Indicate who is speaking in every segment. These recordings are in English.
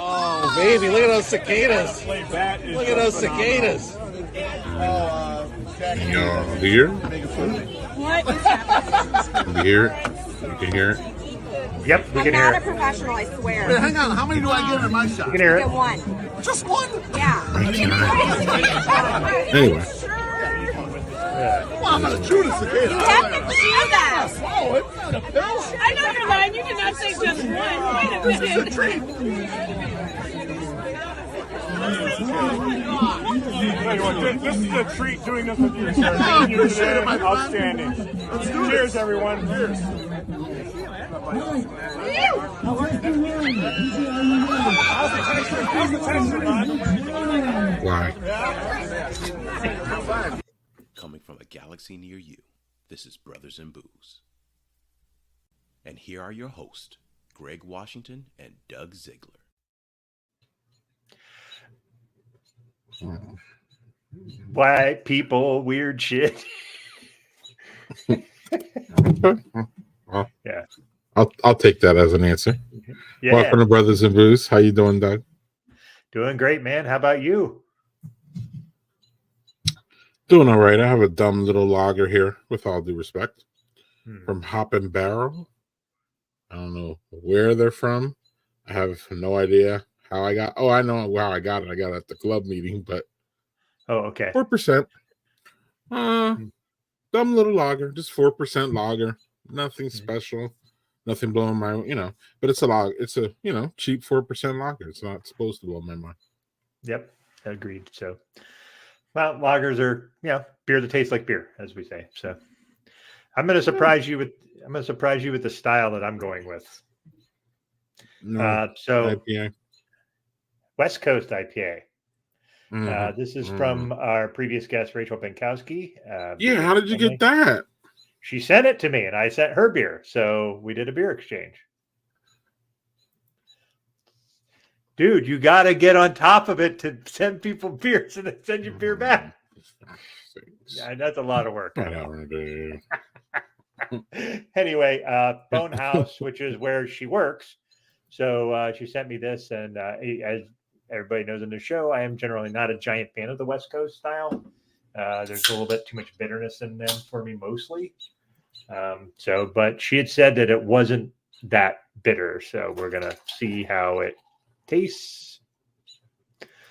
Speaker 1: Oh, baby, look at those cicadas. Look at those cicadas.
Speaker 2: Y'all hear?
Speaker 3: What is happening?
Speaker 2: You hear it? You can hear it?
Speaker 4: Yep, we
Speaker 3: I'm
Speaker 4: can hear
Speaker 3: not a
Speaker 4: it.
Speaker 3: professional, I swear.
Speaker 1: Wait, hang on. How many do I get in my shot?
Speaker 4: You can hear
Speaker 3: Get
Speaker 4: it.
Speaker 3: one.
Speaker 1: Just one?
Speaker 3: Yeah.
Speaker 2: Anyway.
Speaker 1: Well, I'm going to chew the cicada.
Speaker 3: You have to chew that.
Speaker 1: Oh, it's not a pill.
Speaker 5: I know you're lying. You cannot say just one. Wait a minute.
Speaker 6: This is a treat doing this with you, sir. Thank you today. Outstanding. Cheers, everyone. Cheers.
Speaker 2: Why?
Speaker 7: Coming from a galaxy near you, this is Brothers in Booze. And here are your hosts, Greg Washington and Doug Ziegler.
Speaker 4: White people, weird shit.
Speaker 2: Well,
Speaker 4: Yeah.
Speaker 2: I'll take that as an answer.
Speaker 4: Yeah.
Speaker 2: Welcome to Brothers in Booze. How you doing, Doug?
Speaker 4: Doing great, man. How about you?
Speaker 2: Doing all right. I have a dumb little lager here, with all due respect, from Hop and Barrel. I don't know where they're from. I have no idea how I got. Oh, I know how I got it. I got it at the club meeting, but
Speaker 4: Oh, okay.
Speaker 2: 4%. Dumb little lager, just 4% lager. Nothing special. Nothing blowing my, but it's a lager. It's a, cheap 4% lager. It's not supposed to blow my mind.
Speaker 4: Yep. Agreed. So, well, lagers are, beer that tastes like beer, as we say. So, I'm going to surprise you with the style that I'm going with.
Speaker 2: No,
Speaker 4: So,
Speaker 2: IPA.
Speaker 4: West Coast IPA.
Speaker 2: Mhm.
Speaker 4: This is from our previous guest, Rachel Benkowski.
Speaker 2: Yeah, how did you get that?
Speaker 4: She sent it to me, and I sent her beer. So we did a beer exchange. Dude, you got to get on top of it to send people beers and then send your beer back. Yeah, that's a lot of work.
Speaker 2: Whatever, dude.
Speaker 4: Anyway, Bone House, which is where she works. So she sent me this, and as everybody knows in the show, I am generally not a giant fan of the West Coast style. There's a little bit too much bitterness in them for me, mostly. But she had said that it wasn't that bitter, so we're gonna see how it tastes.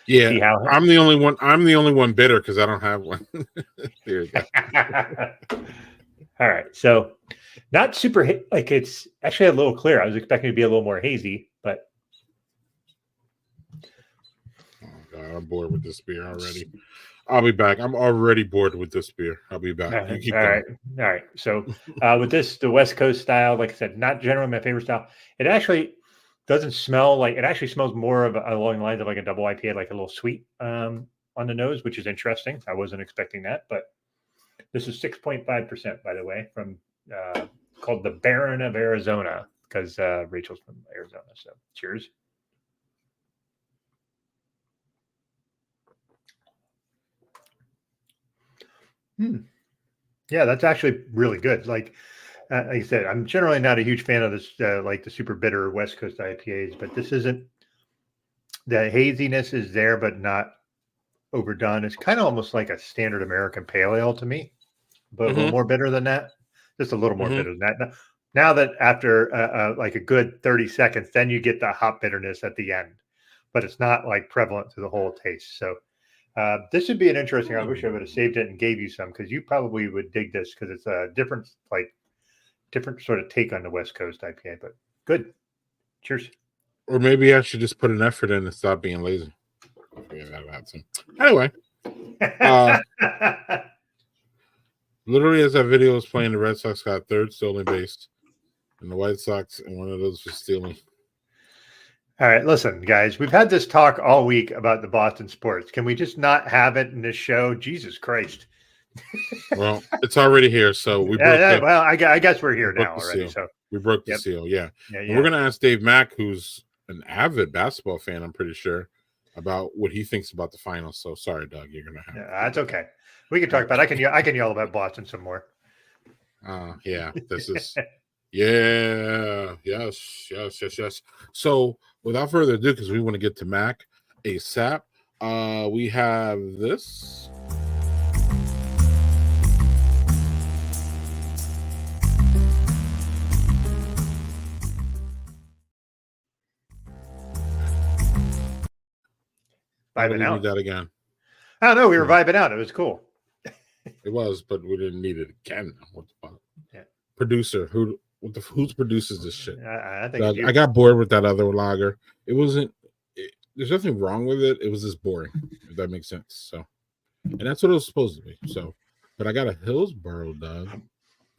Speaker 2: Yeah, I'm the only one. I'm the only one bitter because I don't have one. There you go.
Speaker 4: All right, so not super like it's actually a little clear. I was expecting it to be a little more hazy, but
Speaker 2: oh God, I'm bored with this beer already. I'll be back. I'm already bored with this beer. I'll be back. You keep going.
Speaker 4: All right. So with this, the West Coast style, like I said, not generally my favorite style. It actually doesn't smell like it. Actually smells more of along the lines of like a double IPA, like a little sweet on the nose, which is interesting. I wasn't expecting that, but this is 6.5%, by the way, from called the Baron of Arizona, because Rachel's from Arizona. So cheers. Yeah, that's actually really good. Like I said, I'm generally not a huge fan of this, like the super bitter West Coast IPAs, but this isn't. The haziness is there, but not overdone. It's kind of almost like a standard American pale ale to me, but a little more bitter than that. Just a little more bitter than that. Now that after like a good 30 seconds, then you get the hop bitterness at the end, but it's not like prevalent through the whole taste. So this would be an interesting. I wish I would have saved it and gave you some because you probably would dig this because it's a different sort of take on the West Coast IPA. But good, cheers.
Speaker 2: Or maybe I should just put an effort in and stop being lazy. Anyway, literally as that video was playing, the Red Sox got third stolen base, and the White Sox and one of those was stealing.
Speaker 4: All right, listen, guys, we've had this talk all week about the Boston sports. Can we just not have it in this show? Jesus Christ.
Speaker 2: Well, it's already here, so we broke
Speaker 4: Well, I guess we're here
Speaker 2: broke
Speaker 4: now
Speaker 2: the
Speaker 4: already.
Speaker 2: seal.
Speaker 4: So
Speaker 2: We broke the
Speaker 4: Yep.
Speaker 2: seal, yeah.
Speaker 4: yeah,
Speaker 2: And we're gonna ask Dave Mack, who's an avid basketball fan, I'm pretty sure, about what he thinks about the finals. So sorry, Doug, you're gonna have.
Speaker 4: That's okay. We can talk about. I can yell about Boston some more.
Speaker 2: Yeah, this is. Yeah, yes. So without further ado, because we want to get to Mac ASAP, we have this.
Speaker 4: Vibing out.
Speaker 2: That again.
Speaker 4: I don't know. We were vibing out. It was cool.
Speaker 2: It was, but we didn't need it again. What the fuck?
Speaker 4: Yeah.
Speaker 2: Producer, who produces this shit?
Speaker 4: I think
Speaker 2: I got bored with that other lager. It wasn't. There's nothing wrong with it. It was just boring, if that makes sense. So, and that's what it was supposed to be. So, but I got a Hillsborough, Doug.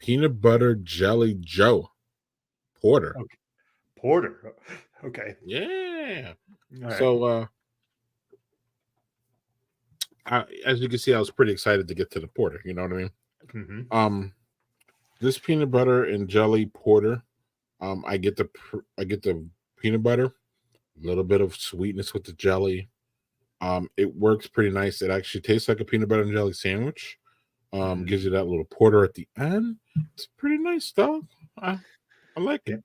Speaker 2: Peanut butter jelly Joe Porter.
Speaker 4: Okay. Porter. Okay.
Speaker 2: Yeah.
Speaker 4: All right.
Speaker 2: So, as you can see, I was pretty excited to get to the porter. You know what I mean?
Speaker 4: Mm-hmm.
Speaker 2: This peanut butter and jelly porter. I get the peanut butter, a little bit of sweetness with the jelly. It works pretty nice. It actually tastes like a peanut butter and jelly sandwich. Gives you that little porter at the end. It's pretty nice, dog. I like it.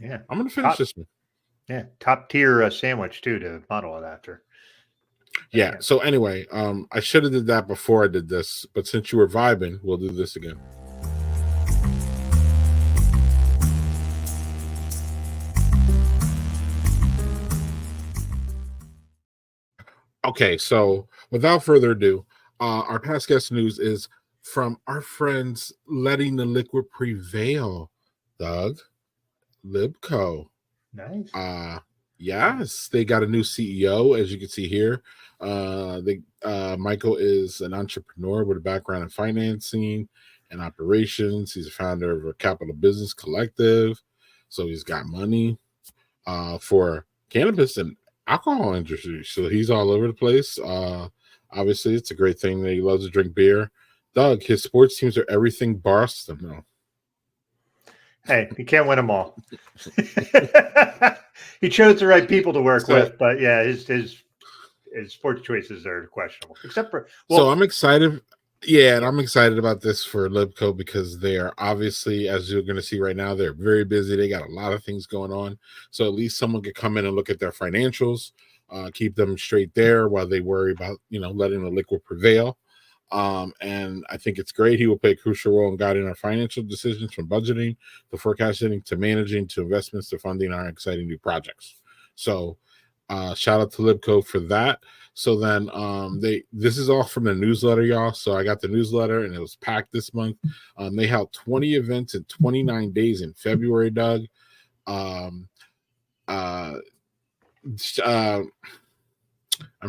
Speaker 4: Yeah.
Speaker 2: I'm gonna finish this one.
Speaker 4: Yeah, top tier sandwich too to model it after.
Speaker 2: Yeah. So anyway, I should have did that before I did this, but since you were vibing, we'll do this again. Okay, so without further ado, our past guest news is from our friends Letting the Liquid Prevail, Doug. Libco.
Speaker 4: Nice.
Speaker 2: Yes, they got a new CEO, as you can see here. Michael is an entrepreneur with a background in financing and operations. He's a founder of a capital business collective, so he's got money for cannabis and alcohol industry. So he's all over the place. Obviously, it's a great thing that he loves to drink beer. Doug, his sports teams are everything Boston. No.
Speaker 4: Hey, you can't win them all. He chose the right people to work with, but yeah, his sports choices are questionable. Except for
Speaker 2: so I'm excited. Yeah, and I'm excited about this for Libco because they are obviously, as you're going to see right now, they're very busy. They got a lot of things going on. So at least someone could come in and look at their financials, keep them straight there while they worry about, letting the liquid prevail. And I think it's great. He will play a crucial role in guiding our financial decisions from budgeting to forecasting to managing to investments to funding our exciting new projects. So shout out to Libco for that. So then this is all from the newsletter, y'all. So I got the newsletter and it was packed this month. They held 20 events in 29 days in February, Doug. I'm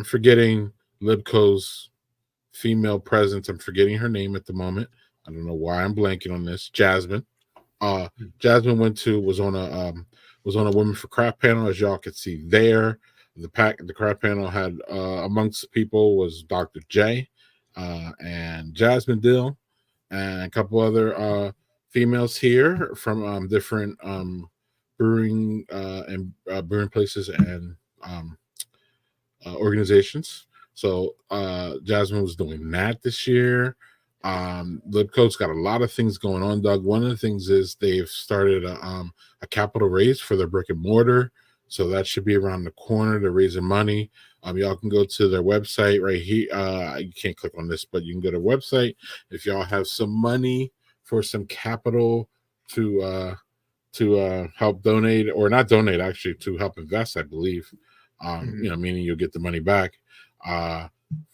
Speaker 2: forgetting Libco's female presence. I'm forgetting her name at the moment. I don't know why I'm blanking on this. Jasmine. Jasmine was on a Women for Craft panel, as y'all could see there. The craft panel had amongst the people was Dr. J and Jasmine Dill and a couple other females here from different brewing and brewing places and organizations. So Jasmine was doing that this year. Libco's got a lot of things going on, Doug. One of the things is they've started a capital raise for their brick and mortar. So that should be around the corner. They're raising money. Y'all can go to their website right here. You can't click on this, but you can go to their website. If y'all have some money for some capital to help donate, or not donate, actually, to help invest, I believe. Meaning you'll get the money back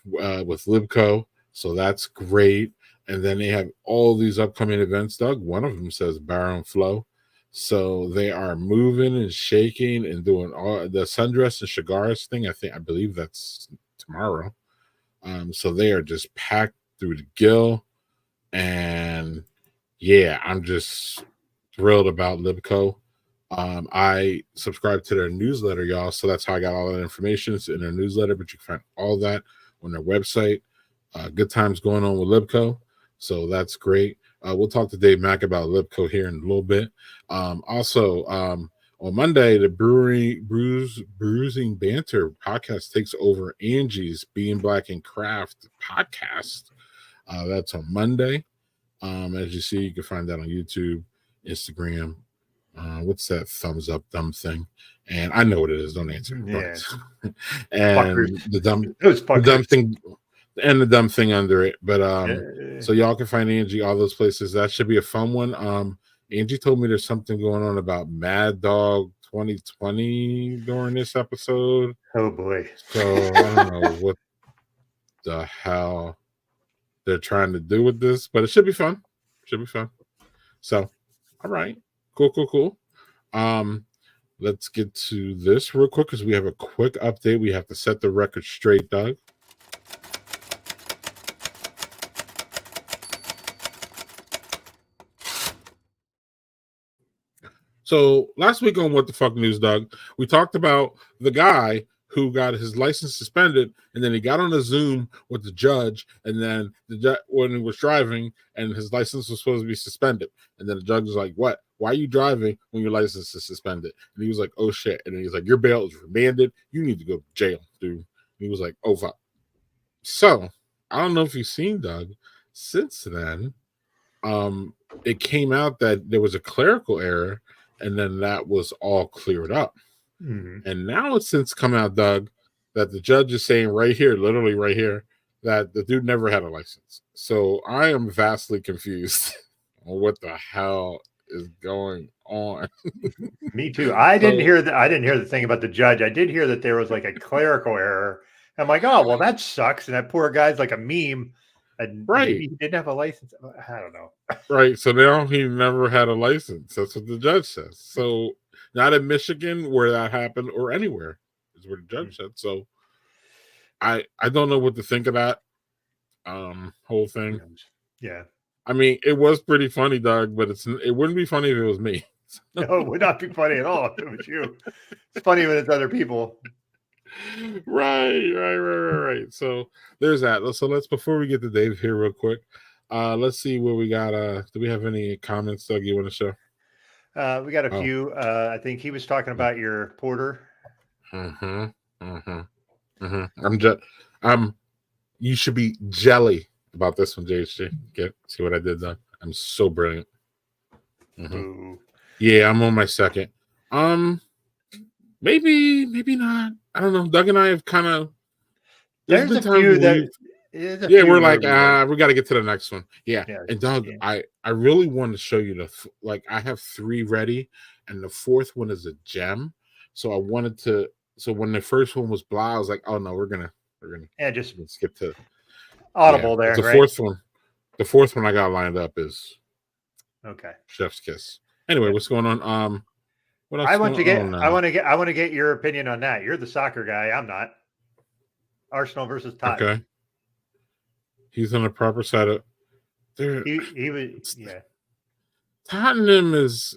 Speaker 2: with Libco. So that's great. And then they have all these upcoming events, Doug. One of them says Barrel and Flow. So they are moving and shaking and doing all the sundress and cigars thing. I believe that's tomorrow. So they are just packed through the gill. And yeah, I'm just thrilled about Libco. I subscribe to their newsletter, y'all. So that's how I got all that information. It's in their newsletter, but you can find all that on their website. Good times going on with Libco. So that's great. We'll talk to Dave Mack about Libco here in a little bit. Also, on Monday, the Bruising Banter podcast takes over Angie's Being Black and Craft podcast. That's on Monday. As you see, you can find that on YouTube, Instagram. What's that thumbs up dumb thing? And I know what it is. Don't answer.
Speaker 4: Yeah.
Speaker 2: And the dumb thing, and the dumb thing under it. But so y'all can find Angie all those places. That should be a fun one. Angie told me there's something going on about Mad Dog 2020 during this episode.
Speaker 4: Oh boy.
Speaker 2: So I don't know what the hell they're trying to do with this, but it should be fun. So, all right. Cool. Let's get to this real quick because we have a quick update. We have to set the record straight, Doug. So last week on What the Fuck News, Doug, we talked about the guy who got his license suspended, and then he got on a Zoom with the judge, and then when he was driving, and his license was supposed to be suspended, and then the judge was like, "What? Why are you driving when your license is suspended?" And he was like, "Oh shit!" And then he's like, "Your bail is remanded. You need to go to jail, dude." And he was like, "Oh fuck." So I don't know if you've seen, Doug. Since then, it came out that there was a clerical error, and then that was all cleared up. Mm-hmm. And now it's since come out, Doug, that the judge is saying right here, literally right here, that the dude never had a license. So I am vastly confused on what the hell is going on.
Speaker 4: Me too. I didn't hear the thing about the judge. I did hear that there was like a clerical error. I'm like, oh well, that sucks. And that poor guy's like a meme. And maybe he didn't have a license. I don't know.
Speaker 2: Right. So now he never had a license. That's what the judge says. So not in Michigan where that happened or anywhere is where the judge said. So I don't know what to think of that whole thing.
Speaker 4: Yeah.
Speaker 2: I mean, it was pretty funny, Doug, but it wouldn't be funny if it was me.
Speaker 4: No, it would not be funny at all if it was you. It's funny when it's other people.
Speaker 2: Right. So there's that. So let's, before we get to Dave here real quick, let's see where we got. Do we have any comments, Doug, you want to show?
Speaker 4: We got a few. I think he was talking about your porter.
Speaker 2: You should be jelly about this one, JHG. See what I did, Doug? I'm so brilliant. Yeah, I'm on my second. Maybe not. I don't know. Doug and I have kind of.
Speaker 4: There's a few that.
Speaker 2: We're like, we got to get to the next one. Yeah. And Doug, I really want to show you I have 3 ready, and the 4th one is a gem. So I wanted to. So when the first one was blah, I was like, oh no, we're gonna
Speaker 4: just
Speaker 2: skip to
Speaker 4: Audible there.
Speaker 2: The
Speaker 4: right?
Speaker 2: 4th one I got lined up is Chef's Kiss. Anyway, what's going on? What else
Speaker 4: I want to get your opinion on that. You're the soccer guy. I'm not. Arsenal versus Tottenham.
Speaker 2: Okay. He's on the proper side of.
Speaker 4: He was. Yeah.
Speaker 2: Tottenham is.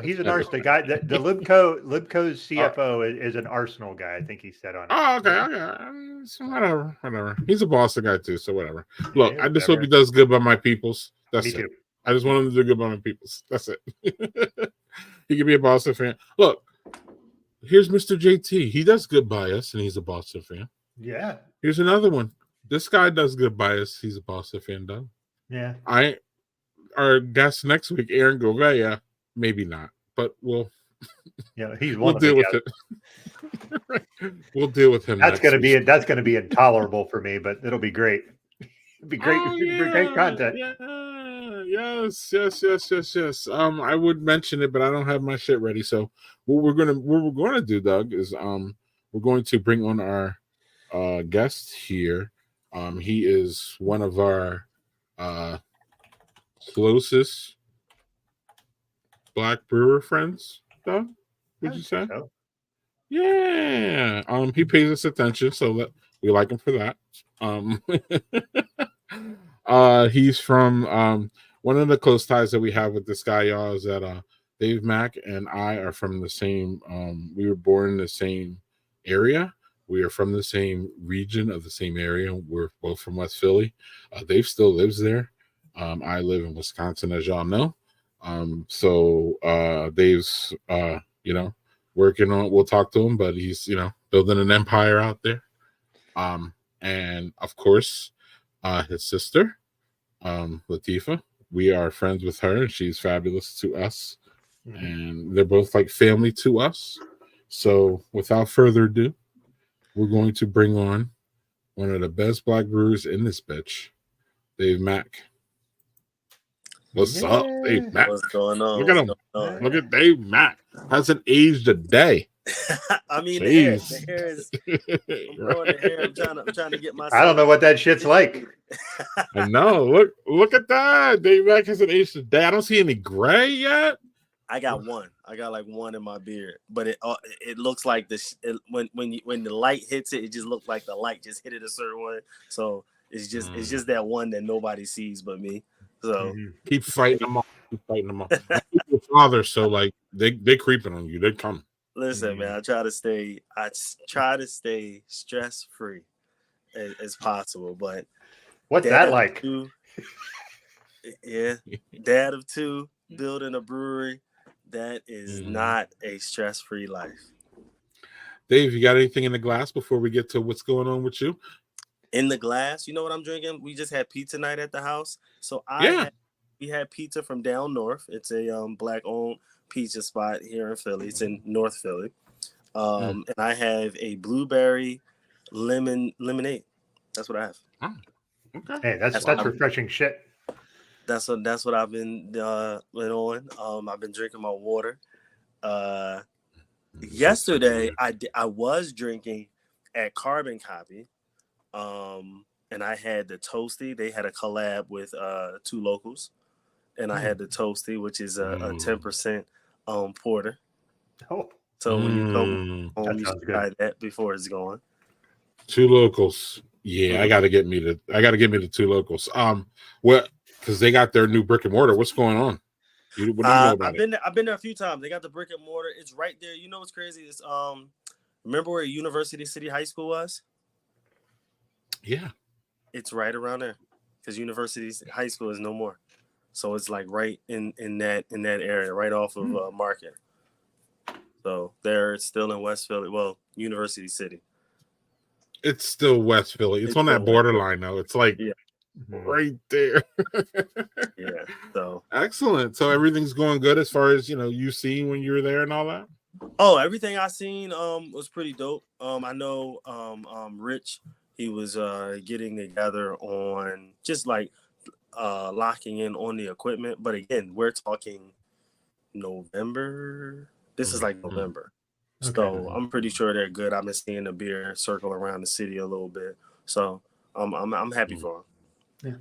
Speaker 4: He's an Arsenal guy. The Libco's CFO is an Arsenal guy. I think he said on it.
Speaker 2: Oh, okay. So whatever. He's a Boston guy too, so whatever. Look, I just hope he does good by my peoples. That's it. Me too. I just want him to do good by my peoples. That's it. He could be a Boston fan. Look, here's Mr. JT. He does good by us, and he's a Boston fan.
Speaker 4: Yeah.
Speaker 2: Here's another one. This guy does good by us. He's a Boston fan, Doug.
Speaker 4: Yeah.
Speaker 2: Our guest next week, Aaron Gouveia, maybe not, but we'll deal with it. We'll deal with him.
Speaker 4: That's gonna be intolerable for me, but it'll be great. It'll be great. Great content.
Speaker 2: Yeah. Yes. I would mention it, but I don't have my shit ready. So what we're gonna do, Doug, is we're going to bring on our guest here. He is one of our closest Black brewer friends, Doug. Would you say? So. Yeah. He pays us attention, so that we like him for that. He's from one of the close ties that we have with this guy, y'all, is that Dave Mack and I are from the same. We were born in the same area. We are from the same region of the same area. We're both from West Philly. Dave still lives there. I live in Wisconsin, as y'all know. So Dave's, working on. We'll talk to him, but he's, building an empire out there. And of course, his sister, Latifah. We are friends with her, and she's fabulous to us. Mm-hmm. And they're both like family to us. So without further ado, we're going to bring on one of the best black brewers in this bitch, Dave Mack. What's up, Dave Mack?
Speaker 8: What's going on?
Speaker 2: Look at him. Look at Dave Mack. Hasn't aged a day.
Speaker 8: I mean, the hair is. I'm growing the hair. I'm trying to get myself.
Speaker 4: I don't know what that shit's like.
Speaker 2: I know. Look at that. Dave Mack hasn't aged a day. I don't see any gray yet.
Speaker 8: I got one. I got like one in my beard, but it looks like this when the light hits it, it just looks like the light just hit it a certain way. So it's just that one that nobody sees but me. So
Speaker 2: keep fighting them off. Your father, so like they creeping on you. They come.
Speaker 8: Listen, man. I try to stay stress free as possible. But
Speaker 4: what's that like?
Speaker 8: Dad of two, building a brewery. That is not a stress-free life.
Speaker 2: Dave, you got anything in the glass before we get to what's going on with you?
Speaker 8: In the glass, you know what I'm drinking? We just had pizza night at the house. So we had pizza from down north. It's a black-owned pizza spot here in Philly. It's in North Philly. And I have a blueberry lemonade. That's what I have.
Speaker 2: Oh, okay.
Speaker 4: Hey, that's refreshing shit.
Speaker 8: That's what I've been on. I've been drinking my water. Yesterday, I was drinking at Carbon Copy, and I had the Toasty. They had a collab with Two Locals, and I had the Toasty, which is a 10% porter.
Speaker 4: Oh,
Speaker 8: so when you come home, you should try that before it's gone.
Speaker 2: Two Locals, yeah, I gotta get me the Two Locals. What? Because they got their new brick and mortar. What's going on? What do you know about it?
Speaker 8: I've been there a few times. They got the brick and mortar. It's right there. You know what's crazy? It's remember where University City High School was?
Speaker 2: Yeah.
Speaker 8: It's right around there. Because University High School is no more. So it's like right in that area, right off of Market. So they're still in West Philly. Well, University City.
Speaker 2: It's still West Philly. It's on that borderline though. It's like right there.
Speaker 8: Yeah. So
Speaker 2: excellent. So everything's going good as far as you seen when you were there and all that.
Speaker 8: Oh, everything I seen was pretty dope. I know Rich, he was getting together on just like locking in on the equipment. But again, we're talking November. This is like November. Okay. So I'm pretty sure they're good. I've been seeing the beer circle around the city a little bit. So I'm happy for them.
Speaker 4: Yeah.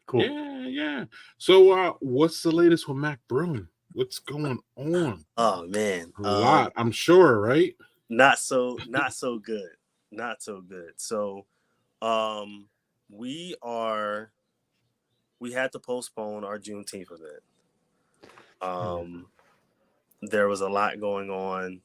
Speaker 4: Cool.
Speaker 2: Yeah. So what's the latest with Mack Brewing? What's going on?
Speaker 8: Oh man.
Speaker 2: A lot, I'm sure, right?
Speaker 8: Not so good. Not so good. So we had to postpone our Juneteenth event. There was a lot going on.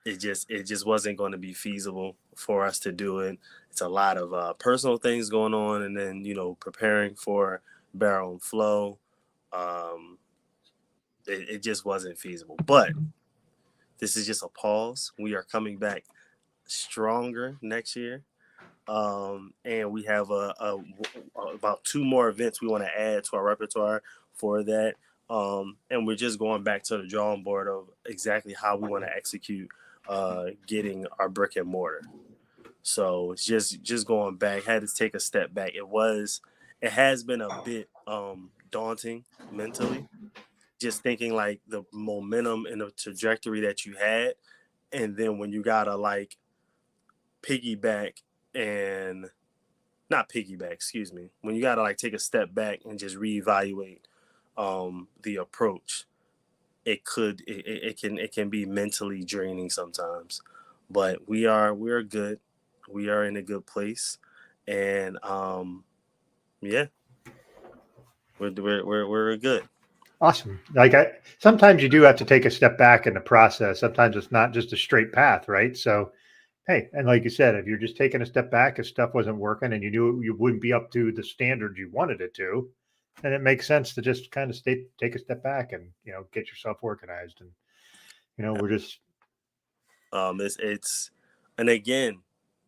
Speaker 8: It just wasn't going to be feasible for us to do it. It's a lot of personal things going on, and then preparing for Barrel and Flow. It just wasn't feasible. But this is just a pause. We are coming back stronger next year, and we have about 2 more events we want to add to our repertoire for that. And we're just going back to the drawing board of exactly how we want to execute getting our brick and mortar. So it's just going back. Had to take a step back. It has been a bit daunting mentally, just thinking like the momentum and the trajectory that you had, and then when you gotta like when you gotta like take a step back and just reevaluate the approach, it can be mentally draining sometimes. But we're good. We are in a good place, and yeah. we're good.
Speaker 4: Awesome. Like sometimes you do have to take a step back in the process. Sometimes it's not just a straight path, right? So, hey, and like you said, if you're just taking a step back, if stuff wasn't working and you knew you wouldn't be up to the standard you wanted it to, then it makes sense to just kind of take a step back and get yourself organized. And we're just
Speaker 8: it's and again,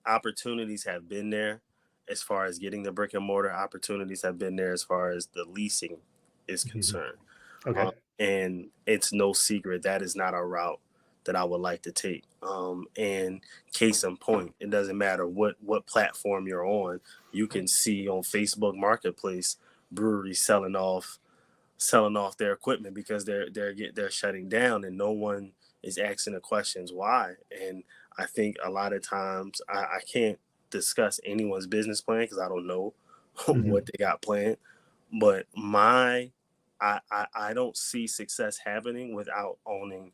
Speaker 8: opportunities have been there as far as getting the brick and mortar. Opportunities have been there as far as the leasing is concerned.
Speaker 4: okay.
Speaker 8: And it's no secret that is not a route that I would like to take. And case in point, it doesn't matter what platform you're on. You can see on Facebook Marketplace breweries selling off their equipment because they're shutting down, and no one is asking the questions why. And I think a lot of times I can't discuss anyone's business plan because I don't know what they got planned. But I don't see success happening without owning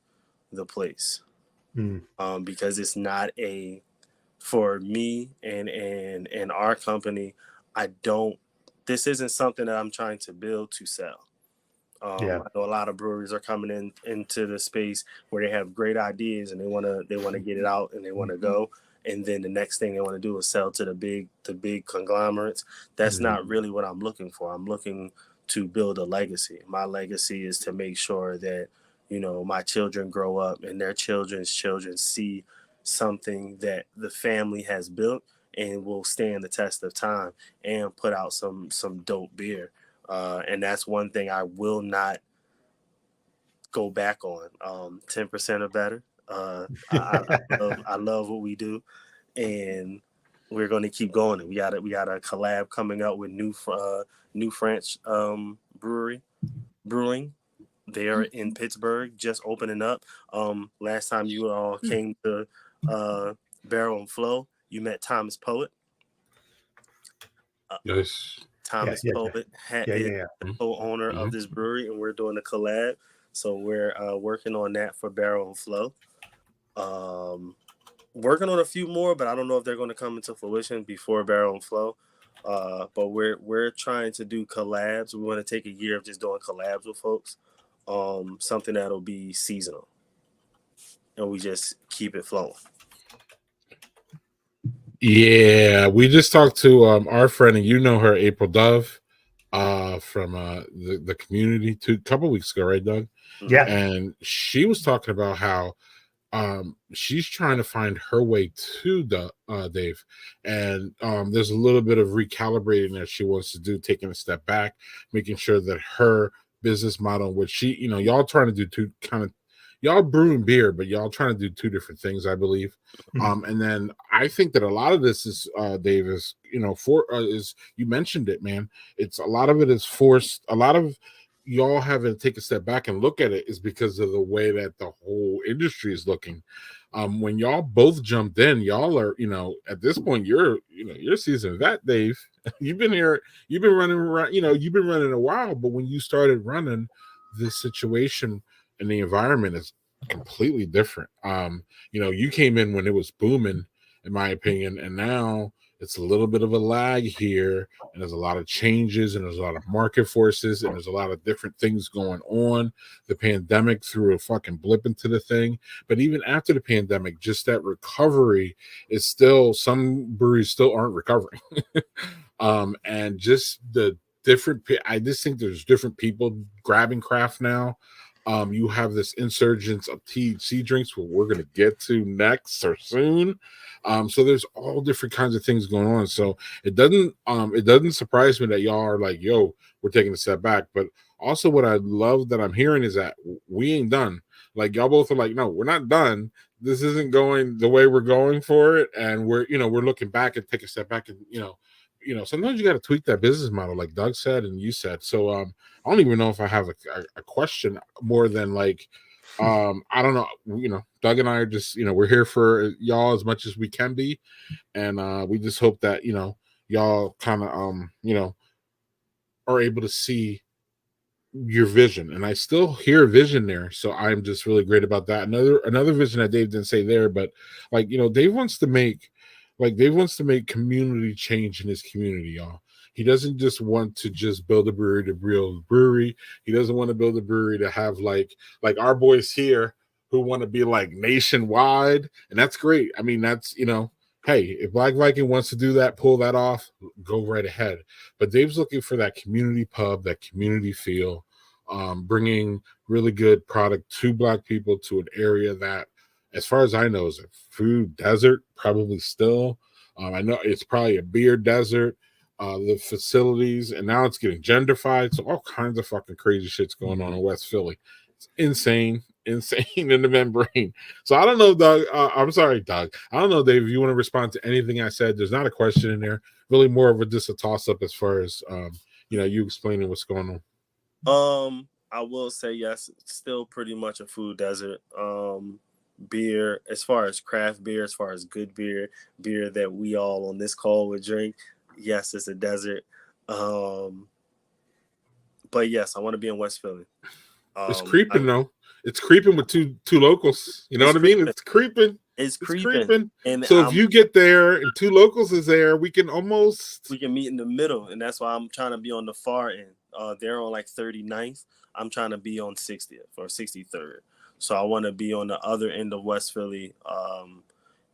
Speaker 8: the place, because it's not for me and our company. This isn't something that I'm trying to build to sell. I know a lot of breweries are coming into the space where they have great ideas and they want to get it out and they want to go. And then the next thing they want to do is sell to the big conglomerates. That's not really what I'm looking for. I'm looking to build a legacy. My legacy is to make sure that, my children grow up and their children's children see something that the family has built and will stand the test of time and put out some dope beer. And that's one thing I will not go back on. 10% or better. I love what we do, and we're going to keep going. We got a collab coming up with New French Brewing. They are in Pittsburgh, just opening up. Last time you all came to Barrel and Flow, you met Thomas Poet.
Speaker 2: Yes.
Speaker 8: Thomas Poet is the co-owner of this brewery, and we're doing a collab. So we're working on that for Barrel and Flow. Working on a few more, but I don't know if they're going to come into fruition before Barrel and Flow. But we're trying to do collabs. We want to take a year of just doing collabs with folks. Something that'll be seasonal, and we just keep it flowing.
Speaker 2: Yeah, we just talked to our friend, and her, April Dove, from the community a couple weeks ago, right, Doug?
Speaker 4: Yeah.
Speaker 2: And she was talking about how she's trying to find her way to Dave, and there's a little bit of recalibrating that she wants to do, taking a step back, making sure that her business model, which she, y'all trying to do y'all brewing beer, but y'all trying to do two different things, I believe. And then I think that a lot of this is, Dave, is, is, you mentioned it, man. It's a lot of it is forced. A lot of y'all having to take a step back and look at it is because of the way that the whole industry is looking. When y'all both jumped in, y'all are, at this point, you're seasoned vet, Dave. You've been here, you've been running around, you've been running a while, but when you started running, this situation and the environment is completely different. You came in when it was booming, in my opinion, and now it's a little bit of a lag here, and there's a lot of changes, and there's a lot of market forces, and there's a lot of different things going on. The pandemic threw a fucking blip into the thing, but even after the pandemic, just that recovery is still, some breweries still aren't recovering. And just the different, I just think there's different people grabbing craft now. You have this insurgence of THC drinks, what we're going to get to next or soon. So there's all different kinds of things going on. So it doesn't surprise me that y'all are like, yo, we're taking a step back. But also what I love that I'm hearing is that we ain't done. Like, y'all both are like, no, we're not done. This isn't going the way we're going for it. And we're looking back and take a step back, and, sometimes you got to tweak that business model, like Doug said and you said. So I don't even know if I have a question more than like, I don't know. Doug and I are just, we're here for y'all as much as we can be, and we just hope that y'all kind of are able to see your vision. And I still hear vision there, so I'm just really great about that. Another vision that Dave didn't say there, but like Dave wants to make community change in his community, y'all. He doesn't just want to just build a brewery to build a brewery. He doesn't want to build a brewery to have like our boys here who want to be like nationwide, and that's great. I mean, that's, you know, hey, if Black Viking wants to do that, pull that off, go right ahead. But Dave's looking for that community pub, that community feel, bringing really good product to Black people, to an area that, as far as I know, is a food desert, probably still. I know it's probably a beer desert. The facilities, and now it's getting gentrified. So all kinds of fucking crazy shit's going on in West Philly. It's insane in the membrane. So I don't know, Doug. I'm sorry, Doug. I don't know, Dave, if you want to respond to anything I said. There's not a question in there. Really more of just a toss up as far as you explaining what's going
Speaker 8: on. I will say yes, it's still pretty much a food desert. Beer, as far as craft beer, as far as good beer that we all on this call would drink, yes, it's a desert. But yes, I want to be in West Philly.
Speaker 2: It's creeping though. It's creeping with two locals. You know what I mean? It's creeping.
Speaker 8: It's creeping. And
Speaker 2: so if you get there and two locals is there, we can
Speaker 8: meet in the middle, and that's why I'm trying to be on the far end. They're on like 39th. I'm trying to be on 60th or 63rd. So I want to be on the other end of West Philly,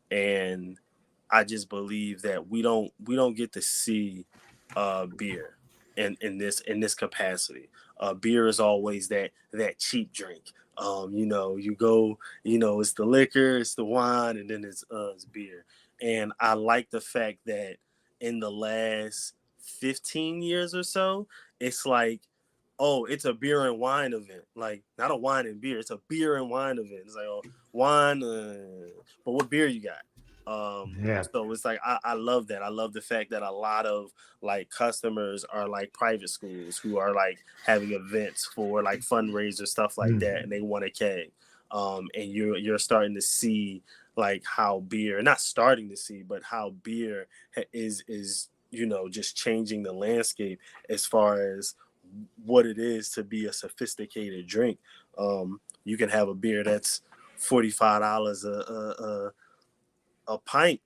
Speaker 8: and I just believe that we don't get to see beer in this capacity. Beer is always that cheap drink. You go, it's the liquor, it's the wine, and then it's beer. And I like the fact that in the last 15 years or so, it's like, oh, it's a beer and wine event. Like, not a wine and beer. It's a beer and wine event. It's like, oh, wine, but what beer you got? So it's like, I love that. I love the fact that a lot of like customers are like private schools who are like having events for like fundraisers, stuff like that, and they want a keg. And you're starting to see like how beer, not starting to see, but how beer is just changing the landscape as far as what it is to be a sophisticated drink. You can have a beer that's $45 a pint,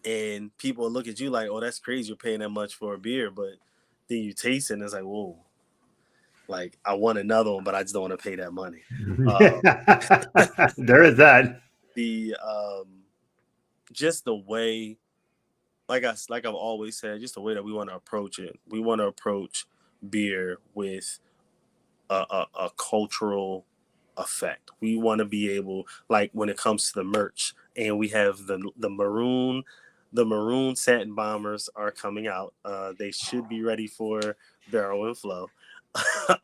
Speaker 8: and people look at you like, oh, that's crazy, you're paying that much for a beer. But then you taste it and it's like, whoa, like I want another one, but I just don't want to pay that money.
Speaker 4: There is that.
Speaker 8: The just the way, like I've always said, just the way that we want to approach it. We want to approach beer with a cultural effect. We want to be able, like when it comes to the merch, and we have the maroon satin bombers are coming out. They should be ready for Barrel and Flow.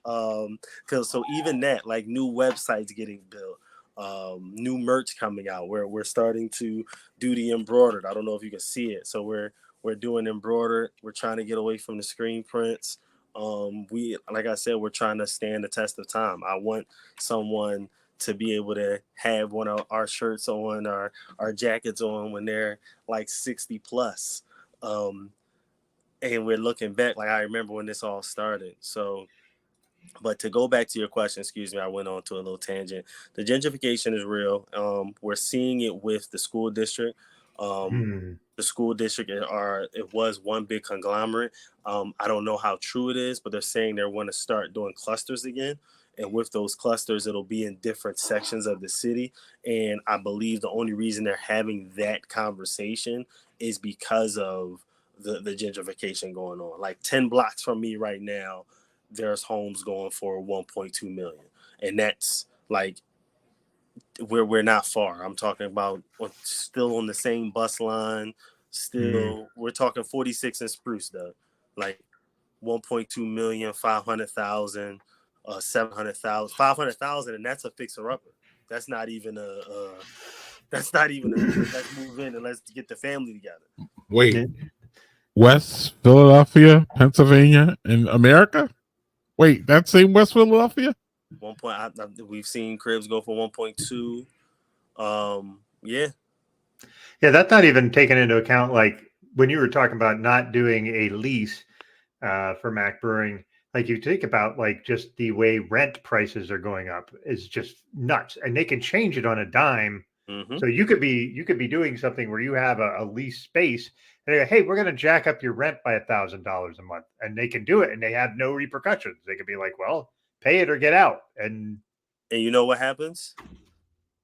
Speaker 8: So even that, like new websites getting built, new merch coming out, where we're starting to do the embroidered. I don't know if you can see it. So we're doing embroidered. We're trying to get away from the screen prints. Like I said, we're trying to stand the test of time. I want someone to be able to have one of our shirts on, our jackets on when they're like 60 plus. And we're looking back, like I remember when this all started. So, but to go back to your question, excuse me, I went on to a little tangent. The gentrification is real. We're seeing it with the school district. The school district it was one big conglomerate. I don't know how true it is, but they're saying they want to start doing clusters again. And with those clusters, it'll be in different sections of the city. And I believe the only reason they're having that conversation is because of the gentrification going on. Like 10 blocks from me right now, there's homes going for 1.2 million. And that's like, we're not far. I'm talking about still on the same bus line. Still, we're talking 46 in Spruce, though. Like 1.2 million, 500,000, 700,000, 500,000, and that's a fixer-upper. That's not even let's move in and let's get the family together.
Speaker 2: Wait, West Philadelphia, Pennsylvania, in America? Wait, that same West Philadelphia?
Speaker 8: We've seen cribs go for 1.2. Yeah,
Speaker 4: that's not even taken into account. Like when you were talking about not doing a lease for Mack Brewing, like you think about like just the way rent prices are going up is just nuts, and they can change it on a dime. So you could be doing something where you have a lease space, And they go, hey, we're going to jack up your rent by $1,000 a month, and they can do it, and they have no repercussions. They can be like, well, pay it or get out. And
Speaker 8: you know what happens?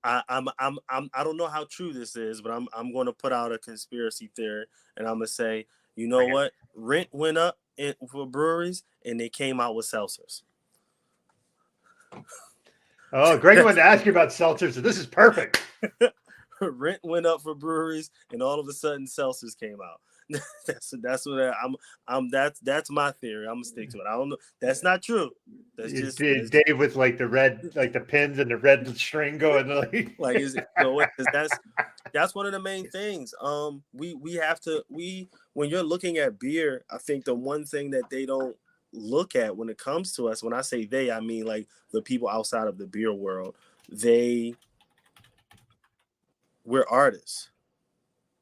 Speaker 8: I don't know how true this is, but I'm going to put out a conspiracy theory, and I'm going to say, you know what? Rent went up for breweries, and they came out with seltzers.
Speaker 4: Oh, Greg wanted to ask you about seltzers, so this is perfect.
Speaker 8: Rent went up for breweries, and all of a sudden, seltzers came out. that's what that's my theory. I'm gonna stick to it. I don't know. That's not true. That's just
Speaker 4: Dave with like the red, like the pins and the red string going
Speaker 8: like is it going? Because that's one of the main things. We have to when you're looking at beer, I think the one thing that they don't look at when it comes to us, when I say they, I mean like the people outside of the beer world. We're artists.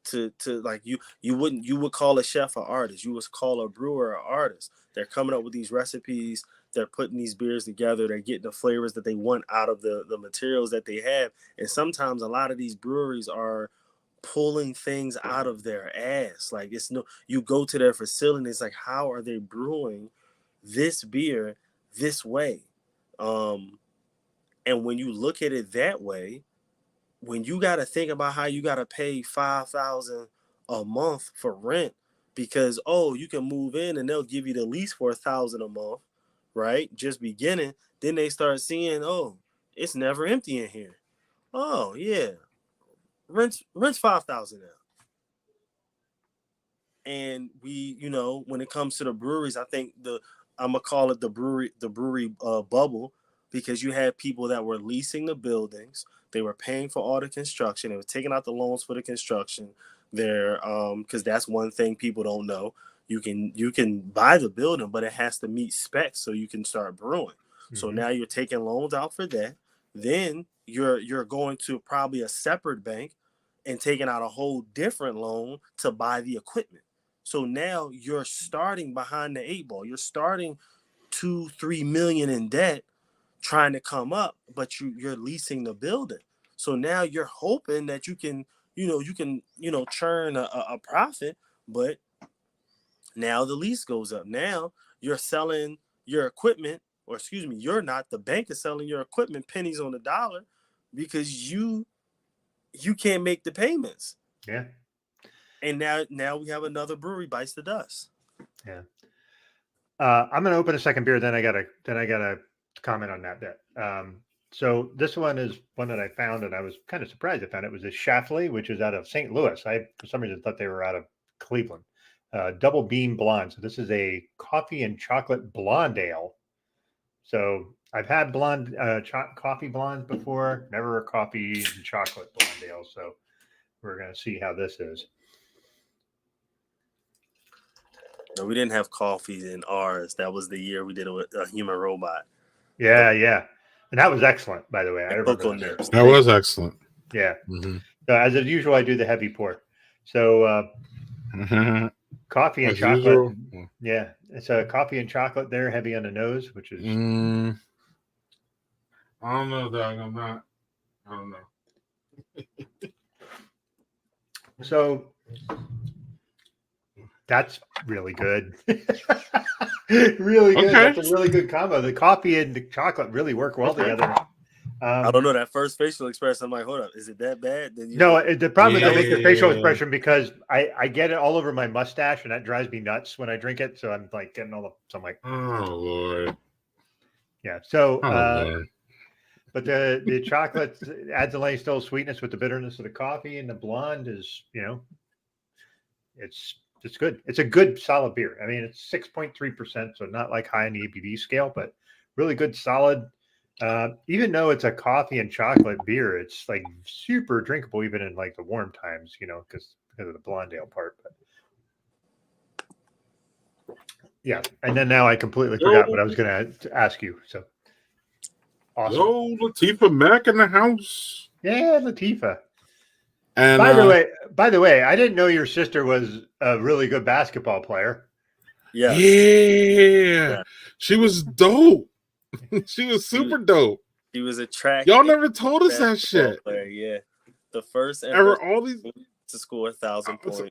Speaker 8: To like you would call a chef an artist. You would call a brewer an artist. They're coming up with these recipes. They're putting these beers together. They're getting the flavors that they want out of the materials that they have. And sometimes a lot of these breweries are pulling things out of their ass. Like you go to their facility and it's like, how are they brewing this beer this way? And when you look at it that way, when you got to think about how you got to pay $5,000 a month for rent because, you can move in and they'll give you the lease for $1,000 a month, right? Just beginning. Then they start seeing, it's never empty in here. Oh, yeah. Rent's $5,000 now. And we, when it comes to the breweries, I think I'm going to call it the brewery bubble, because you had people that were leasing the buildings. They were paying for all the construction. They were taking out the loans for the construction. They're because that's one thing people don't know. You can buy the building, but it has to meet specs so you can start brewing. Mm-hmm. So now you're taking loans out for that. Then you're going to probably a separate bank and taking out a whole different loan to buy the equipment. So now you're starting behind the 8 ball. You're starting $2-3 million in debt, trying to come up, but you're leasing the building. So now you're hoping that you can churn a profit, but now the lease goes up. Now you're selling your equipment, or excuse me, you're not. The bank is selling your equipment pennies on the dollar because you can't make the payments.
Speaker 4: Yeah.
Speaker 8: And now we have another brewery bites the dust.
Speaker 4: Yeah. I'm going to open a second beer. Then I got to comment on that bit. So this one is one that I found, and I was kind of surprised I found it. Was a Schlafly, which is out of St. Louis. I, for some reason, thought they were out of Cleveland. Double Bean Blonde. So this is a coffee and chocolate blonde ale. So I've had blonde coffee blondes before, never a coffee and chocolate blonde ale. So we're going to see how this is.
Speaker 8: No, we didn't have coffee in ours. That was the year we did it with a human robot.
Speaker 4: Yeah. And that was excellent, by the way. I remember
Speaker 2: that was excellent.
Speaker 4: Yeah.
Speaker 2: Mm-hmm.
Speaker 4: So as usual, I do the heavy pour. So coffee and chocolate. Usual. Yeah. It's a coffee and chocolate there, heavy on the nose, which is.
Speaker 2: I don't know, Doug. I don't know.
Speaker 4: So that's really good. Really good. Okay. That's a really good combo. The coffee and the chocolate really work well together.
Speaker 8: I don't know, that first facial expression. I'm like, hold up, is it that bad? Then
Speaker 4: the problem is I make the facial expression because I get it all over my mustache, and that drives me nuts when I drink it. So I'm like getting all the. So I'm like,
Speaker 2: oh Lord.
Speaker 4: Yeah. So, Lord. But the chocolate adds a nice still sweetness with the bitterness of the coffee, and the blonde is, it's good. It's a good solid beer. I mean, it's 6.3%, so not like high on the ABV scale, but really good, solid. Even though it's a coffee and chocolate beer, it's like super drinkable even in like the warm times, because of the blonde ale part. But yeah, and then now I completely forgot what I was going to ask you. So awesome.
Speaker 2: Yo, Latifah Mack in the house.
Speaker 4: Yeah, Latifah.
Speaker 2: And
Speaker 4: by the way, I didn't know your sister was a really good basketball player.
Speaker 2: Yeah. She was dope. She was super dope.
Speaker 8: She was a track.
Speaker 2: Y'all never told us that shit.
Speaker 8: Player, yeah. The first
Speaker 2: ever all these
Speaker 8: to score 1,000 points.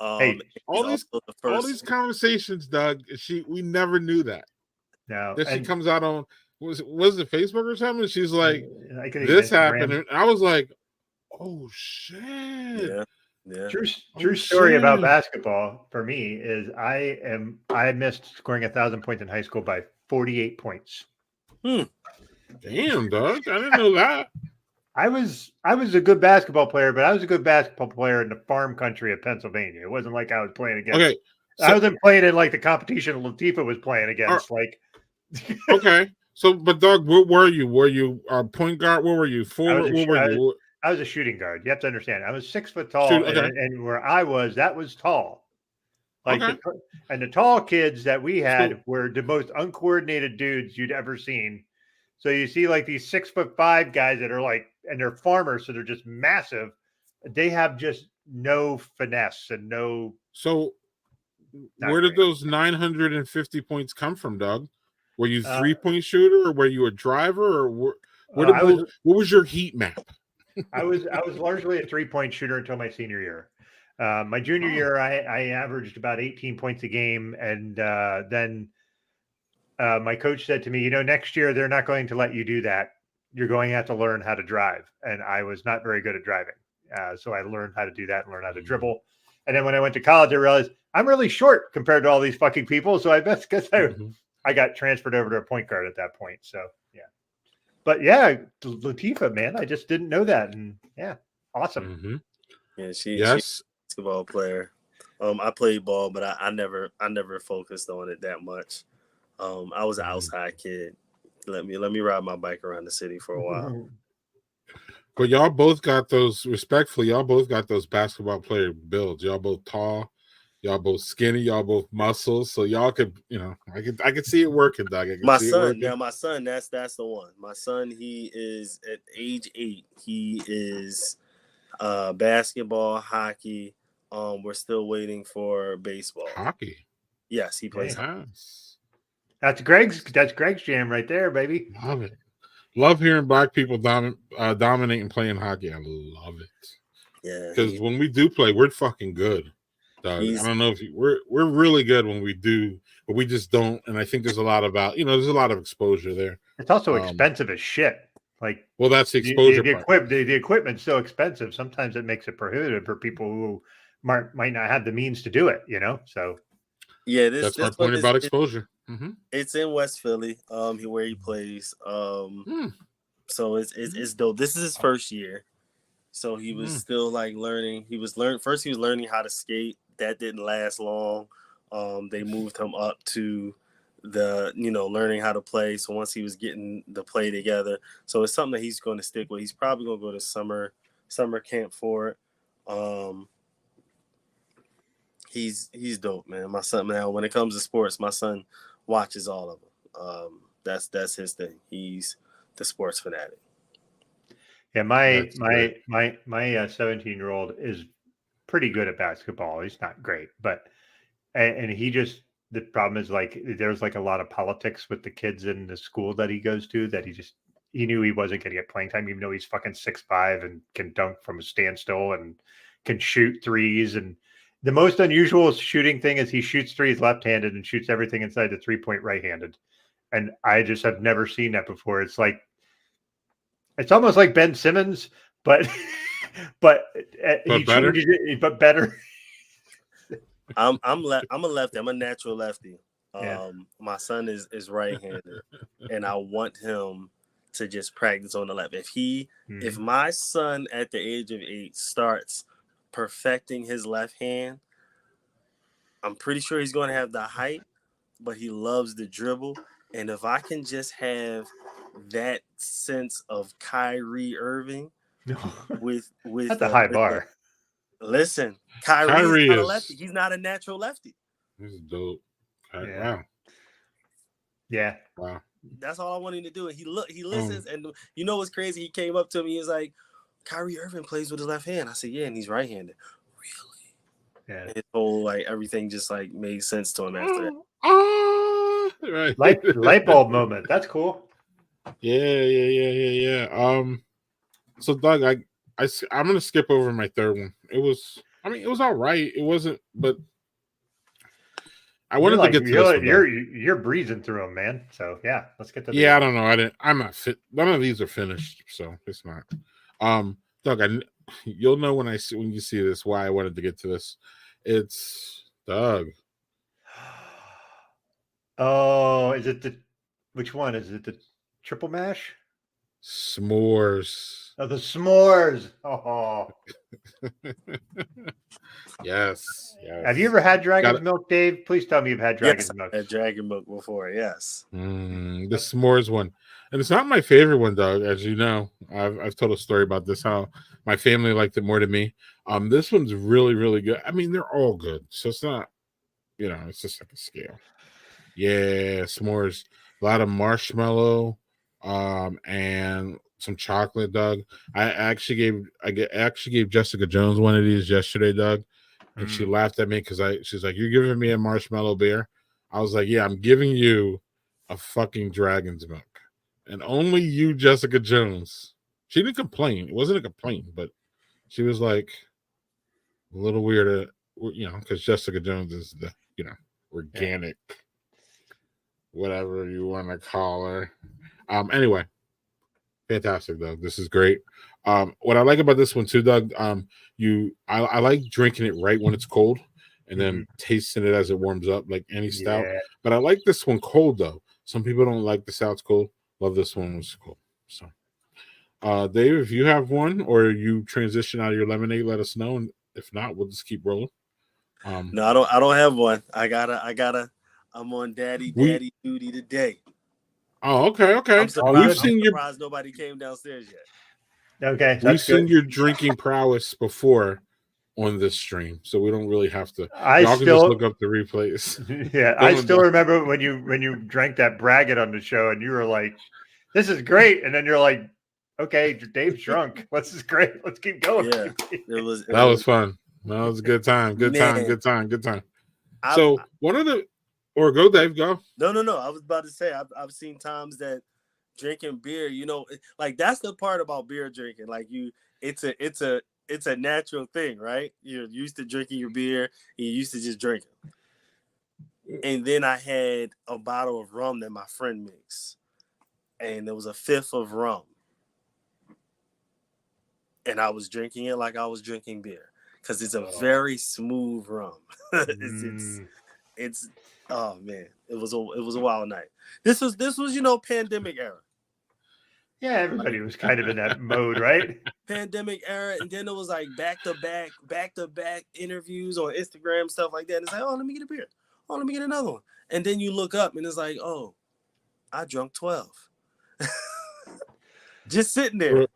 Speaker 4: Hey,
Speaker 8: he's
Speaker 2: all
Speaker 8: also the
Speaker 2: all
Speaker 8: first.
Speaker 2: these conversations, Doug. We never knew that.
Speaker 4: no,
Speaker 2: That she
Speaker 4: and
Speaker 2: comes out on was it Facebook or something? She's like,
Speaker 4: I think
Speaker 2: this
Speaker 4: Instagram.
Speaker 2: happened, and I was like, oh shit.
Speaker 8: Yeah.
Speaker 4: True story about basketball for me is I missed scoring 1,000 points in high school by 48 points.
Speaker 2: Damn, Doug. I didn't know that.
Speaker 4: I was a good basketball player, but I was a good basketball player in the farm country of Pennsylvania. It wasn't like I was playing against.
Speaker 2: Okay.
Speaker 4: I wasn't playing in like the competition Latifah was playing against.
Speaker 2: Okay. So, but Doug, what were you? Were you point guard? What were you? Forward? What were you?
Speaker 4: I was a shooting guard. You have to understand. I was 6 foot tall,
Speaker 2: Okay.
Speaker 4: and where I was, that was tall. Like
Speaker 2: Okay.
Speaker 4: the tall kids that we had were the most uncoordinated dudes you'd ever seen. So you see like these 6'5" guys that are like, and they're farmers, so they're just massive. They have just no finesse and no.
Speaker 2: So, where did those 950 points come from, Doug? Were you 3-point shooter, or were you a driver, or what was your heat map?
Speaker 4: I was largely a 3-point shooter until my senior year. My junior year, I averaged about 18 points a game, and then my coach said to me, next year they're not going to let you do that. You're going to have to learn how to drive, and I was not very good at driving, so I learned how to do that and learned how to dribble. And then when I went to college, I realized I'm really short compared to all these fucking people, so I guess I got transferred over to a point guard at that point. So yeah, but yeah, Latifah, man, I just didn't know that, and yeah, awesome.
Speaker 8: Yeah, she's a basketball player. I played ball, but I never focused on it that much. I was an outside kid. Let me ride my bike around the city for a while.
Speaker 2: But y'all both got those, respectfully, y'all both got those basketball player builds. Y'all both tall, y'all both skinny, y'all both muscles. So y'all could, I could see it working, Doug.
Speaker 8: My son, that's the one. My son, he is at age 8. He is basketball, hockey. We're still waiting for baseball.
Speaker 2: Hockey.
Speaker 8: Yes, he plays.
Speaker 2: Yes.
Speaker 4: That's Greg's jam right there, baby.
Speaker 2: Love it. Love hearing black people dominate and playing hockey. I love it.
Speaker 8: Yeah.
Speaker 2: Because when we do play, we're fucking good. I don't know if we're really good when we do, but we just don't. And I think there's a lot about, there's a lot of exposure there.
Speaker 4: It's also expensive as shit. Like,
Speaker 2: well, that's the exposure part.
Speaker 4: The equipment's so expensive. Sometimes it makes it prohibitive for people who might not have the means to do it, So
Speaker 8: yeah,
Speaker 2: that's my point about exposure.
Speaker 8: It's in West Philly, where he plays. So it's dope. This is his first year, so he was still like learning. He was learning how to skate. That didn't last long. They moved him up to the learning how to play. So once he was getting the play together, so it's something that he's going to stick with. He's probably going to go to summer camp for it. He's dope, man. My son, now when it comes to sports, my son watches all of them. That's his thing. He's the sports fanatic.
Speaker 4: Yeah, my 17-year-old is pretty good at basketball. He's not great, but and he just, the problem is like there's like a lot of politics with the kids in the school that he goes to, that he knew he wasn't going to get playing time, even though he's fucking 6'5" and can dunk from a standstill and can shoot threes. And the most unusual shooting thing is he shoots threes left-handed and shoots everything inside the 3-point right-handed. And I just have never seen that before. It's like, it's almost like Ben Simmons, but he
Speaker 2: better.
Speaker 4: changes it, but better.
Speaker 8: I'm a lefty. I'm a natural lefty.
Speaker 4: Yeah.
Speaker 8: My son is right-handed, and I want him to just practice on the left. If my son at the age of 8 starts perfecting his left hand, I'm pretty sure he's going to have the height, but he loves the dribble. And if I can just have that sense of Kyrie Irving with
Speaker 4: that's a high bar.
Speaker 8: Listen, Kyrie is not a lefty. He's not a natural lefty.
Speaker 2: This is dope.
Speaker 4: Yeah.
Speaker 2: Wow.
Speaker 4: Yeah.
Speaker 2: Wow.
Speaker 8: That's all I want him to do. He listens, and what's crazy? He came up to me. He was like, Kyrie Irving plays with his left hand. I said, yeah, and he's right-handed. Really? Yeah. His whole everything just made sense to him after that.
Speaker 2: Right.
Speaker 4: Light bulb moment. That's cool.
Speaker 2: Yeah. So Doug, I'm gonna skip over my third one. It was I mean, it was all right. It wasn't, but I wanted
Speaker 4: You're
Speaker 2: to get to this one.
Speaker 4: You're breezing through them, man. So yeah, let's get to the
Speaker 2: Yeah, I don't know. I'm not fit. None of these are finished, so it's not. Doug, you'll know when you see this why I wanted to get to this. It's Doug.
Speaker 4: Oh, is it which one? Is it the triple mash?
Speaker 2: S'mores.
Speaker 4: Oh, the s'mores. Oh.
Speaker 2: Yes.
Speaker 4: Have you ever had dragon's milk, Dave? Please tell me you've had dragon's milk.
Speaker 8: I've had dragon milk before, yes.
Speaker 2: The s'mores one. And it's not my favorite one, Doug, as you know. I've told a story about this, how my family liked it more than me. This one's really, really good. I mean, they're all good. So it's not, it's just like a scale. Yeah, s'mores. A lot of marshmallow, and some chocolate, Doug. I actually gave Jessica Jones one of these yesterday, Doug, and she laughed at me because she's like, "You're giving me a marshmallow beer?" I was like, "Yeah, I'm giving you a fucking dragon's milk," and only you, Jessica Jones. She didn't complain. It wasn't a complaint, but she was like a little weird, because Jessica Jones is the organic, whatever you want to call her. Anyway. Fantastic, Doug. This is great. What I like about this one too, Doug, I like drinking it right when it's cold and then tasting it as it warms up, like any stout.
Speaker 4: Yeah.
Speaker 2: But I like this one cold though. Some people don't like the stouts cold. Love this one when it's cold. So, Dave, if you have one or you transition out of your lemonade, let us know. And if not, we'll just keep rolling.
Speaker 8: No, I don't have one. I'm on daddy duty today.
Speaker 2: Oh, okay.
Speaker 8: I'm surprised nobody came downstairs yet.
Speaker 4: Okay.
Speaker 2: We've seen your drinking prowess before on this stream, so we don't really have to. Y'all can just look up the replays.
Speaker 4: Yeah, I still remember when you drank that braggot on the show, and you were like, "This is great," and then you're like, "Okay, Dave's drunk. This is great. Let's keep going."
Speaker 8: Yeah,
Speaker 2: that was fun. That was a good time. Good time. So one of the. Or go, Dave, go.
Speaker 8: No. I was about to say, I've seen times that drinking beer, like that's the part about beer drinking. Like it's a natural thing, right? You're used to drinking your beer, and you're used to just drinking. And then I had a bottle of rum that my friend mixed, and there was a fifth of rum. And I was drinking it like I was drinking beer because it's a very smooth rum. It's oh man, it was a wild night. This was pandemic era.
Speaker 4: Yeah, everybody was kind of in that mode, right?
Speaker 8: Pandemic era, and then it was like back to back interviews on Instagram, stuff like that. And it's like, oh, let me get a beer. Oh, let me get another one. And then you look up and it's like, oh, I drunk 12. Just sitting there.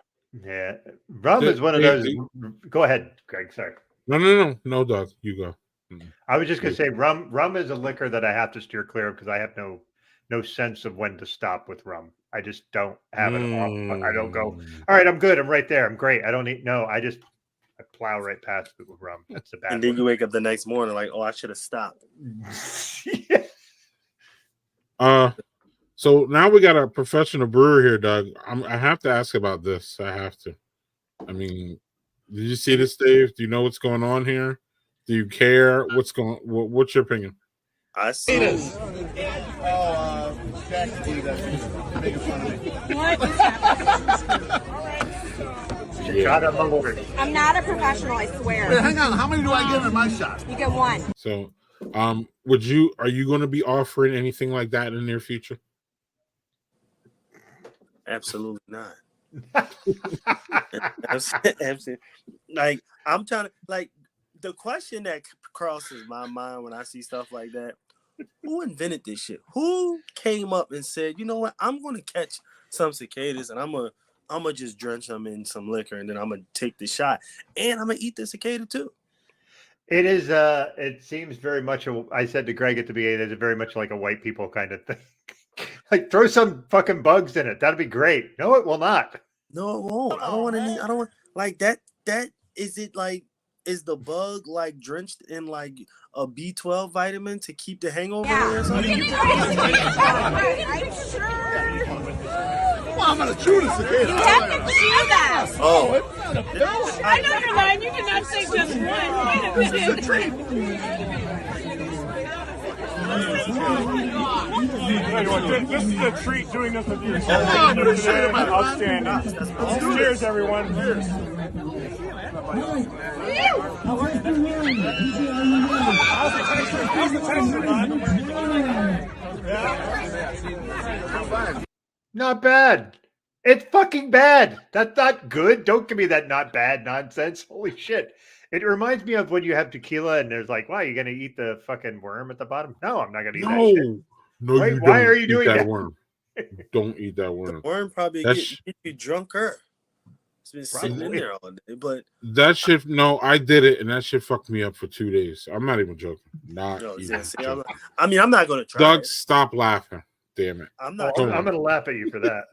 Speaker 4: Yeah. Rum is one of those. Go ahead, Greg. Sorry.
Speaker 2: No, Doug. You go.
Speaker 4: I was just going to say rum is a liquor that I have to steer clear of because I have no sense of when to stop with rum. I just don't have it. I don't go, all right, I'm good. I'm right there. I'm great. I don't need, no, I plow right past it with rum. That's the bad
Speaker 8: And then you wake up the next morning like, oh, I should have stopped.
Speaker 2: So now we got a professional brewer here, Doug. I have to ask about this. I have to. I mean, did you see this, Dave? Do you know what's going on here? Do you care? What's your opinion?
Speaker 8: I see this.
Speaker 3: What is happening? I'm not a professional, I swear.
Speaker 1: Wait, hang on. How many do I get in my shot?
Speaker 3: You get one.
Speaker 2: So, are you going to be offering anything like that in the near future?
Speaker 8: Absolutely not. Absolutely. Like, I'm trying to, like, the question that crosses my mind when I see stuff like that, who invented this shit? Who came up and said, you know what, I'm going to catch some cicadas and I'm gonna just drench them in some liquor and then I'm going to take the shot and I'm going to eat the cicada too?
Speaker 4: It is, it seems very much, I said to Greg at the beginning, it's very much like a white people kind of thing. Like, throw some fucking bugs in it. That'd be great. No, it will not.
Speaker 8: No, it won't. I don't want, like, that is it, like, is the bug like drenched in like a B12 vitamin to keep the hangover or something?
Speaker 3: I'm sure.
Speaker 1: Well, I'm gonna chew the cicada.
Speaker 3: You have to chew that.
Speaker 8: Oh,
Speaker 5: I know you're lying. You cannot say just one. Wait a minute.
Speaker 6: This is a treat doing this with you. Outstanding. Cheers, everyone. Cheers.
Speaker 4: Not bad. It's fucking bad. That's not good. Don't give me that not bad nonsense. Holy shit. It reminds me of when you have tequila and there's like, wow, you're going to eat the fucking worm at the bottom? No, I'm not going to eat that shit.
Speaker 2: No,
Speaker 4: Wait,
Speaker 2: you
Speaker 4: why
Speaker 2: don't
Speaker 4: are you
Speaker 2: eat
Speaker 4: doing that?
Speaker 2: worm. Don't eat that worm.
Speaker 8: Worm probably get you drunker. It's been sitting in there all day, but
Speaker 2: that shit. No, I did it, and that shit fucked me up for 2 days. I'm not even joking. Not even joking.
Speaker 8: I'm not going to try.
Speaker 2: Doug,
Speaker 8: it.
Speaker 2: stop laughing. Damn it.
Speaker 8: I'm not.
Speaker 4: I'm going to laugh at you for that.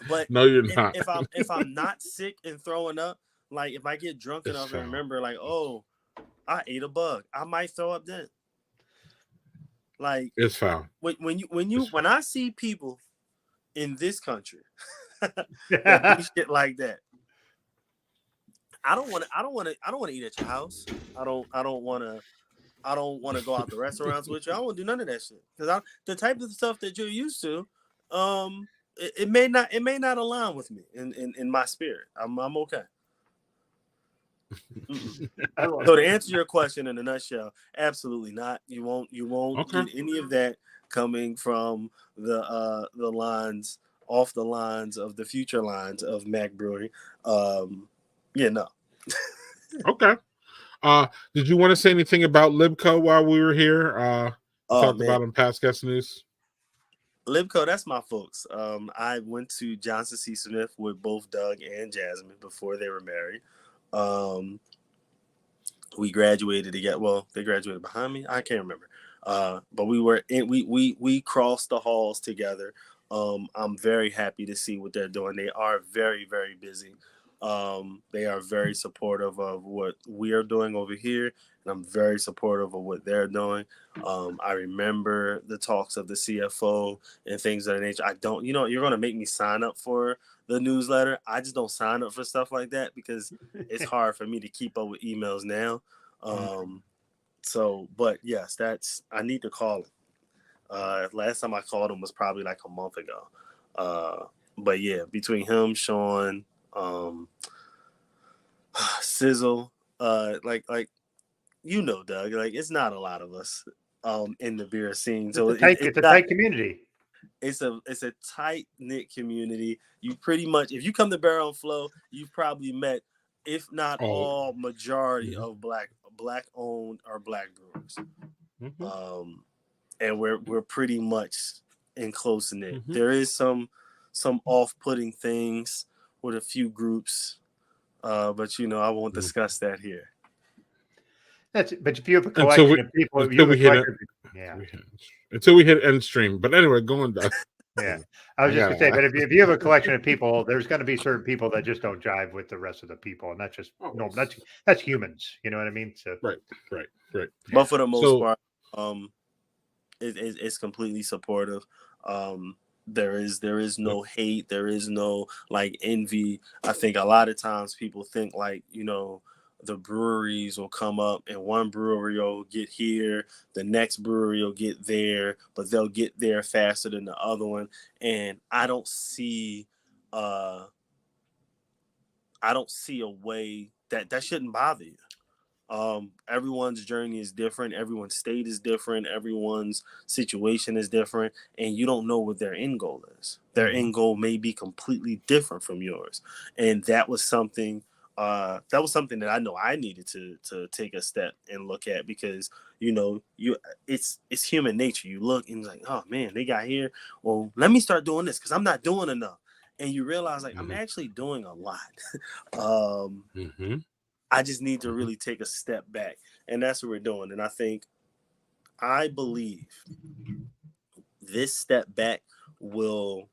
Speaker 8: But
Speaker 2: no, you're not.
Speaker 8: If I'm not sick and throwing up, like if I get drunk enough and remember, like, oh, I ate a bug, I might throw up then. Like
Speaker 2: it's foul.
Speaker 8: When I see people in this country that do shit like that, I don't want to eat at your house. I don't want to go out to restaurants with you. I don't want to do none of that shit because the type of stuff that you're used to, it may not align with me in my spirit. I'm okay. So to answer your question in a nutshell, absolutely not. You won't get any of that coming from the lines off the lines of the future lines of Mack Brewing. No.
Speaker 2: Okay. Did you want to say anything about Libco while we were here? Talked about in past guest news.
Speaker 8: Libco, that's my folks. I went to Johnson C. Smith with both Doug and Jasmine before they were married. We graduated together. Well, they graduated behind me. I can't remember. But we crossed the halls together. I'm very happy to see what they're doing. They are very, very busy. They are very supportive of what we are doing over here, and I'm very supportive of what they're doing. I remember the talks of the CFO and things of that nature. I don't, you're going to make me sign up for the newsletter. I just don't sign up for stuff like that because it's hard for me to keep up with emails now. But yes, I need to call him. Last time I called him was probably like a month ago. But yeah, between him, Sean, Sizzle, Doug, like it's not a lot of us in the beer scene. So it's a
Speaker 4: tight community.
Speaker 8: It's a tight knit community. You pretty much, if you come to Barrel and Flow, you've probably met, if not all, majority of black owned or black brewers. And we're pretty much in close knit. There is some off-putting things with a few groups, but I won't discuss that here.
Speaker 4: But if you have a collection of people,
Speaker 2: until we hit end stream. But anyway, go on, Doug.
Speaker 4: Yeah, I was just gonna say, but if you have a collection of people, there's going to be certain people that just don't jive with the rest of the people, and that's just that's humans. You know what I mean? So
Speaker 2: right.
Speaker 8: But for the most part, it's completely supportive. There is no hate. There is no like envy. I think a lot of times people think like, the breweries will come up and one brewery will get here, the next brewery will get there, but they'll get there faster than the other one. And I don't see a way that shouldn't bother you. Everyone's journey is different. Everyone's state is different. Everyone's situation is different. And you don't know what their end goal is. Their end goal may be completely different from yours. And that was something that I know I needed to take a step and look at because, it's human nature. You look and you're like, oh man, they got here. Well, let me start doing this because I'm not doing enough. And you realize like, I'm actually doing a lot. I just need to really take a step back, and that's what we're doing. And I believe this step back will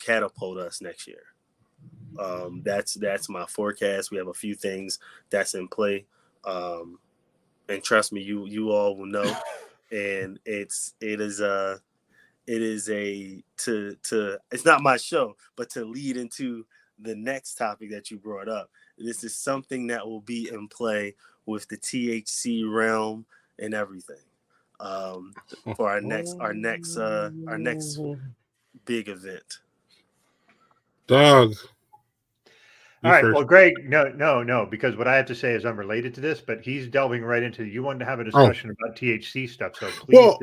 Speaker 8: catapult us next year. That's my forecast. We have a few things that's in play, and trust me, you all will know. And it's not my show, but to lead into the next topic that you brought up. This is something that will be in play with the THC realm and everything. For our next big event.
Speaker 2: Doug.
Speaker 4: All right. Well, Greg, no, because what I have to say is unrelated to this, but he's delving right into. You wanted to have a discussion about THC stuff, so please.
Speaker 2: Well,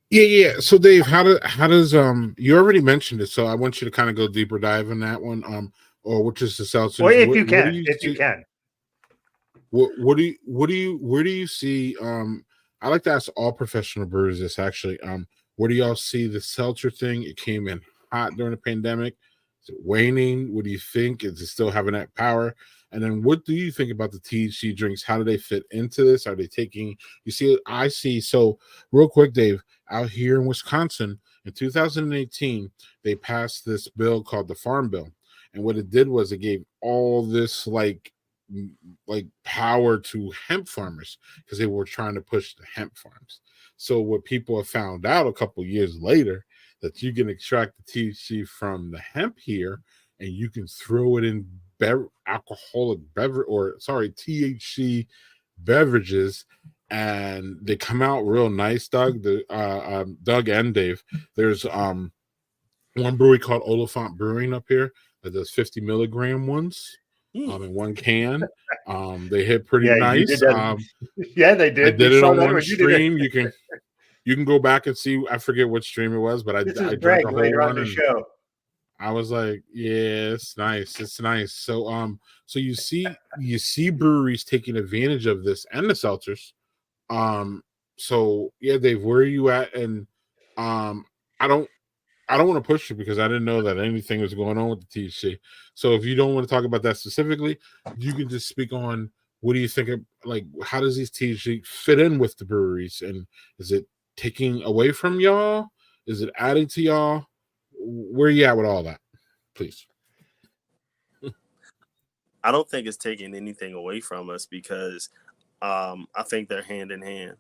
Speaker 2: yeah. So, Dave, how does you already mentioned it? So, I want you to kind of go deeper dive in that one. Or which is the seltzers?
Speaker 4: Well, if you can.
Speaker 2: Where do you see? I like to ask all professional brewers this actually. Where do y'all see the seltzer thing? It came in hot during the pandemic. Is it waning? What do you think? Is it still having that power? And then what do you think about the THC drinks? How do they fit into this? Are they taking, you see, I see. So real quick, Dave, out here in Wisconsin in 2018, they passed this bill called the Farm Bill. And what it did was it gave all this like power to hemp farmers because they were trying to push the hemp farms. So what people have found out a couple years later, that you can extract the THC from the hemp here and you can throw it in THC beverages, and they come out real nice, Doug. Doug and Dave. There's one brewery called Oliphant Brewing up here that does 50 milligram ones in one can. They hit pretty nice.
Speaker 4: Yeah, they did.
Speaker 2: I did it on one stream. You can go back and see. I forget what stream it was, but I drank a whole one. And
Speaker 4: show.
Speaker 2: I was like, yeah, it's nice. It's nice. So so you see breweries taking advantage of this and the seltzers. So yeah, Dave, where are you at? And I don't want to push you because I didn't know that anything was going on with the THC. So if you don't want to talk about that specifically, you can just speak on what do you think of, like, how does these THC fit in with the breweries, and is it taking away from y'all? Is it adding to y'all? Where are you at with all that, please?
Speaker 8: I don't think it's taking anything away from us because I think they're hand in hand.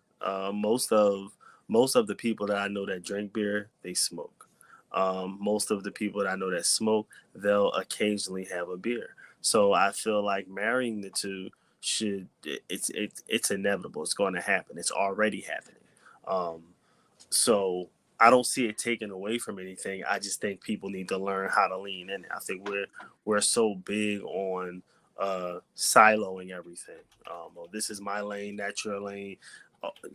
Speaker 8: Most of the people that I know that drink beer, they smoke. Most of the people that I know that smoke, they'll occasionally have a beer. So I feel like marrying the two it's inevitable. It's going to happen. It's already happening. So I don't see it taken away from anything. I just think people need to learn how to lean in. I think we're so big on siloing everything. This is my lane, that's your lane.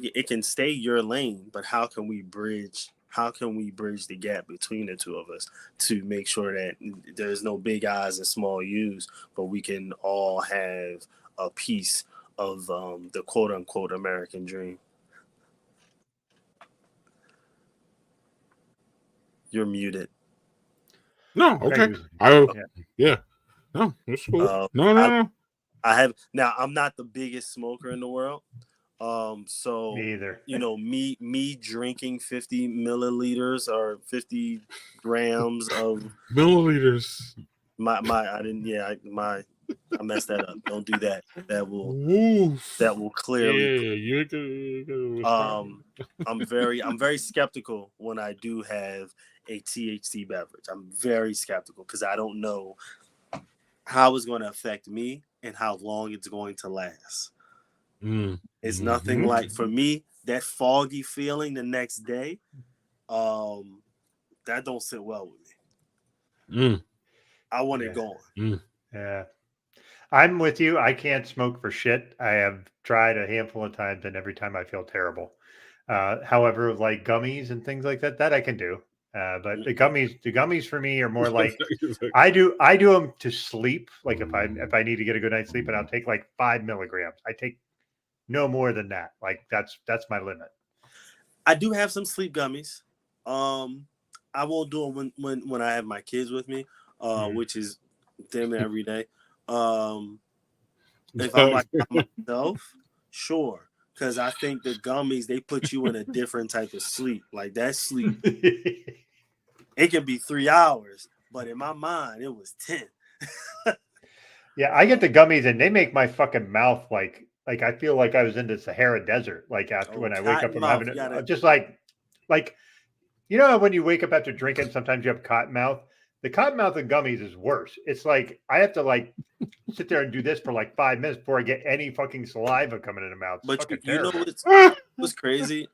Speaker 8: It can stay your lane, but how can we bridge the gap between the two of us to make sure that there's no big I's and small U's, but we can all have a piece of the quote unquote American dream? You're muted.
Speaker 2: No, okay. Yeah. No, it's cool. No.
Speaker 8: I have now. I'm not the biggest smoker in the world. So
Speaker 4: me either.
Speaker 8: Me drinking 50 milliliters or 50 grams of
Speaker 2: milliliters.
Speaker 8: I messed that up. Don't do that. That will clearly. I'm very skeptical when I do have a THC beverage. I'm very skeptical because I don't know how it's going to affect me and how long it's going to last. It's nothing like, for me, that foggy feeling the next day. That don't sit well with me. I want it gone.
Speaker 4: Yeah. I'm with you. I can't smoke for shit. I have tried a handful of times, and every time I feel terrible. However, like gummies and things like that I can do. But the gummies for me are more like I do them to sleep. Like if I need to get a good night's sleep, and I'll take like 5 milligrams. I take no more than that. Like that's my limit.
Speaker 8: I do have some sleep gummies. I won't do them when I have my kids with me, which is damn near every day. If I'm like myself, sure. Because I think the gummies, they put you in a different type of sleep. Like that sleep, it can be 3 hours, but in my mind, it was 10.
Speaker 4: Yeah, I get the gummies and they make my fucking mouth like I feel like I was in the Sahara Desert. Like after when I wake up from having it, just like when you wake up after drinking, sometimes you have cotton mouth. The cottonmouth and gummies is worse. It's like I have to like sit there and do this for like 5 minutes before I get any fucking saliva coming in the mouth. It's
Speaker 8: But
Speaker 4: fucking
Speaker 8: know
Speaker 4: terrible.
Speaker 8: what's crazy?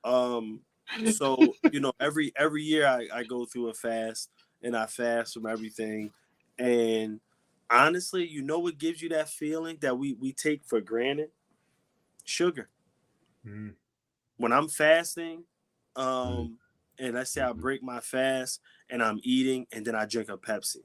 Speaker 8: So every year I go through a fast, and I fast from everything. And honestly, you know what gives you that feeling that we take for granted? Sugar. When I'm fasting, and let's say I break my fast and I'm eating and then I drink a Pepsi,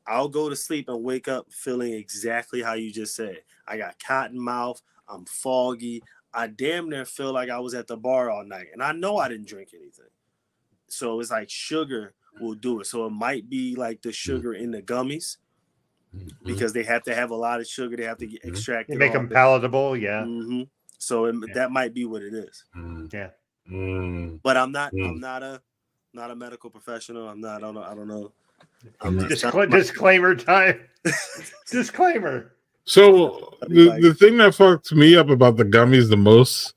Speaker 8: I'll go to sleep and wake up feeling exactly how you just said. I got cotton mouth. I'm foggy. I damn near feel like I was at the bar all night. And I know I didn't drink anything. So it's like sugar will do it. So it might be like the sugar in the gummies because they have to have a lot of sugar. They have to get extracted.
Speaker 4: You make them palatable. Yeah.
Speaker 8: So that might be what it is.
Speaker 4: Yeah.
Speaker 8: But I'm not a medical professional. I don't know.
Speaker 4: Disclaimer time. Disclaimer.
Speaker 2: So the thing that fucked me up about the gummies the most,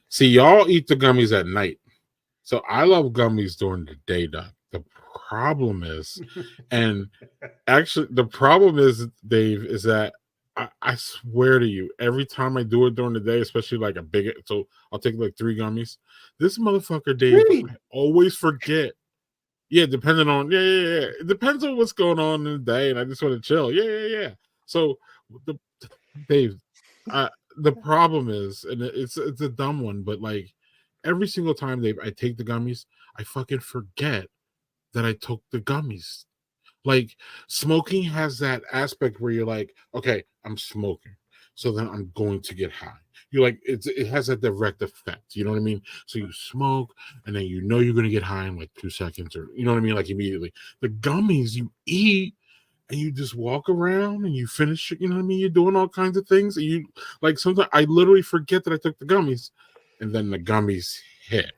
Speaker 2: see, y'all eat the gummies at night. So I love gummies during the day, Doc. The problem is, and actually the problem is, Dave, is that I swear to you, every time I do it during the day, especially like a big, so I'll take like 3 gummies. This motherfucker, Dave, I always forget. Yeah, depending on it depends on what's going on in the day, and I just want to chill. Yeah. So, Dave, the problem is, and it's a dumb one, but like every single time, Dave, I take the gummies, I fucking forget that I took the gummies. Like smoking has that aspect where you're like, okay, I'm smoking, so then I'm going to get high. You're like, it has that direct effect. You know what I mean? So you smoke, and then you know you're gonna get high in like 2 seconds, or you know what I mean, like immediately. The gummies you eat, and you just walk around, and you finish. You know what I mean? You're doing all kinds of things, and you like sometimes I literally forget that I took the gummies, and then the gummies hit,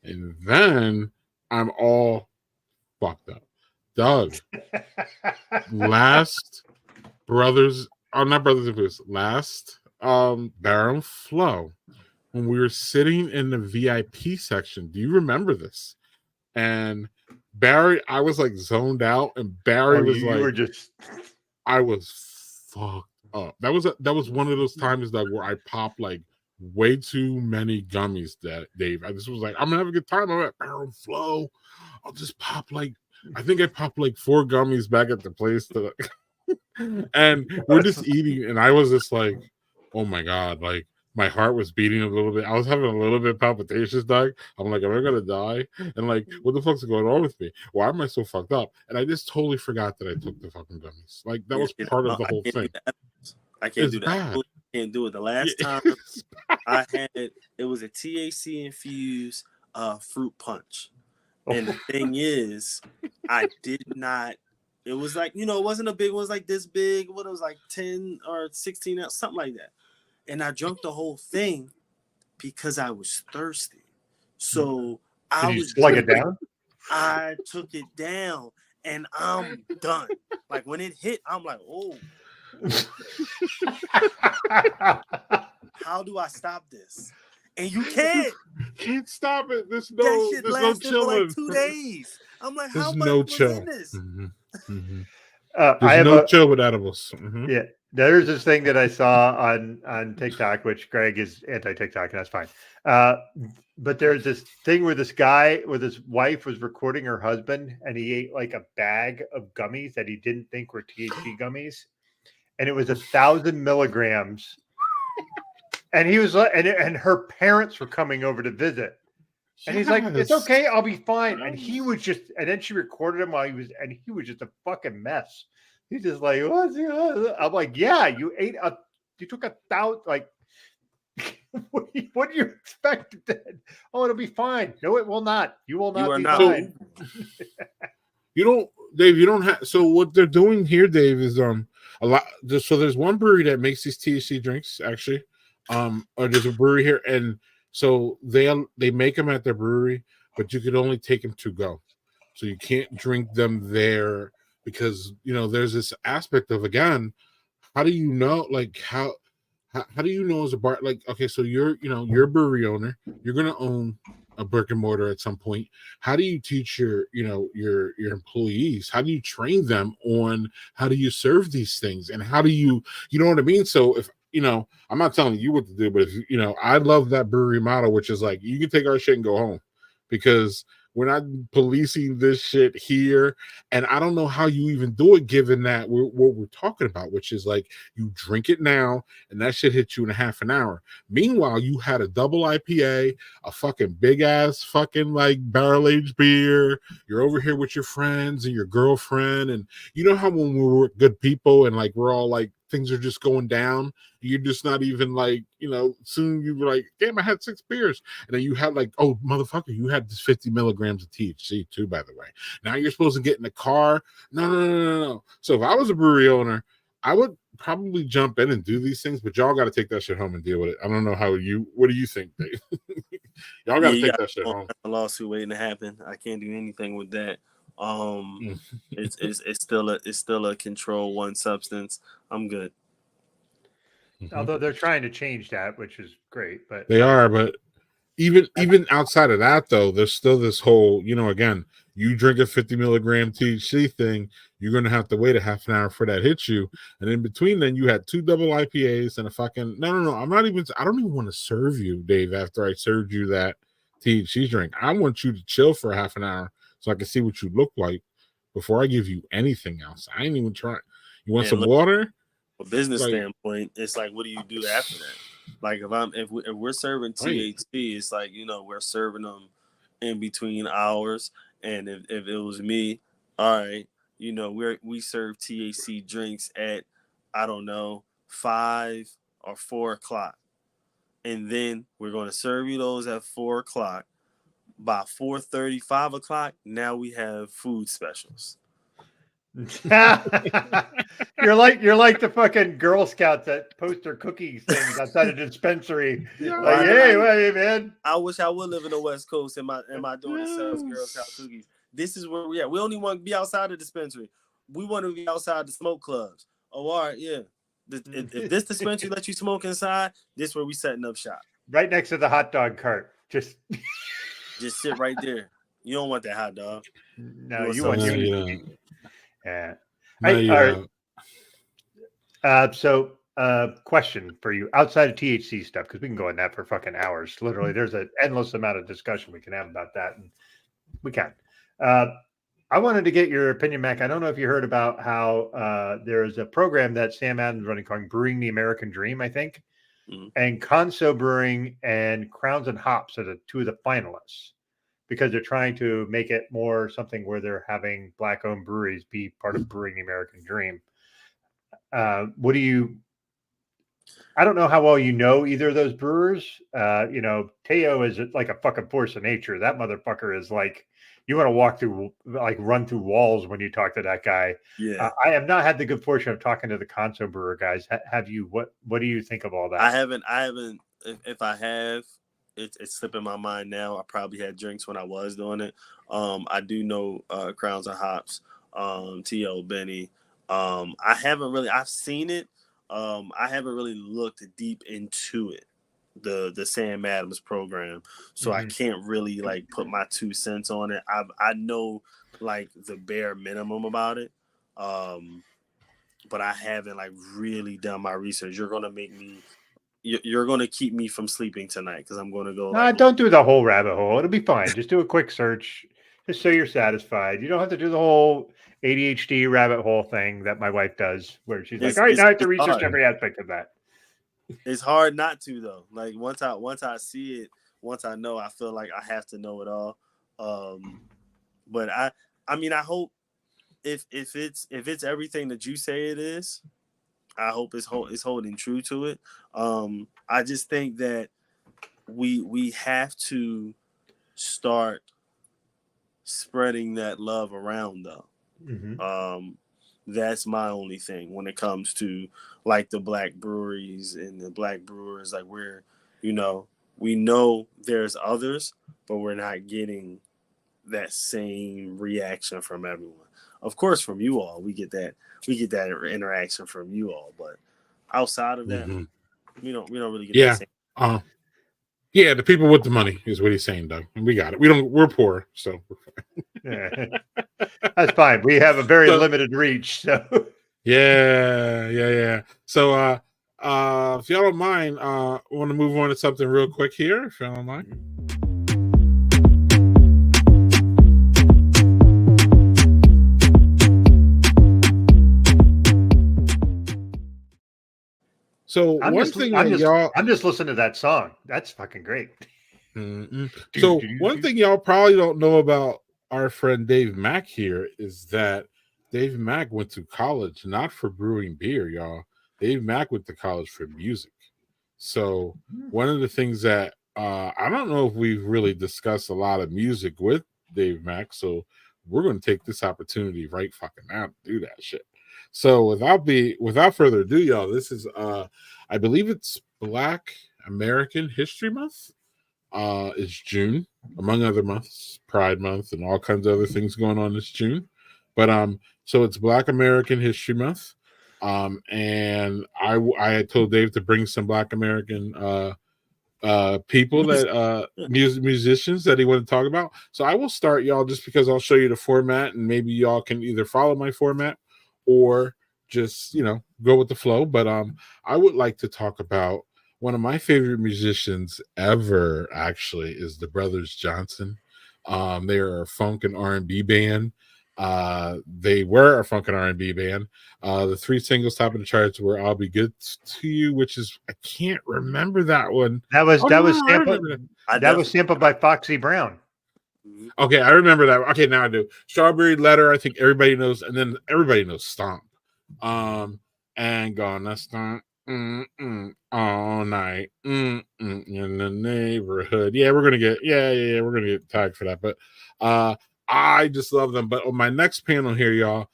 Speaker 2: and then I'm all fucked up. Doug, last Brothers and Baron Flow, when we were sitting in the VIP section, do you remember this? And Barry, I was like zoned out, and Barry was like,
Speaker 4: were just...
Speaker 2: I was fucked up. That was one of those times that where I popped like way too many gummies. That Dave, I just was like, I'm gonna have a good time. I'm at Baron Flow. I'll just pop like, I think I popped like 4 gummies back at the place and we're just eating, and I was just like, oh my god, like my heart was beating a little bit. I was having a little bit of palpitations, Doug. I'm like, am I gonna die? And like, what the fuck's going on with me? Why am I so fucked up? And I just totally forgot that I took the fucking gummies. Like that was part of the whole thing.
Speaker 8: I can't do that. I can't do it. The last time I had it was a THC infused fruit punch. And the thing is, I did not. It was like, it wasn't a big one. It was like this big. What, it was like 10 or 16 ounce, something like that. And I drank the whole thing because I was thirsty. So I was
Speaker 4: plug it down.
Speaker 8: I took it down, and I'm done. Like when it hit, I'm like, oh. How do I stop this? And you can't
Speaker 2: stop it. There's
Speaker 8: that shit lasted
Speaker 2: no
Speaker 8: for like 2 days. I'm like, how much was in this?
Speaker 4: I have
Speaker 2: no chill with edibles.
Speaker 4: Yeah, there's this thing that I saw on TikTok, which Greg is anti-TikTok, and that's fine. But there's this thing where this guy with his wife was recording her husband, and he ate like a bag of gummies that he didn't think were THC gummies, and it was 1,000 milligrams. And he was like, and her parents were coming over to visit. And he's like, it's okay, I'll be fine. And he was just, and then she recorded him while he was just a fucking mess. He's just like, what's I'm like, yeah, you took 1,000, like, what do you expect? Oh, it'll be fine. No, it will not. You will not be fine.
Speaker 2: Dave, you don't have, so what they're doing here, Dave, is a lot. So there's one brewery that makes these THC drinks, actually. Or there's a brewery here, and so they make them at their brewery, but you could only take them to go, so you can't drink them there because there's this aspect of, again, how do you know, like how do you know as a bar, like, okay, so you're a brewery owner, you're gonna own a brick and mortar at some point, how do you teach your employees? How do you train them on how do you serve these things, and how do you know what I mean? So if I'm not telling you what to do, but if I love that brewery model, which is like you can take our shit and go home, because we're not policing this shit here. And I don't know how you even do it, given that what we're talking about, which is like you drink it now and that shit hits you in a half an hour. Meanwhile, you had a double IPA, a fucking big ass fucking like barrel aged beer. You're over here with your friends and your girlfriend. And you know how when we're good people and like we're all like things are just going down, you're just not even like, soon you were like, damn, I had 6 beers. And then you had like, oh, motherfucker, you had this 50 milligrams of THC too, by the way. Now you're supposed to get in the car. No. So if I was a brewery owner, I would probably jump in and do these things, but y'all got to take that shit home and deal with it. I don't know what do you think, Dave? Y'all got to take that shit home.
Speaker 8: A lawsuit waiting to happen. I can't do anything with that. It's still a Control 1 substance. I'm good.
Speaker 4: Although they're trying to change that, which is great, but
Speaker 2: they are. But even outside of that, though, there's still this whole, again, you drink a 50 milligram THC thing, you're going to have to wait a half an hour for that hits you. And in between, then you had 2 double IPAs and a fucking no. I don't even want to serve you, Dave, after I served you that THC drink. I want you to chill for a half an hour so I can see what you look like before I give you anything else. I ain't even trying. You want some water?
Speaker 8: From a business standpoint, it's like, what do you do after that? Like if we're serving THC, it's like, we're serving them in between hours. And if it was me, all right, we serve THC drinks at, I don't know, 5 or 4 o'clock. And then we're going to serve you those at 4 o'clock. By 4:30, 5 o'clock, now we have food specials.
Speaker 4: You're like the fucking Girl Scouts that post their cookie things outside a dispensary. Like, hey, man.
Speaker 8: I wish I would live in the West Coast and my daughter sells Girl Scout cookies. This is where we at. We only want to be outside the dispensary. We want to be outside the smoke clubs. Oh, all right, yeah. If this dispensary lets you smoke inside, this is where we setting up shop.
Speaker 4: Right next to the hot dog cart. Just
Speaker 8: sit right there. You don't want that hot dog.
Speaker 4: No, you want Yeah. So, question for you outside of THC stuff, because we can go on that for fucking hours. Literally, there's an endless amount of discussion we can have about that, and we can. I wanted to get your opinion, Mac. I don't know if you heard about how there's a program that Sam Adams running called Brewing the American Dream, I think, and Conso Brewing and Crowns and Hops are the 2 of the finalists, because they're trying to make it more something where they're having Black-owned breweries be part of Brewing the American Dream. I don't know how well you know either of those brewers. Teo is like a fucking force of nature. That motherfucker is like, you want to run through walls when you talk to that guy.
Speaker 8: Yeah.
Speaker 4: I have not had the good fortune of talking to the Conso brewer guys. Have you? What do you think of all that?
Speaker 8: I haven't. If I have, it's slipping my mind now. I probably had drinks when I was doing it. I do know Crowns and Hops, T.O. Benny. I've seen it. I haven't really looked deep into it, the Sam Adams program. So I can't really like put my 2 cents on it. I know like the bare minimum about it. But I haven't like really done my research. You're going to keep me from sleeping tonight, because I'm going to go.
Speaker 4: No, don't do the whole rabbit hole. It'll be fine. Just do a quick search, just so you're satisfied. You don't have to do the whole ADHD rabbit hole thing that my wife does, where she's like, all right, now I have to research every aspect of that.
Speaker 8: It's hard not to, though. Like once I see it, once I know, I feel like I have to know it all. But I hope if it's everything that you say it is, I hope it's holding true to it. I just think that we have to start spreading that love around, though. That's my only thing when it comes to like the Black breweries and the Black brewers. Like we know there's others, but we're not getting that same reaction from everyone. Of course, from you all, we get that interaction from you all, but outside of that, we don't really get that same.
Speaker 2: Yeah, the people with the money is what he's saying, Doug. And we got it. We're poor, so we're fine.
Speaker 4: Yeah. That's fine. We have a very
Speaker 2: So-
Speaker 4: limited reach. So
Speaker 2: Yeah. So if y'all don't mind, I want to move on to something real quick here, if y'all don't mind. So
Speaker 4: I'm just listening to that song. That's fucking great.
Speaker 2: So one thing y'all probably don't know about our friend Dave Mack here is that Dave Mack went to college not for brewing beer, y'all. Dave Mack went to college for music. So one of the things that I don't know if we've really discussed a lot of music with Dave Mack, so we're going to take this opportunity right fucking now to do that shit. So without further ado, y'all, this is I believe it's Black American History Month. It's June, among other months, Pride Month, and all kinds of other things going on this June. But so it's Black American History Month. And I had told Dave to bring some Black American people that musicians that he wanted to talk about. So I will start, y'all, just because I'll show you the format, and maybe y'all can either follow my format or just go with the flow. But I would like to talk about one of my favorite musicians ever. Actually, is the Brothers Johnson. They are a funk and R&B band. They were a funk and R&B band. The 3 singles top of the charts were "I'll Be Good to You," which is I can't remember that one.
Speaker 4: That was sampled by Foxy Brown.
Speaker 2: Okay, I remember that. Okay, now I do. "Strawberry Letter," I think everybody knows, and then everybody knows "Stomp." And "Gonna Stomp all night in the neighborhood." Yeah, we're gonna get we're gonna get tagged for that. But I just love them. But on my next panel here, y'all,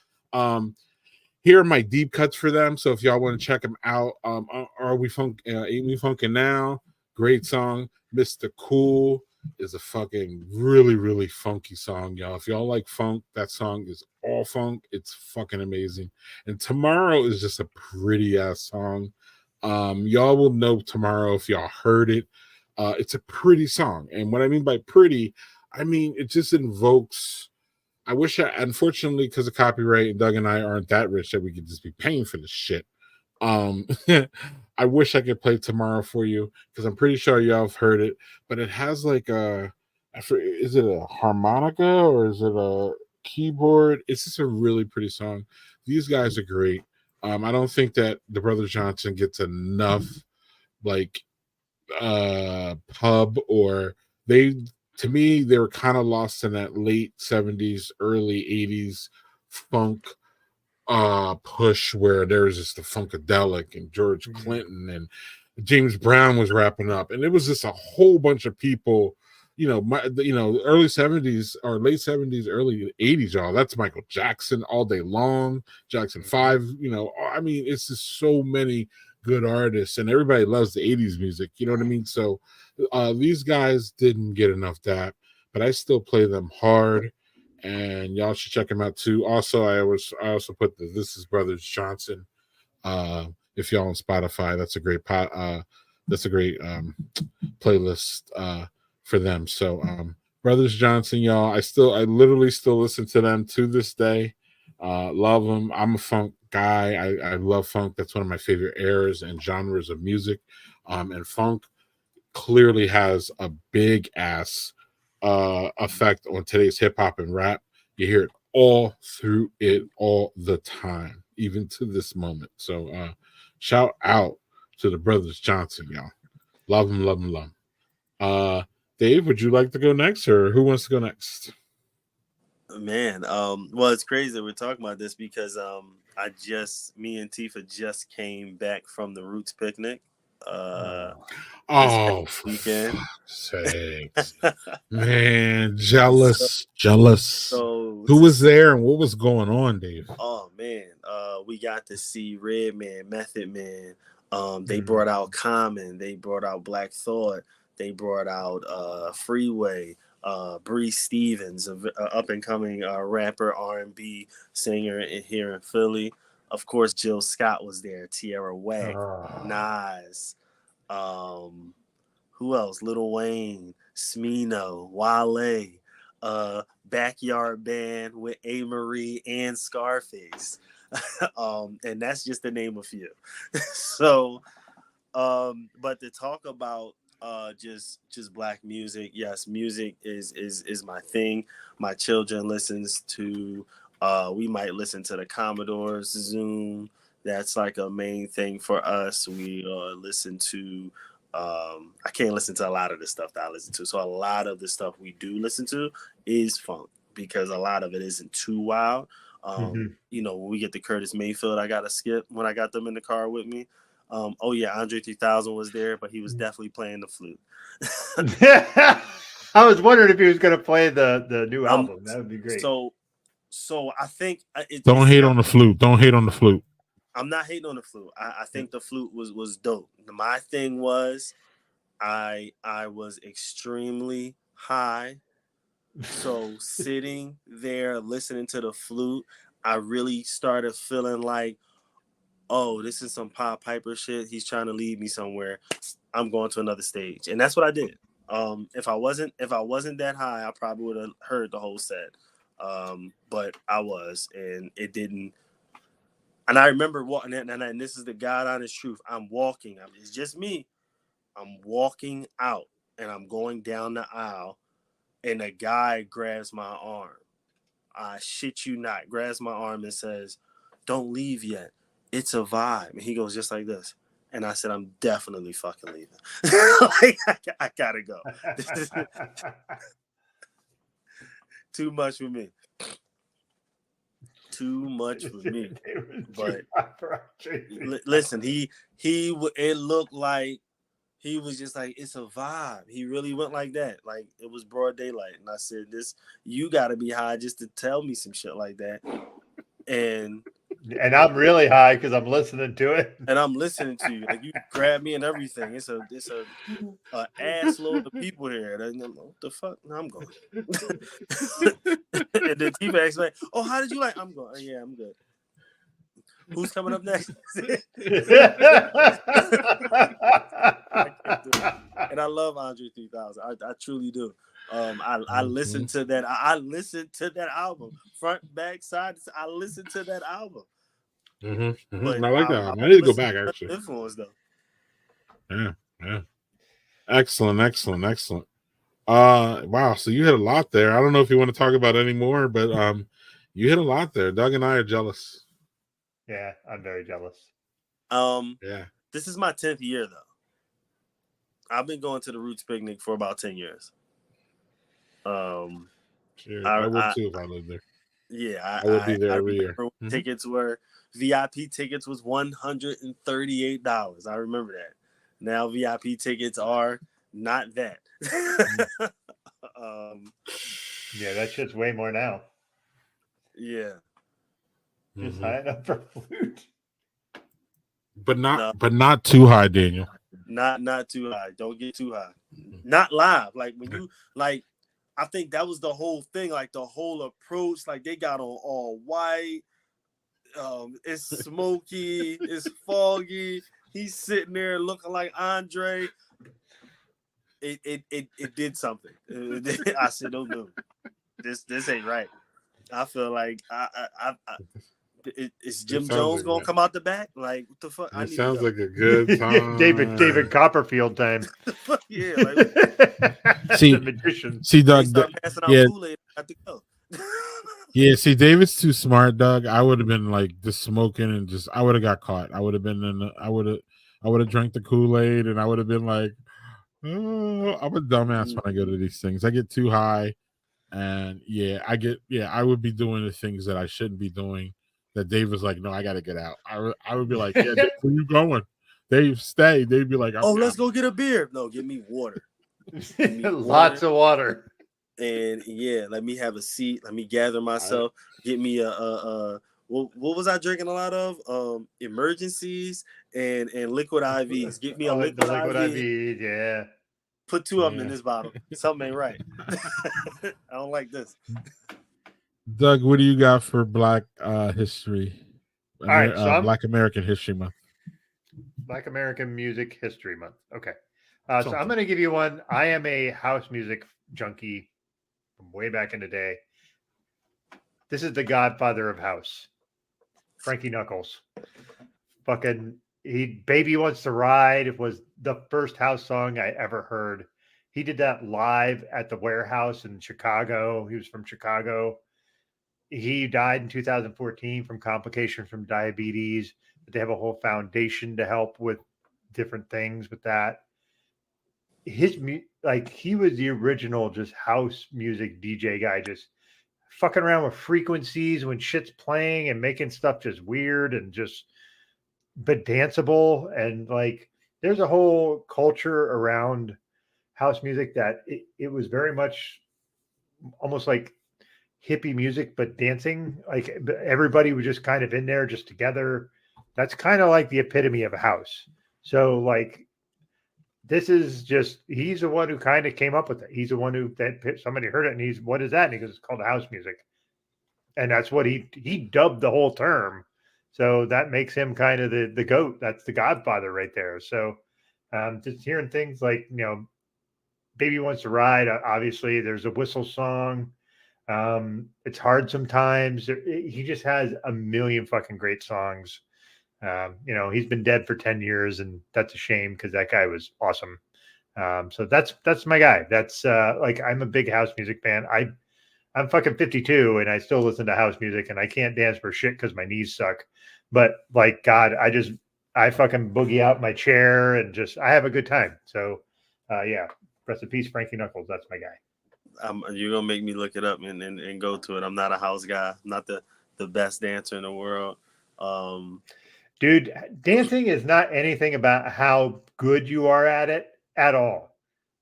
Speaker 2: here are my deep cuts for them. So if y'all want to check them out, Ain't We Funkin' Now? Great song. Mr. Cool is a fucking really, really funky song, y'all. If y'all like funk, that song is all funk. It's fucking amazing. And Tomorrow is just a pretty ass song. Y'all will know Tomorrow if y'all heard it. It's a pretty song. And what I mean by pretty, I mean it just invokes. I wish unfortunately, because of copyright, Doug and I aren't that rich that we could just be paying for this shit. I wish I could play Tomorrow for you because I'm pretty sure y'all have heard it, but it has like is it a harmonica or is it a keyboard? It's just a really pretty song. These guys are great. I don't think that the Brothers Johnson gets enough like pub, or to me they were kind of lost in that late 70s early 80s funk push where there was just the Funkadelic and George Clinton and James Brown was wrapping up, and it was just a whole bunch of people, early 70s or late 70s, early 80s, y'all. That's Michael Jackson all day long, Jackson 5, I mean, it's just so many good artists, and everybody loves the 80s music, you know what I mean? So these guys didn't get enough that, but I still play them hard, and y'all should check them out too. Also, I also put the This Is Brothers Johnson. If y'all on Spotify, that's a great playlist for them. So Brothers Johnson, y'all, I literally still listen to them to this day. Love them. I'm a funk guy. I love funk. That's one of my favorite eras and genres of music. And funk clearly has a big ass effect on today's hip hop and rap. You hear it all through it all the time, even to this moment. So shout out to the Brothers Johnson, y'all. Love them, love them, love them. Dave, would you like to go next, or who wants to go next?
Speaker 8: Man, well, it's crazy that we're talking about this because me and Tifa just came back from the Roots picnic. Weekend.
Speaker 2: Sakes. Man, jealous.
Speaker 8: So
Speaker 2: who was there and what was going on, Dave?
Speaker 8: Oh man, we got to see Redman, Method Man. They brought out Common. They brought out Black Thought. They brought out Freeway. Bree Stevens, an up and coming rapper, R&B singer here in Philly. Of course, Jill Scott was there. Tierra Whack, Nas. Who else? Lil Wayne, Smino, Wale, Backyard Band with A. Marie and Scarface. And that's just to name a few. So, but to talk about just Black music, yes, music is my thing. My children listens to we might listen to the Commodores, Zoom. That's like a main thing for us. We listen to I can't listen to a lot of the stuff that I listen to. So a lot of the stuff we do listen to is funk because a lot of it isn't too wild. You know, when we get to Curtis Mayfield, I gotta skip when I got them in the car with me. Oh yeah, Andre 3000 was there, but he was definitely playing the flute.
Speaker 4: I was wondering if he was going to play the new album. That would be great.
Speaker 8: So I think
Speaker 2: don't hate on the flute. Don't hate on the flute.
Speaker 8: I'm not hating on the flute. I think the flute was dope. My thing was I was extremely high. So sitting there listening to the flute, I really started feeling like, oh, this is some Pied Piper shit. He's trying to lead me somewhere. I'm going to another stage. And that's what I did. If I wasn't that high, I probably would have heard the whole set. But I was, and it didn't. And I remember walking, and this is the God honest truth. I'm walking. It's just me. I'm walking out, and I'm going down the aisle, and a guy grabs my arm. I shit you not, grabs my arm and says, "Don't leave yet. It's a vibe." And he goes just like this. And I said, "I'm definitely fucking leaving." Like, I gotta go. Too much for me. Too much for me. But listen, it looked like he was just like, it's a vibe. He really went like that. Like, it was broad daylight. And I said, you got to be high just to tell me some shit like that. And
Speaker 4: I'm really high because I'm listening to it.
Speaker 8: And I'm listening to you. Like, you grab me and everything. It's a ass load of people here. And I'm like, what the fuck? No, I'm going. And then people ask me, "Oh, how did you like?" I'm going, "Yeah, I'm good." Who's coming up next? And I love Andre 3000. I truly do. I listened to that. I listened to that album, front, back, side. I listened to that album.
Speaker 2: But I like that. I need to go back actually.
Speaker 8: Influence though.
Speaker 2: Yeah. Excellent. Wow. So you hit a lot there. I don't know if you want to talk about any more, but you hit a lot there. Doug and I are jealous.
Speaker 4: Yeah, I'm very jealous.
Speaker 2: Yeah.
Speaker 8: This is my 10th year though. I've been going to the Roots Picnic for about 10 years.
Speaker 2: I would too if I lived there.
Speaker 8: Yeah,
Speaker 2: I would be there every year.
Speaker 8: Tickets were VIP tickets was $138. I remember that. Now VIP tickets are not that.
Speaker 4: Yeah, that shit's way more now.
Speaker 8: Yeah.
Speaker 4: Just sign up for flute.
Speaker 2: But not too high, Daniel.
Speaker 8: Not too high. Don't get too high. Not live. Like when you like, I think that was the whole thing. Like the whole approach. Like they got on all white. It's smoky. It's foggy. He's sitting there looking like Andre. It did something. I said, "Don't do this. This ain't right." I feel like is Jim Jones gonna come out the back? Like what the fuck?
Speaker 2: It sounds like a good time.
Speaker 4: David Copperfield time.
Speaker 8: Yeah, like,
Speaker 2: see, Doug. Yeah, see, David's too smart, Doug. I would have been like just smoking and just I would have got caught. I would have been I would have drank the Kool-Aid and I would have been like, oh, I'm a dumbass when I go to these things. I get too high, and I would be doing the things that I shouldn't be doing. That Dave was like, no, I got to get out. I would be like, yeah, Dave, where you going? Dave, stay. They'd be like,
Speaker 8: let's go get a beer. No, give me water.
Speaker 4: Lots of water.
Speaker 8: And yeah, let me have a seat. Let me gather myself. Get me a what was I drinking a lot of? Emergencies and liquid IVs. Get me a liquid
Speaker 4: IV. Yeah.
Speaker 8: Put two of them in this bottle. Something ain't right. I don't like this.
Speaker 2: Doug, what do you got for Black History?
Speaker 4: All right, so
Speaker 2: Black American History Month.
Speaker 4: Black American Music History Month. Okay. So I'm going to give you one. I am a house music junkie from way back in the day. This is the godfather of house, Frankie Knuckles. Baby Wants to Ride was the first house song I ever heard. He did that live at the warehouse in Chicago. He was from Chicago. He died in 2014 from complications from diabetes, but they have a whole foundation to help with different things with that. He was the original just house music DJ guy, just fucking around with frequencies when shit's playing and making stuff just weird and just but danceable. And like there's a whole culture around house music that it was very much almost like hippie music but dancing. Like everybody was just kind of in there just together. That's kind of like the epitome of a house. So like this is just, he's the one who kind of came up with it. He's the one who, that somebody heard it and he's, what is that? And he goes, it's called house music. And that's what he dubbed the whole term. So that makes him kind of the GOAT. That's the godfather right there. So just hearing things like, Baby Wants to Ride, obviously there's a whistle song. It's Hard Sometimes. He just has a million fucking great songs. He's been dead for 10 years and that's a shame because that guy was awesome. So that's my guy. That's I'm a big house music fan. I'm fucking 52 and I still listen to house music and I can't dance for shit because my knees suck. But like, God, I fucking boogie out my chair and just, I have a good time. So yeah, rest in peace, Frankie Knuckles. That's my guy.
Speaker 8: You're going to make me look it up and go to it. I'm not a house guy. I'm not the best dancer in the world.
Speaker 4: Dude, dancing is not anything about how good you are at it at all.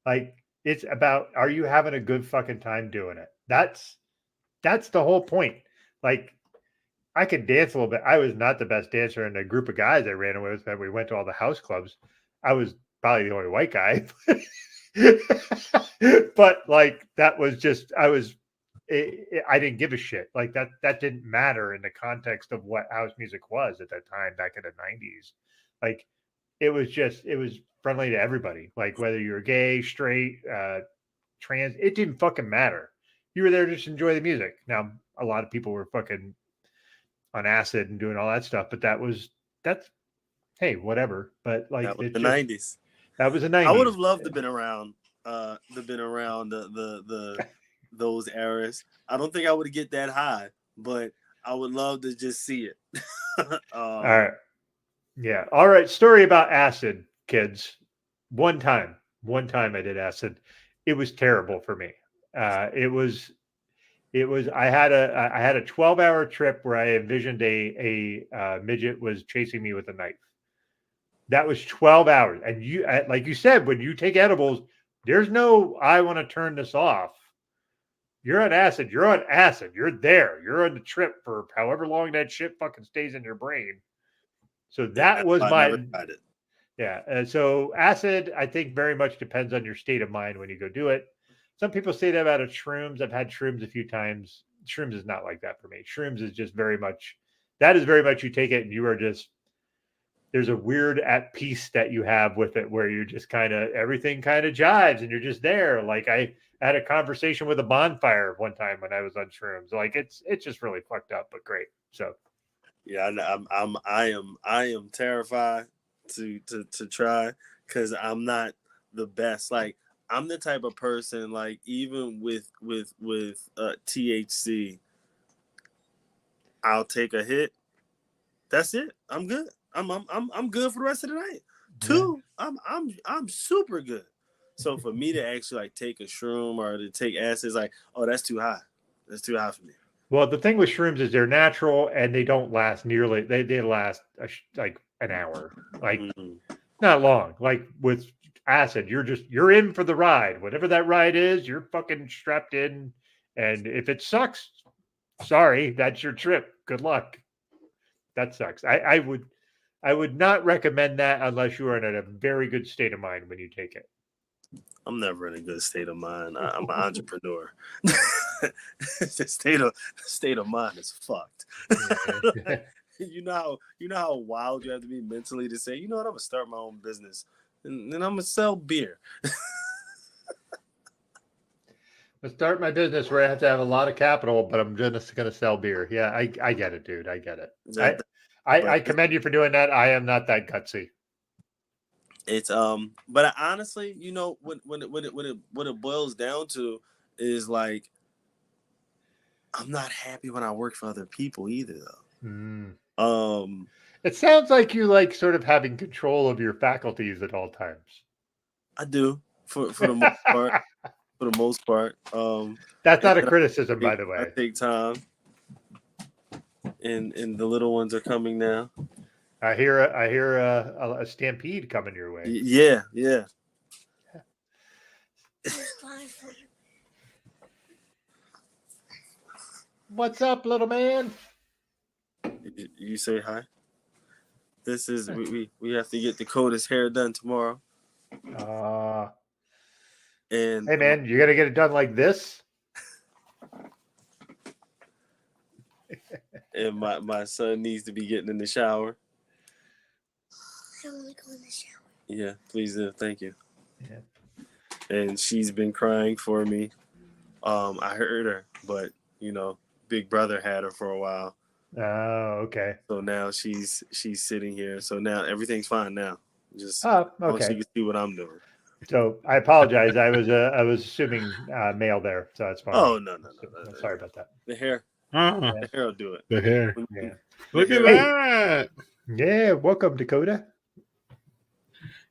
Speaker 4: Like it's about, are you having a good fucking time doing it? That's the whole point. Like I could dance a little bit. I was not the best dancer in a group of guys I ran with that we went to all the house clubs. I was probably the only white guy, but like, that was just, I didn't give a shit. Like that didn't matter in the context of what house music was at that time back in the 90s. Like it was friendly to everybody. Like whether you're gay, straight, trans, it didn't fucking matter. You were there to just enjoy the music. Now, a lot of people were fucking on acid and doing all that stuff, but that's hey, whatever. But like
Speaker 8: that was the 90s.
Speaker 4: That was the 90s.
Speaker 8: I would have loved to been around the those eras. I don't think I would get that high, but I would love to just see it.
Speaker 4: All right. Yeah. All right. Story about acid, kids. One time I did acid. It was terrible for me. It was I had a 12-hour trip where I envisioned a midget was chasing me with a knife. That was 12 hours. And you, like you said, when you take edibles, there's no, I want to turn this off. You're on acid. You're on acid. You're there. You're on the trip for however long that shit fucking stays in your brain. So that was my, yeah. So acid, I think very much depends on your state of mind when you go do it. Some people say that about shrooms. I've had shrooms a few times. Shrooms is not like that for me. Shrooms is just very much, that is very much you take it and you are just, there's a weird at peace that you have with it where you're just kind of, everything kind of jives and you're just there. Like I had a conversation with a bonfire one time when I was on shrooms. Like it's just really fucked up, but great. So
Speaker 8: yeah, I am terrified to try because I'm not the best. Like I'm the type of person, like even with THC, I'll take a hit. That's it. I'm good. I'm good for the rest of the night. Two, I'm super good. So for me to actually like take a shroom or to take acid, it's like, oh, that's too high. That's too high for me.
Speaker 4: Well, the thing with shrooms is they're natural and they don't last nearly. They last like an hour, like not long. Like with acid, you're in for the ride. Whatever that ride is, you're fucking strapped in. And if it sucks, sorry, that's your trip. Good luck. That sucks. I would not recommend that unless you are in a very good state of mind when you take it.
Speaker 8: I'm never in a good state of mind. I'm an entrepreneur. The state of mind is fucked. You know how wild you have to be mentally to say, you know what, I'm gonna start my own business and then I'm gonna sell beer.
Speaker 4: I start my business where I have to have a lot of capital, but I'm just going to sell beer. Yeah, I get it, dude. I get it. I commend you for doing that. I am not that gutsy.
Speaker 8: It's but honestly, you know, what it boils down to is like, I'm not happy when I work for other people either, though.
Speaker 4: It sounds like you like sort of having control of your faculties at all times.
Speaker 8: I do for the most part. For the most part,
Speaker 4: that's not a criticism, by the way.
Speaker 8: I take time, and the little ones are coming now.
Speaker 4: I hear a stampede coming your way.
Speaker 8: Yeah.
Speaker 4: What's up, little man?
Speaker 8: You say hi. This is we have to get Dakota's hair done tomorrow. And
Speaker 4: hey, man, you got to get it done like this.
Speaker 8: And my son needs to be getting in the shower.
Speaker 3: I want to go in the shower.
Speaker 8: Yeah, please do. Thank you.
Speaker 4: Yeah.
Speaker 8: And she's been crying for me. I heard her, but you know, Big Brother had her for a while.
Speaker 4: Oh, okay.
Speaker 8: So now she's sitting here. So now everything's fine now. Just
Speaker 4: okay.
Speaker 8: So you can see what I'm doing.
Speaker 4: So I apologize. I was assuming male there, so that's fine.
Speaker 8: Oh no.
Speaker 4: Sorry about that.
Speaker 8: The hair.
Speaker 2: Uh-huh.
Speaker 8: The hair will do it.
Speaker 2: The hair.
Speaker 4: Yeah.
Speaker 2: Look at that.
Speaker 4: Yeah. Welcome, Dakota.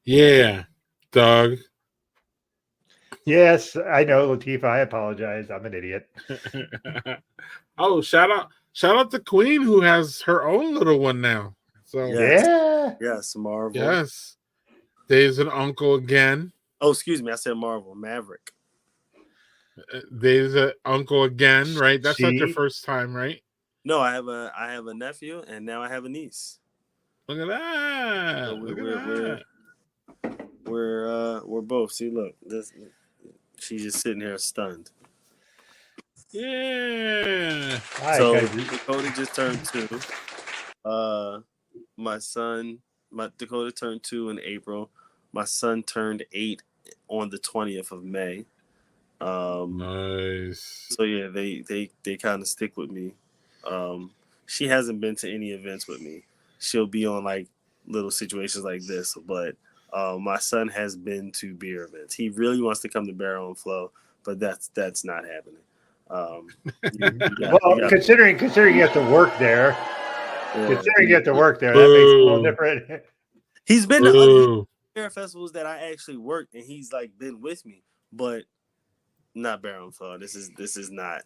Speaker 2: Yeah, Doug.
Speaker 4: Yes, I know, Latifah. I apologize. I'm an idiot.
Speaker 2: Oh, shout out to Queen, who has her own little one now. So
Speaker 8: yes, Marvel.
Speaker 2: Yes, Dave's an uncle again.
Speaker 8: Oh, excuse me, I said Marvel. Maverick.
Speaker 2: Dave's an uncle again, right? That's not your first time, right?
Speaker 8: No, I have a nephew, and now I have a niece.
Speaker 2: Look at that.
Speaker 8: So we're both. See, look, she's just sitting here stunned.
Speaker 2: Yeah.
Speaker 8: So Dakota just turned 2. My Dakota turned 2 in April. My son turned 8 on the 20th of May.
Speaker 2: Nice.
Speaker 8: So yeah, they kind of stick with me. She hasn't been to any events with me. She'll be on like little situations like this, but my son has been to beer events. He really wants to come to Barrel and Flow, but that's not happening.
Speaker 4: Considering you have to work there, that makes it a little different.
Speaker 8: He's been to other beer festivals that I actually worked, and he's like been with me, but not Barrel and Flow. This is not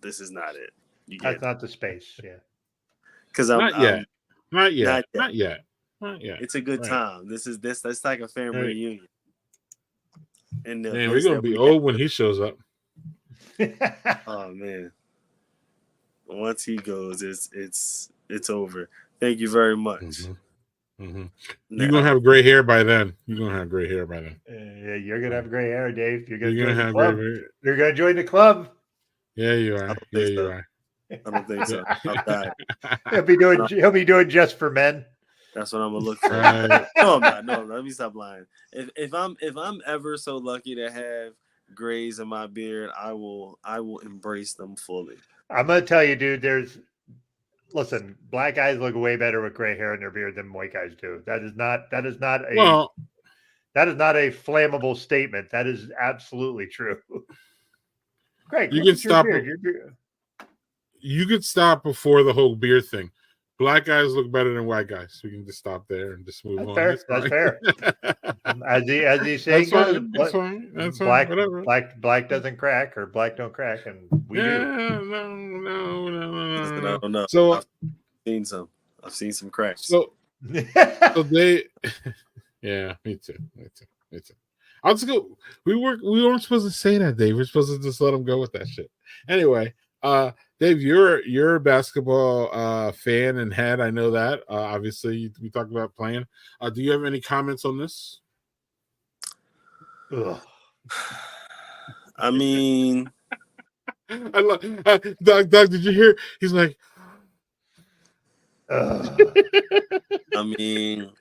Speaker 8: it.
Speaker 4: That's not the space, yeah.
Speaker 8: Because
Speaker 2: not yet.
Speaker 8: It's a good time. That's like a family reunion. And
Speaker 2: man, we're gonna be old when he shows up.
Speaker 8: Oh man. Once he goes, it's over. Thank you very much.
Speaker 2: You're gonna have gray hair by then.
Speaker 4: Yeah, you're gonna have gray hair, Dave. You're gonna join the club. You're gonna join the club.
Speaker 2: Yeah, you are. You are.
Speaker 8: I don't think so. I'm tired.
Speaker 4: He'll be doing just for men.
Speaker 8: That's what I'm gonna look for. Right. No, I'm not. No, let me stop lying. If I'm ever so lucky to have grays in my beard, I will embrace them fully. I'm
Speaker 4: gonna tell you, dude. Listen, black guys look way better with gray hair in their beard than white guys do. That is not a flammable statement. That is absolutely true. Greg,
Speaker 2: you can stop. You could stop before the whole beer thing. Black guys look better than white guys. We can just stop there and just move on.
Speaker 4: That's fair. As he saying,
Speaker 2: that's fine. That's
Speaker 4: black,
Speaker 2: fine. Whatever.
Speaker 4: Black doesn't crack, or black don't crack, and we do.
Speaker 2: No.
Speaker 8: I don't know.
Speaker 2: So
Speaker 8: I've seen some cracks.
Speaker 2: So they, yeah, me too. I'll just go. We weren't supposed to say that, Dave. We're supposed to just let them go with that shit. Anyway, Dave, you're a basketball fan and head. I know that. Obviously, we talked about playing. Do you have any comments on this?
Speaker 4: Ugh.
Speaker 8: I mean,
Speaker 2: I love Doug. Did you hear? He's like,
Speaker 8: I mean,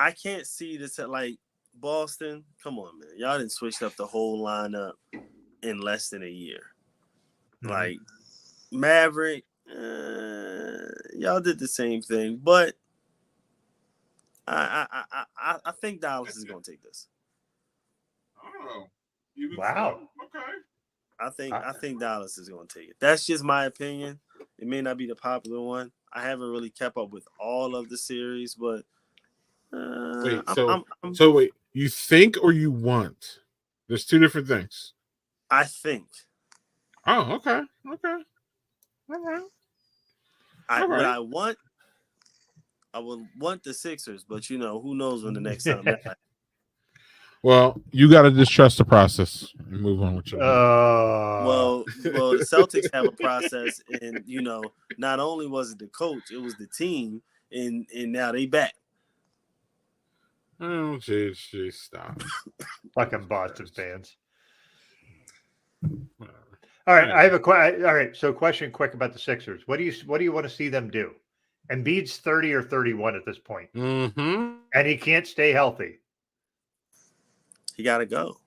Speaker 8: I can't see this at like Boston. Come on, man. Y'all didn't switch up the whole lineup in less than a year.
Speaker 4: Mhm.
Speaker 8: Like Maverick, y'all did the same thing, but I think Dallas is going to take this.
Speaker 2: Oh,
Speaker 4: Wow.
Speaker 2: Okay.
Speaker 8: I think Dallas is going to take it. That's just my opinion. It may not be the popular one. I haven't really kept up with all of the series, but
Speaker 2: Wait,
Speaker 8: I'm
Speaker 2: so wait, you think or you want? There's two different things.
Speaker 8: I think.
Speaker 2: Oh, okay. Okay. All right. All
Speaker 8: What
Speaker 2: right.
Speaker 8: I would want the Sixers, but who knows when the next time that happens.
Speaker 2: Well, you got to just trust the process and move on with your life.
Speaker 8: Well, the Celtics have a process, and not only was it the coach, it was the team, and now they back.
Speaker 2: Oh, jeez, stop.
Speaker 4: Fucking Boston fans. All right, I have a question. All right, so question quick about the Sixers. What do you want to see them do? Embiid's 30 or 31 at this point,
Speaker 2: Mm-hmm.
Speaker 4: and he can't stay healthy.
Speaker 8: He got to go.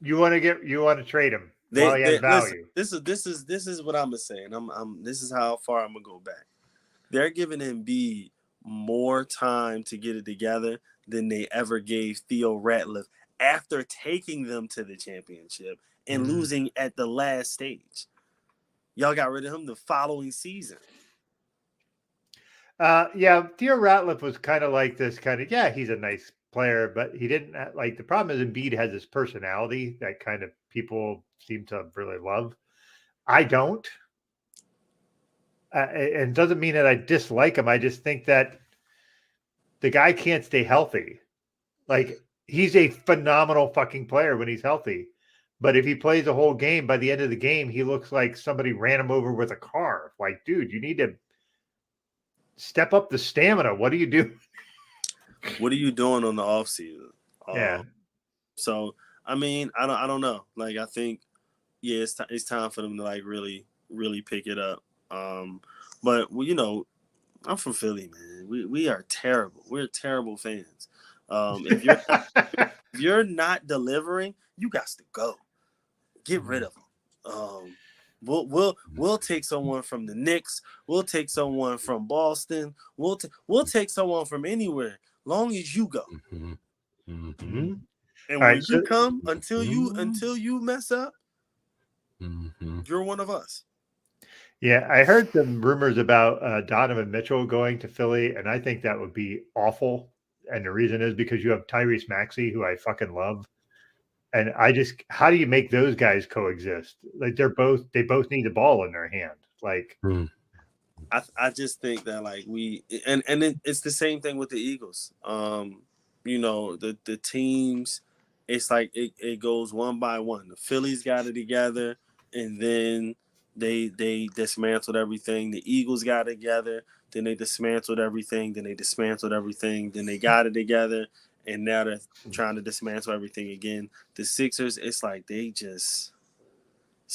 Speaker 4: You want to trade him while he has value.
Speaker 8: Listen, this is what I'm saying. This is how far I'm gonna go back. They're giving Embiid more time to get it together than they ever gave Theo Ratliff after taking them to the championship and losing at the last stage. Y'all got rid of him the following season.
Speaker 4: Yeah, Theo Ratliff was kind of like this he's a nice player, but he didn't like, the problem is Embiid has this personality that kind of people seem to really love. I don't. And doesn't mean that I dislike him. I just think that the guy can't stay healthy. Like, he's a phenomenal fucking player when he's healthy. But if he plays a whole game, by the end of the game, he looks like somebody ran him over with a car. Like, dude, you need to step up the stamina. What do you do?
Speaker 8: What are you doing on the off season?
Speaker 4: Yeah.
Speaker 8: So I mean, I don't know. Like, I think it's time for them to like really pick it up. But I'm from Philly, man. We are terrible. We're terrible fans. If you're not delivering, you got to go. Get rid of them. We'll take someone from the Knicks. We'll take someone from Boston. We'll take someone from anywhere, long as you go.
Speaker 2: Mm-hmm.
Speaker 8: And when you come, until you mess up, you're one of us.
Speaker 4: Yeah, I heard some rumors about Donovan Mitchell going to Philly, and I think that would be awful. And the reason is because you have Tyrese Maxey, who I fucking love. And how do you make those guys coexist? Like, they both need the ball in their hand. Like,
Speaker 8: I just think that like it's the same thing with the Eagles. The teams, it's like it goes one by one. The Phillies got it together, and then they dismantled everything. The Eagles got it together, then they dismantled everything, then they got it together, and now they're trying to dismantle everything again. The Sixers, it's like it's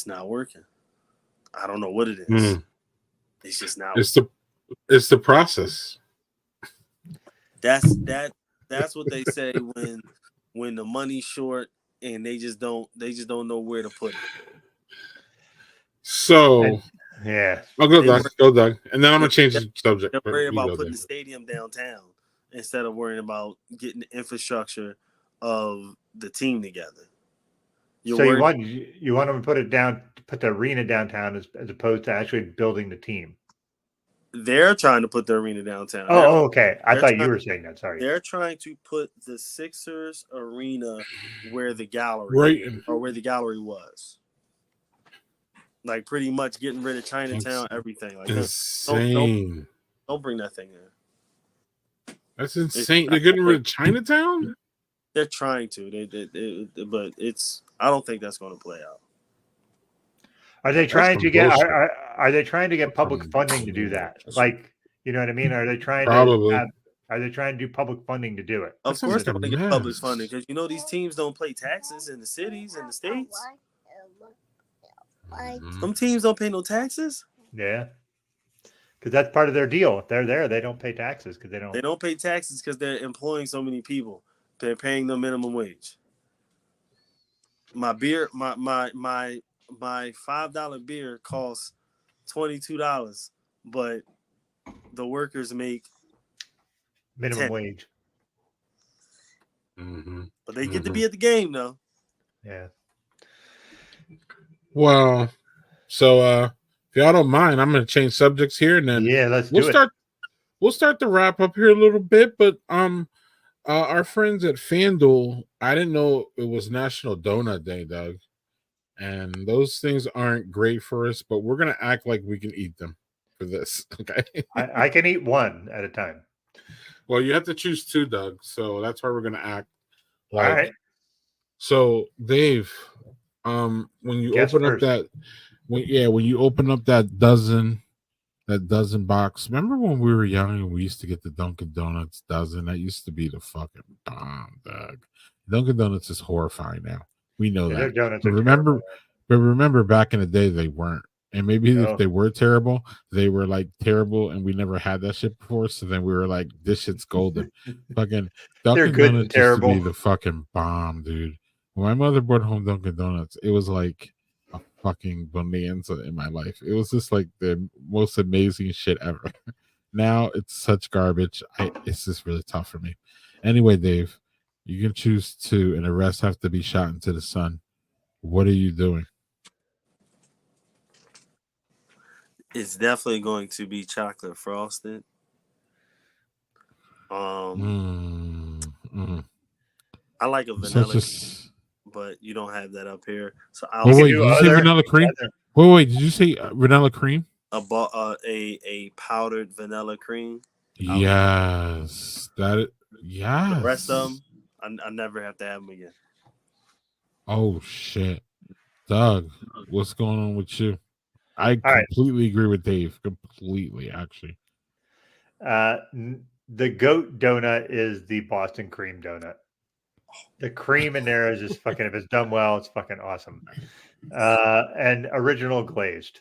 Speaker 8: not working. I don't know what it is. It's just not.
Speaker 2: It's the process.
Speaker 8: That's what they say when the money's short and they just don't know where to put it.
Speaker 2: So
Speaker 4: yeah,
Speaker 2: I'll go Doug, and then I'm gonna change the subject.
Speaker 8: They're worried about putting the stadium downtown instead of worrying about getting the infrastructure of the team together.
Speaker 4: You want them to put the arena downtown as opposed to actually building the team.
Speaker 8: They're trying to put the arena downtown.
Speaker 4: Oh, okay. I thought you were saying that. Sorry.
Speaker 8: They're trying to put the Sixers arena where the gallery was. Like, pretty much getting rid of Chinatown, everything. Like,
Speaker 2: insane.
Speaker 8: Don't bring that thing in.
Speaker 2: That's insane. They're getting rid of Chinatown?
Speaker 8: They're trying to. But I don't think that's going to play out.
Speaker 4: Are they trying to get? Are they trying to get public funding to do that? Like, you know what I mean? Are they trying to? Are they trying to do public funding to do it?
Speaker 8: Of course, they're going to get public funding because these teams don't pay taxes in the cities and the states. Some teams don't pay no taxes.
Speaker 4: Yeah, Because that's part of their deal. If they're there, they don't pay taxes because they don't.
Speaker 8: They don't pay taxes because they're employing so many people. They're paying them minimum wage. My beer, my $5 beer costs $22, but the workers make
Speaker 4: minimum
Speaker 8: 10.
Speaker 4: wage.
Speaker 2: Mm-hmm.
Speaker 8: But they get to be at the game though.
Speaker 4: Yeah.
Speaker 2: Well, so if y'all don't mind, I'm going to change subjects here, and then We'll start to wrap up here a little bit. But our friends at FanDuel, I didn't know it was National Donut Day, Doug, and those things aren't great for us. But we're going to act like we can eat them for this. Okay,
Speaker 4: I can eat one at a time.
Speaker 2: Well, you have to choose two, Doug. So that's why we're going to act.
Speaker 4: All right.
Speaker 2: So, Dave, when you
Speaker 4: Guess
Speaker 2: open
Speaker 4: first.
Speaker 2: up that, when you open up that dozen box. Remember when we were young and we used to get the Dunkin' Donuts dozen? That used to be the fucking bomb, Doug. Dunkin' Donuts is horrifying now. We know
Speaker 4: Their
Speaker 2: that.
Speaker 4: donuts
Speaker 2: But
Speaker 4: are
Speaker 2: remember,
Speaker 4: terrible.
Speaker 2: back in the day they weren't. And maybe
Speaker 4: No.
Speaker 2: if they were terrible, they were like terrible, and we never had that shit before. So then we were like, "This shit's golden." Fucking
Speaker 4: They're
Speaker 2: Dunkin'
Speaker 4: good and
Speaker 2: Donuts used to
Speaker 4: terrible.
Speaker 2: be the fucking bomb, dude. When my mother brought home Dunkin' Donuts, it was like a fucking bonanza in my life. It was just like the most amazing shit ever. Now it's such garbage. It's just really tough for me. Anyway, Dave, you can choose two, and the rest have to be shot into the sun. What are you doing?
Speaker 8: It's definitely going to be chocolate frosted. I like a vanilla, but you don't have that up here. So I'll
Speaker 2: wait, did you say vanilla cream? Wait, did you say vanilla cream?
Speaker 8: A powdered vanilla cream.
Speaker 2: Yes, yes.
Speaker 8: The rest of them, I never have to have them again.
Speaker 2: Oh shit, Doug, what's going on with you? I
Speaker 4: All
Speaker 2: completely agree with Dave. Completely, actually.
Speaker 4: The goat donut is the Boston cream donut. The cream in there is just fucking, if it's done well, it's fucking awesome. And original glazed.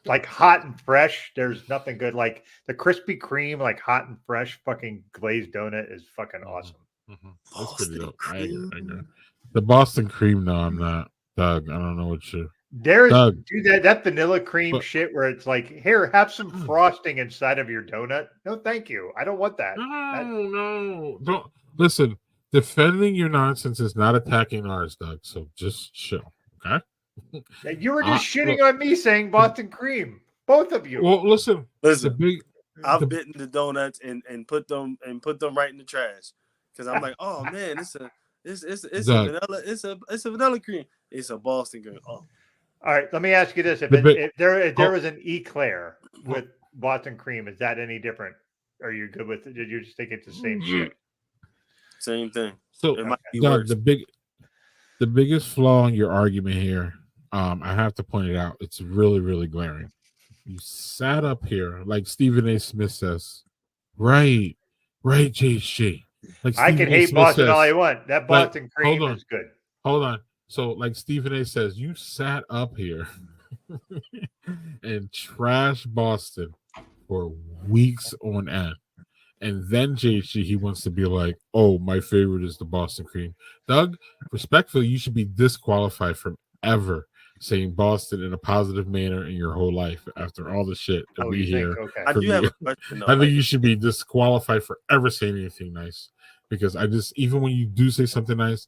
Speaker 4: Like hot and fresh, there's nothing good. Like the Krispy Kreme, like hot and fresh fucking glazed donut is fucking awesome.
Speaker 2: Mm-hmm. That's pretty dope. I agree. The Boston cream, no, I'm not. Doug, I don't know what you.
Speaker 4: There's that vanilla cream shit where it's like, here, have some frosting inside of your donut. No, thank you. I don't want that.
Speaker 2: No, don't listen. Defending your nonsense is not attacking ours, Doug. So just chill, okay?
Speaker 4: You were just shitting on me saying Boston cream, both of you.
Speaker 2: Well, listen.
Speaker 8: I've bitten the donuts and put them right in the trash because I'm like, oh man, it's a vanilla cream. It's a Boston cream. Oh.
Speaker 4: All right, let me ask you this: if there was an eclair with Boston cream, is that any different? Are you good with it? Did you just think it's the same shit?
Speaker 8: Same thing.
Speaker 2: So
Speaker 8: it might be
Speaker 2: Doug,
Speaker 8: worse.
Speaker 2: the biggest flaw in your argument here, I have to point it out. It's really, really glaring. You sat up here like Stephen A. Smith says, right, JC. Like
Speaker 4: I can hate Boston all I want. That Boston cream is good.
Speaker 2: Hold on. So, like Stephen A. says, you sat up here and trashed Boston for weeks on end. And then JC, he wants to be like, oh, my favorite is the Boston cream. Doug, respectfully, you should be disqualified from ever saying Boston in a positive manner in your whole life after all the shit that we hear.
Speaker 4: Okay.
Speaker 8: I do have a question, though.
Speaker 2: I think you should be disqualified for ever saying anything nice. Because even when you do say something nice,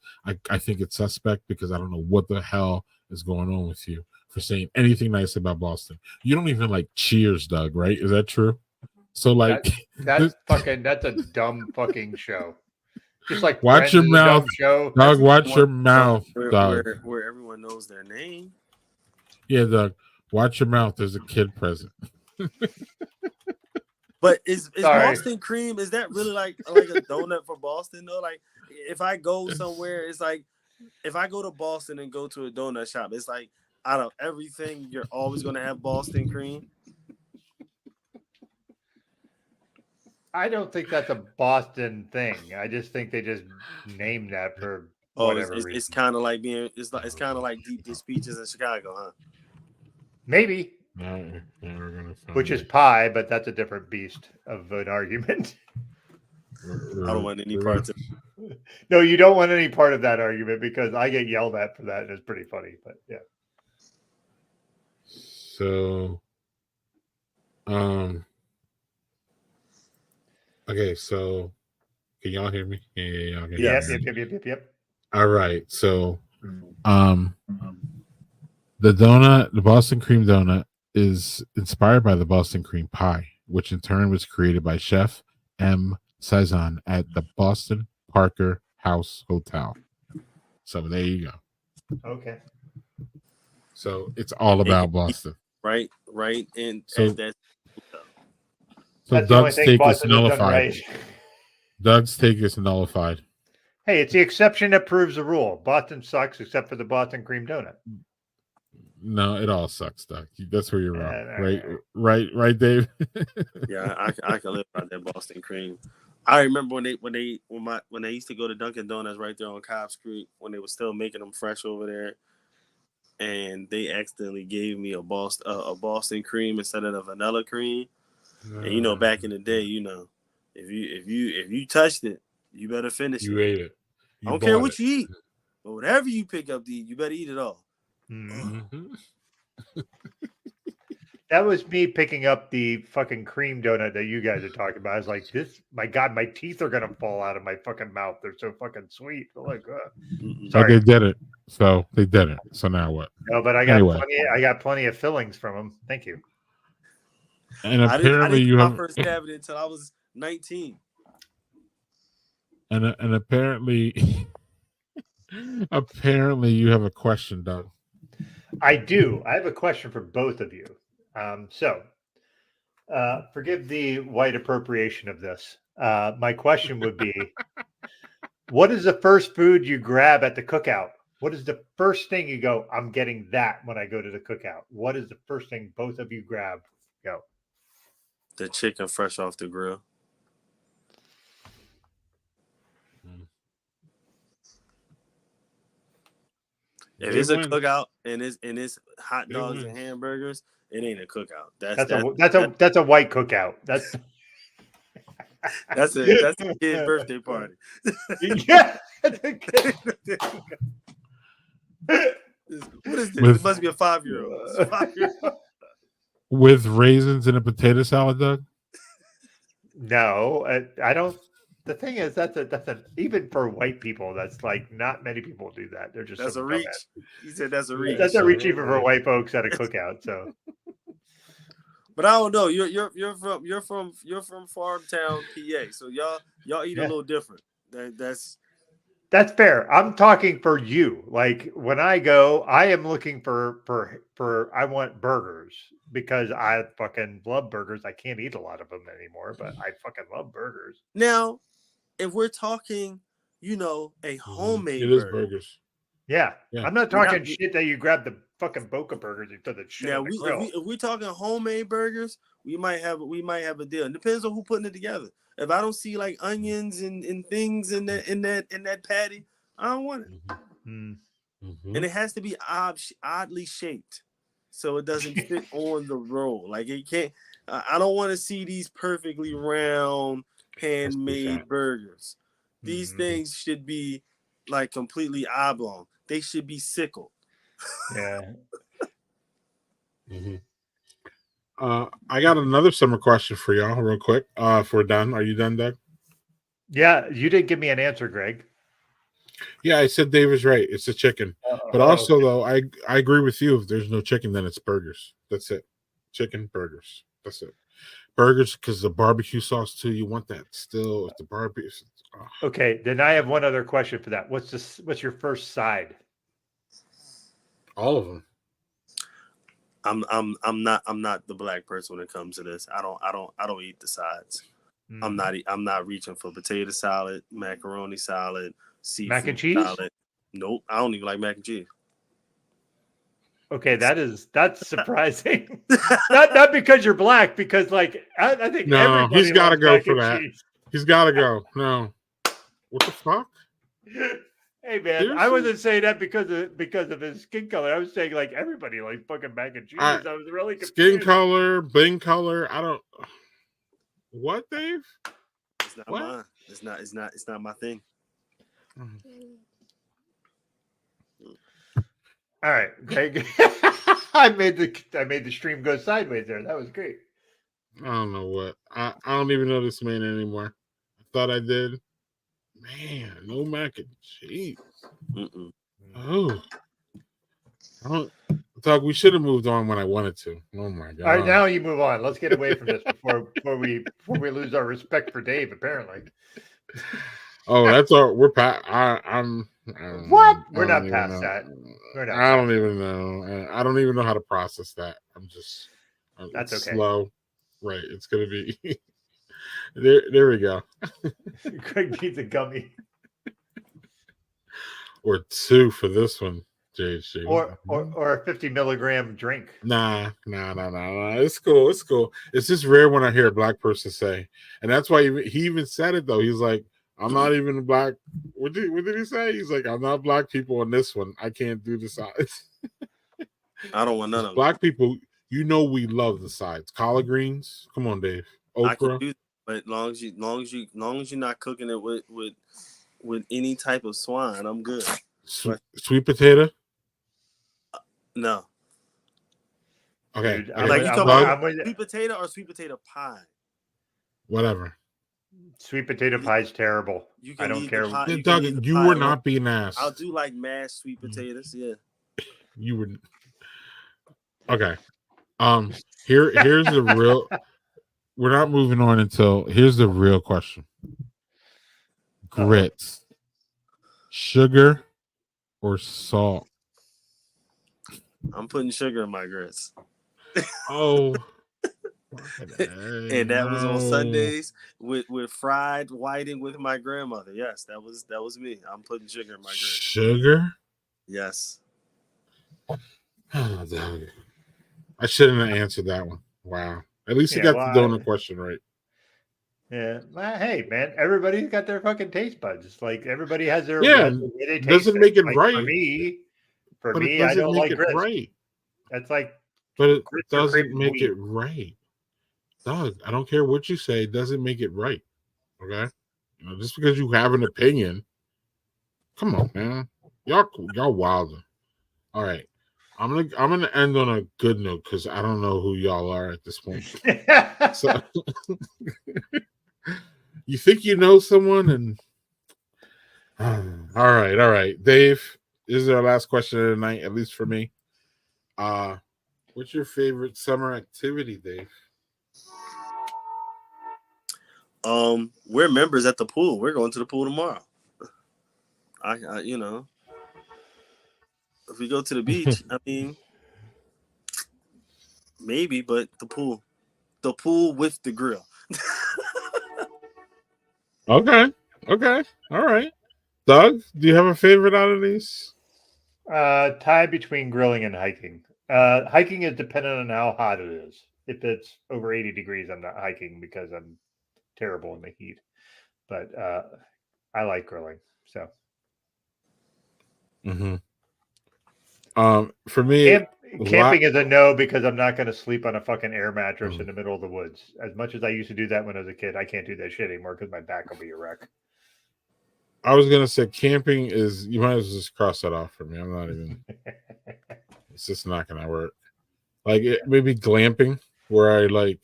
Speaker 2: I think it's suspect because I don't know what the hell is going on with you for saying anything nice about Boston. You don't even like Cheers, Doug, right? Is that true? So like
Speaker 4: that's a dumb fucking show. Just like
Speaker 2: watch your mouth, Doug. Watch your mouth, Doug.
Speaker 8: Where everyone knows their name.
Speaker 2: Yeah, Doug. Watch your mouth. There's a kid present.
Speaker 8: But is Boston cream, is that really like a donut for Boston though? Like if I go somewhere, it's like if I go to Boston and go to a donut shop, it's like out of everything, you're always gonna have Boston cream.
Speaker 4: I don't think that's a Boston thing. I just think they just named that for whatever reason. It's
Speaker 8: kind of like it's kind of like deep dish peaches in Chicago, huh?
Speaker 4: Maybe.
Speaker 2: No, we're gonna
Speaker 4: which is pie, but that's a different beast of an argument.
Speaker 8: I don't want any parts of it.
Speaker 4: No, you don't want any part of that argument because I get yelled at for that, and it's pretty funny. But yeah.
Speaker 2: So, okay. So, can y'all hear me? Yeah, y'all can hear me.
Speaker 4: Yep.
Speaker 2: All right. So, the donut, the Boston cream donut, is inspired by the Boston cream pie, which in turn was created by Chef M. Saison at the Boston Parker House Hotel. So there you go.
Speaker 4: Okay.
Speaker 2: So it's all about Boston.
Speaker 8: Right. And
Speaker 2: So,
Speaker 8: that's
Speaker 2: Doug's take is
Speaker 4: Boston has done
Speaker 2: nullified.
Speaker 4: right.
Speaker 2: Doug's take is nullified.
Speaker 4: Hey, it's the exception that proves the rule. Boston sucks except for the Boston cream donut.
Speaker 2: No, it all sucks, Doug. That's where you're wrong. Right, Dave.
Speaker 8: Yeah, I can live by that Boston cream. I remember when they used to go to Dunkin' Donuts right there on Cobb Street when they were still making them fresh over there, and they accidentally gave me a Boston cream instead of the vanilla cream. And back in the day, if you touched it, you better finish it.
Speaker 2: You ate it.
Speaker 8: I don't care what you eat, but whatever you pick up to eat, you better eat it all.
Speaker 2: Mm-hmm.
Speaker 4: That was me picking up the fucking cream donut that you guys are talking about. I was like, my God, my teeth are going to fall out of my fucking mouth. They're so fucking sweet. I'm like,
Speaker 2: but they did it. So they did it. So now what?
Speaker 4: No, but I got plenty of fillings from them. Thank you.
Speaker 2: And apparently you have
Speaker 8: my first cavity until I was 19.
Speaker 2: And apparently you have a question, Doug.
Speaker 4: I do. I have a question for both of you. Forgive the white appropriation of this. My question would be, what is the first food you grab at the cookout? What is the first thing you go, I'm getting that when I go to the cookout? What is the first thing both of you grab? Go.
Speaker 8: The chicken fresh off the grill. If it's a cookout and it's hot dogs and hamburgers, it ain't a cookout.
Speaker 4: That's a white cookout. That's
Speaker 8: a kid's birthday party.
Speaker 4: Yeah.
Speaker 8: What is this? It must be a 5-year-old.
Speaker 2: With raisins and a potato salad, Doug?
Speaker 4: No, I don't. The thing is, that's even for white people, that's like not many people do that. They're just
Speaker 8: that's a reach. He said that's a reach.
Speaker 4: That's a reach even for white folks at a cookout. So,
Speaker 8: but I don't know. You're from farm town, PA. So y'all eat a little different. That's
Speaker 4: fair. I'm talking for you. Like when I go, I am looking for I want burgers because I fucking love burgers. I can't eat a lot of them anymore, but I fucking love burgers.
Speaker 8: Now, if we're talking, a homemade
Speaker 2: it is burgers.
Speaker 4: Yeah. I'm not talking shit that you grab the fucking Boca burgers and put the shit on the grill.
Speaker 8: If we're talking homemade burgers, we might have a deal. It depends on who putting it together. If I don't see like onions and things in that patty, I don't want it.
Speaker 2: Mm-hmm.
Speaker 8: And it has to be oddly shaped, so it doesn't fit on the roll. Like it can't. I don't want to see these perfectly round handmade burgers. These things should be like completely oblong. They should be sickled.
Speaker 4: Yeah.
Speaker 2: I got another summer question for y'all real quick. If we're done. Are you done, Doug?
Speaker 4: Yeah, you didn't give me an answer, Greg.
Speaker 2: Yeah, I said Dave is right. It's a chicken. But also, though, I agree with you. If there's no chicken, then it's burgers. That's it. Chicken, burgers. That's it. Burgers, because the barbecue sauce, too. You want that still. The barbecue. Oh.
Speaker 4: Okay, then I have one other question for that. What's your first side?
Speaker 2: All of them.
Speaker 8: I'm not the black person when it comes to this. I don't eat the sides. I'm not reaching for potato salad, macaroni salad, seafood
Speaker 4: mac and cheese
Speaker 8: salad. Nope, I don't even like mac and cheese.
Speaker 4: Okay, that's surprising. not because you're black, because like I think
Speaker 2: no, he's got to go for that. Cheese. He's got to go. No, what the fuck?
Speaker 4: Hey man,
Speaker 2: Seriously?
Speaker 4: I wasn't saying that because of his skin color. I was saying like everybody likes fucking mac and cheese. I was really confused.
Speaker 2: Skin color, bling color. I don't. What, Dave?
Speaker 8: It's not mine. It's not my thing.
Speaker 4: All right, Greg. I made the stream go sideways there. That was great.
Speaker 2: I don't know what. I don't even know this man anymore. I thought I did. Man, no mac and cheese.
Speaker 8: Mm-mm.
Speaker 2: Oh. Doug, we should have moved on when I wanted to. Oh my god!
Speaker 4: All right, now you move on. Let's get away from this before we lose our respect for Dave. Apparently.
Speaker 2: Oh, that's all. We're past. I'm.
Speaker 4: What? We're not past that.
Speaker 2: I don't even know. I don't even know how to process that. I'm just.
Speaker 4: That's okay.
Speaker 2: Slow. Right. It's gonna be. There we go.
Speaker 4: Greg needs a gummy.
Speaker 2: Or two for this one. JC.
Speaker 4: Or a 50 milligram drink.
Speaker 2: Nah. It's cool. It's just rare when I hear a black person say, and that's why he even said it though. He's like, I'm not even black. What did he say? He's like, I'm not black people on this one. I can't do the sides.
Speaker 8: I don't want none of them.
Speaker 2: Black people, we love the sides. Collard greens. Come on, Dave. Okra.
Speaker 8: I can do that, but long as you're not cooking it with any type of swine, I'm good.
Speaker 2: Sweet potato.
Speaker 8: No.
Speaker 2: Okay.
Speaker 4: Dude,
Speaker 8: like you talking about sweet potato or sweet potato pie?
Speaker 2: Whatever.
Speaker 4: Sweet potato pie is terrible. I don't care.
Speaker 2: Doug, you were not being asked.
Speaker 8: I'll do like mashed sweet potatoes. Yeah.
Speaker 2: You would. Okay. Here's the real. We're not moving on until here's the real question. Grits, sugar, or salt?
Speaker 8: I'm putting sugar in my grits.
Speaker 2: Oh.
Speaker 8: And that was on Sundays with fried whiting with my grandmother. Yes, that was me. I'm putting sugar in my grits.
Speaker 2: Sugar?
Speaker 8: Yes.
Speaker 2: Oh, dang. I shouldn't have answered that one. Wow. At least you got the donut question right.
Speaker 4: Yeah. Well, hey, man, everybody's got their fucking taste buds. It's like everybody has their
Speaker 2: it doesn't make it
Speaker 4: like,
Speaker 2: right.
Speaker 4: For me, I don't like grits. Right. That's like,
Speaker 2: but it doesn't make it right. Doug, I don't care what you say, it doesn't make it right. Okay? Just because you have an opinion. Come on, man. Y'all wilder. All right. I'm gonna end on a good note because I don't know who y'all are at this point. So, you think you know someone, and all right. Dave, this is our last question of the night, at least for me. What's your favorite summer activity, Dave?
Speaker 8: We're members at the pool. We're going to the pool tomorrow. I if we go to the beach, I mean, maybe, but the pool with the grill.
Speaker 2: Okay. All right. Doug, do you have a favorite out of these?
Speaker 4: Tie between grilling and hiking. Hiking is dependent on how hot it is. If it's over 80 degrees, I'm not hiking because I'm terrible in the heat. But I like grilling. So.
Speaker 2: Mm-hmm. For me,
Speaker 4: camping is a no because I'm not going to sleep on a fucking air mattress in the middle of the woods. As much as I used to do that when I was a kid, I can't do that shit anymore because my back will be a wreck.
Speaker 2: I was gonna say camping is. You might as well just cross that off for me. I'm not even. It's just not gonna work. Like maybe glamping, where I like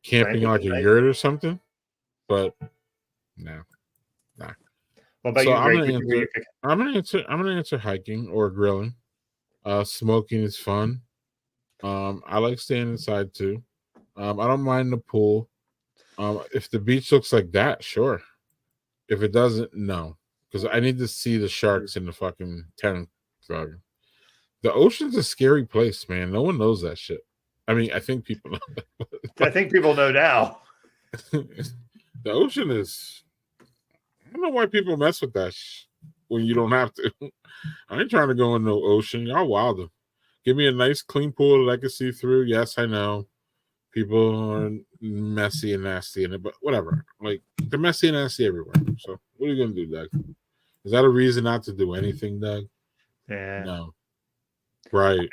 Speaker 2: camping like a yurt or something, but no.
Speaker 4: What about
Speaker 2: so
Speaker 4: you,
Speaker 2: I'm gonna answer hiking or grilling. Smoking is fun. I like staying inside too. I don't mind the pool. If the beach looks like that, sure. If it doesn't, no. Because I need to see the sharks in the fucking tank. The ocean's a scary place, man. No one knows that shit. I mean, I think people know that.
Speaker 4: I think people know now.
Speaker 2: The ocean is... I don't know why people mess with that when you don't have to. I ain't trying to go in no ocean. Y'all wilder. Give me a nice clean pool that I can see through. Yes, I know. People are messy and nasty in it, but whatever. Like, they're messy and nasty everywhere. So, what are you going to do, Doug? Is that a reason not to do anything, Doug?
Speaker 4: Yeah.
Speaker 2: No. Right.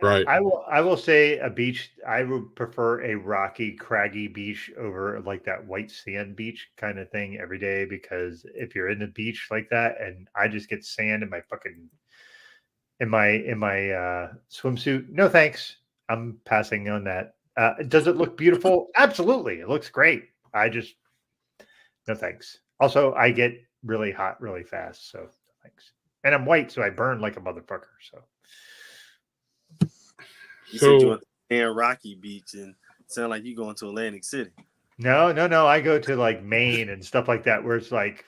Speaker 2: Right.
Speaker 4: I will say a beach. I would prefer a rocky, craggy beach over like that white sand beach kind of thing every day, because if you're in the beach like that and I just get sand in my fucking in my swimsuit, no thanks. I'm passing on that. Does it look beautiful? Absolutely. It looks great. I just no thanks. Also, I get really hot really fast, so no thanks. And I'm white, so I burn like a motherfucker. So
Speaker 8: You said you went to Rocky Beach and sound like you going to Atlantic City.
Speaker 4: no. I go to like Maine and stuff like that, where it's like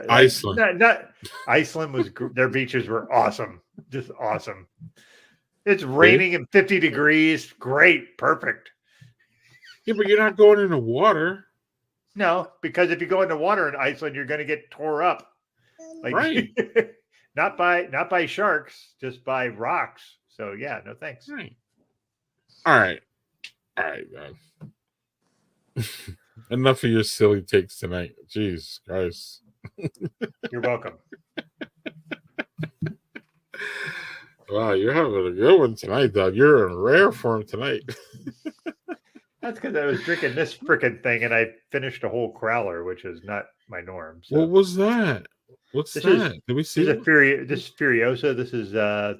Speaker 2: Iceland.
Speaker 4: Not Iceland was their beaches were awesome, just awesome. It's raining and 50 degrees. Great, perfect.
Speaker 2: Yeah, but you're not going in the water.
Speaker 4: No, because if you go in the water in Iceland, you're going to get tore up. Like,
Speaker 2: right.
Speaker 4: not by sharks, just by rocks. So yeah, no thanks.
Speaker 2: Right. All right, man. Enough of your silly takes tonight. Jesus Christ.
Speaker 4: You're welcome.
Speaker 2: Wow, you're having a good one tonight, Doug. You're in rare form tonight.
Speaker 4: That's because I was drinking this freaking thing and I finished a whole crowler, which is not my norm. So.
Speaker 2: What was that? What's that? Did we see
Speaker 4: this is Furiosa. This is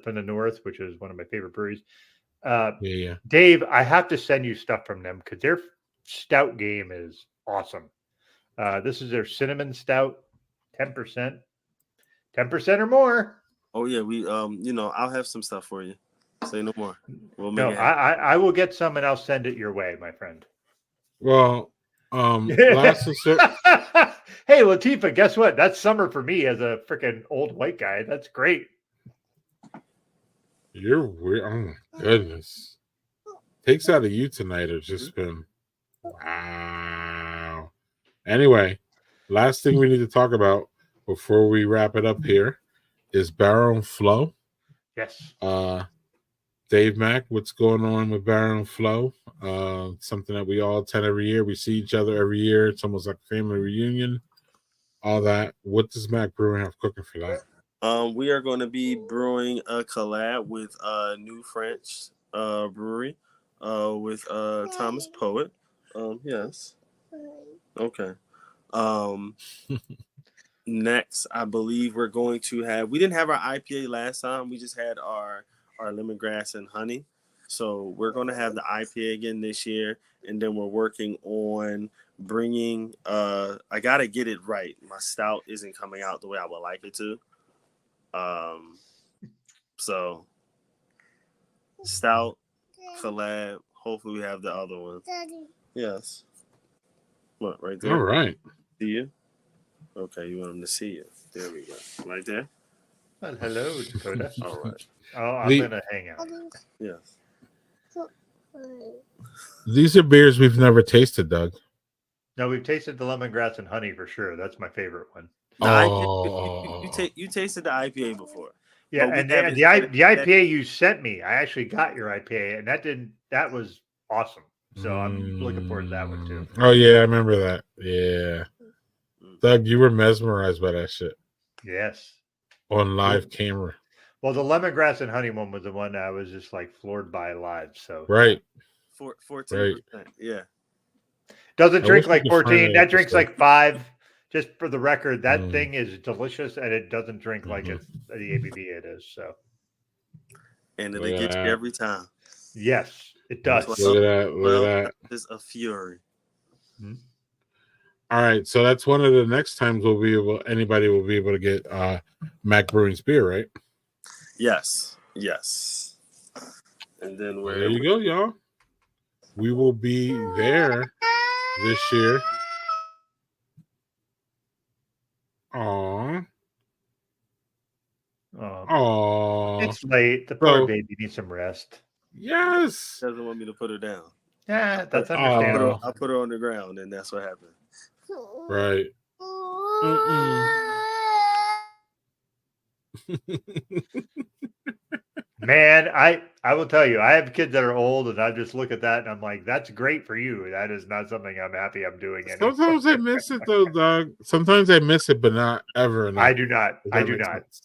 Speaker 4: from the north, which is one of my favorite breweries.
Speaker 2: Yeah.
Speaker 4: Dave, I have to send you stuff from them because their stout game is awesome. This is their cinnamon stout, 10%. 10% or more.
Speaker 8: Oh yeah, we I'll have some stuff for you. Say no more. We'll make
Speaker 4: No, I will get some and I'll send it your way, my friend.
Speaker 2: Well, last
Speaker 4: hey Latifah, guess what? That's summer for me as a freaking old white guy. That's great.
Speaker 2: You're weird. Oh my goodness. Takes out of you tonight have just been wow. Anyway, last thing we need to talk about before we wrap it up here is Barrel and Flow.
Speaker 4: Yes.
Speaker 2: Dave Mack, what's going on with Barrel and Flow? Something that we all attend every year. We see each other every year. It's almost like a family reunion. All that. What does Mack Brewing have cooking for that?
Speaker 8: We are going to be brewing a collab with New French Brewery with Thomas Poet. Yes. Okay. Next, I believe we're going to have. We didn't have our IPA last time. We just had our lemongrass and honey. So we're going to have the IPA again this year, and then we're working on bringing. I gotta get it right. My stout isn't coming out the way I would like it to. So stout collab. Hopefully, we have the other one. Yes. What right there?
Speaker 2: All right.
Speaker 8: See you. Okay, you want them to see you. There we go. Right there.
Speaker 4: Well, hello, Dakota.
Speaker 8: All right.
Speaker 4: Oh, I'm gonna hang out.
Speaker 8: Yes.
Speaker 2: These are beers we've never tasted, Doug.
Speaker 4: No, we've tasted the lemongrass and honey for sure. That's my favorite one.
Speaker 8: You tasted the IPA before.
Speaker 4: Yeah, and the IPA you sent me, I actually got your IPA, and that was awesome. So I'm looking forward to that one too.
Speaker 2: Oh yeah, I remember that. Yeah, Doug, you were mesmerized by that shit.
Speaker 4: Yes,
Speaker 2: on live camera.
Speaker 4: Well, the lemongrass and honey one was the one that I was just like floored by live. So
Speaker 2: right,
Speaker 8: 14%. Yeah,
Speaker 4: doesn't drink like 14. That drinks like 5. Just for the record, that thing is delicious, and it doesn't drink like it's the ABV it is. So,
Speaker 8: and it'll get you every time.
Speaker 4: Yes, it does.
Speaker 2: Look at that! Look at that!
Speaker 8: It's a fury.
Speaker 2: All right, so that's one of the next times anybody will be able to get Mack Brewing's beer, right?
Speaker 8: Yes. And then
Speaker 2: there you go, y'all. We will be there this year. Aww.
Speaker 4: It's late. The poor baby needs some rest.
Speaker 2: Yes.
Speaker 8: Doesn't want me to put her down.
Speaker 4: Yeah, that's understandable.
Speaker 8: I put her on the ground, and that's what happened.
Speaker 2: Right.
Speaker 4: Man, I will tell you, I have kids that are old, and I just look at that and I'm like, that's great for you. That is not something I'm happy I'm doing anymore.
Speaker 2: Sometimes I miss it though, dog. Sometimes I miss it, but not ever enough.
Speaker 4: I do not.
Speaker 2: Does
Speaker 4: I
Speaker 2: that
Speaker 4: do
Speaker 2: make
Speaker 4: not.
Speaker 2: sense?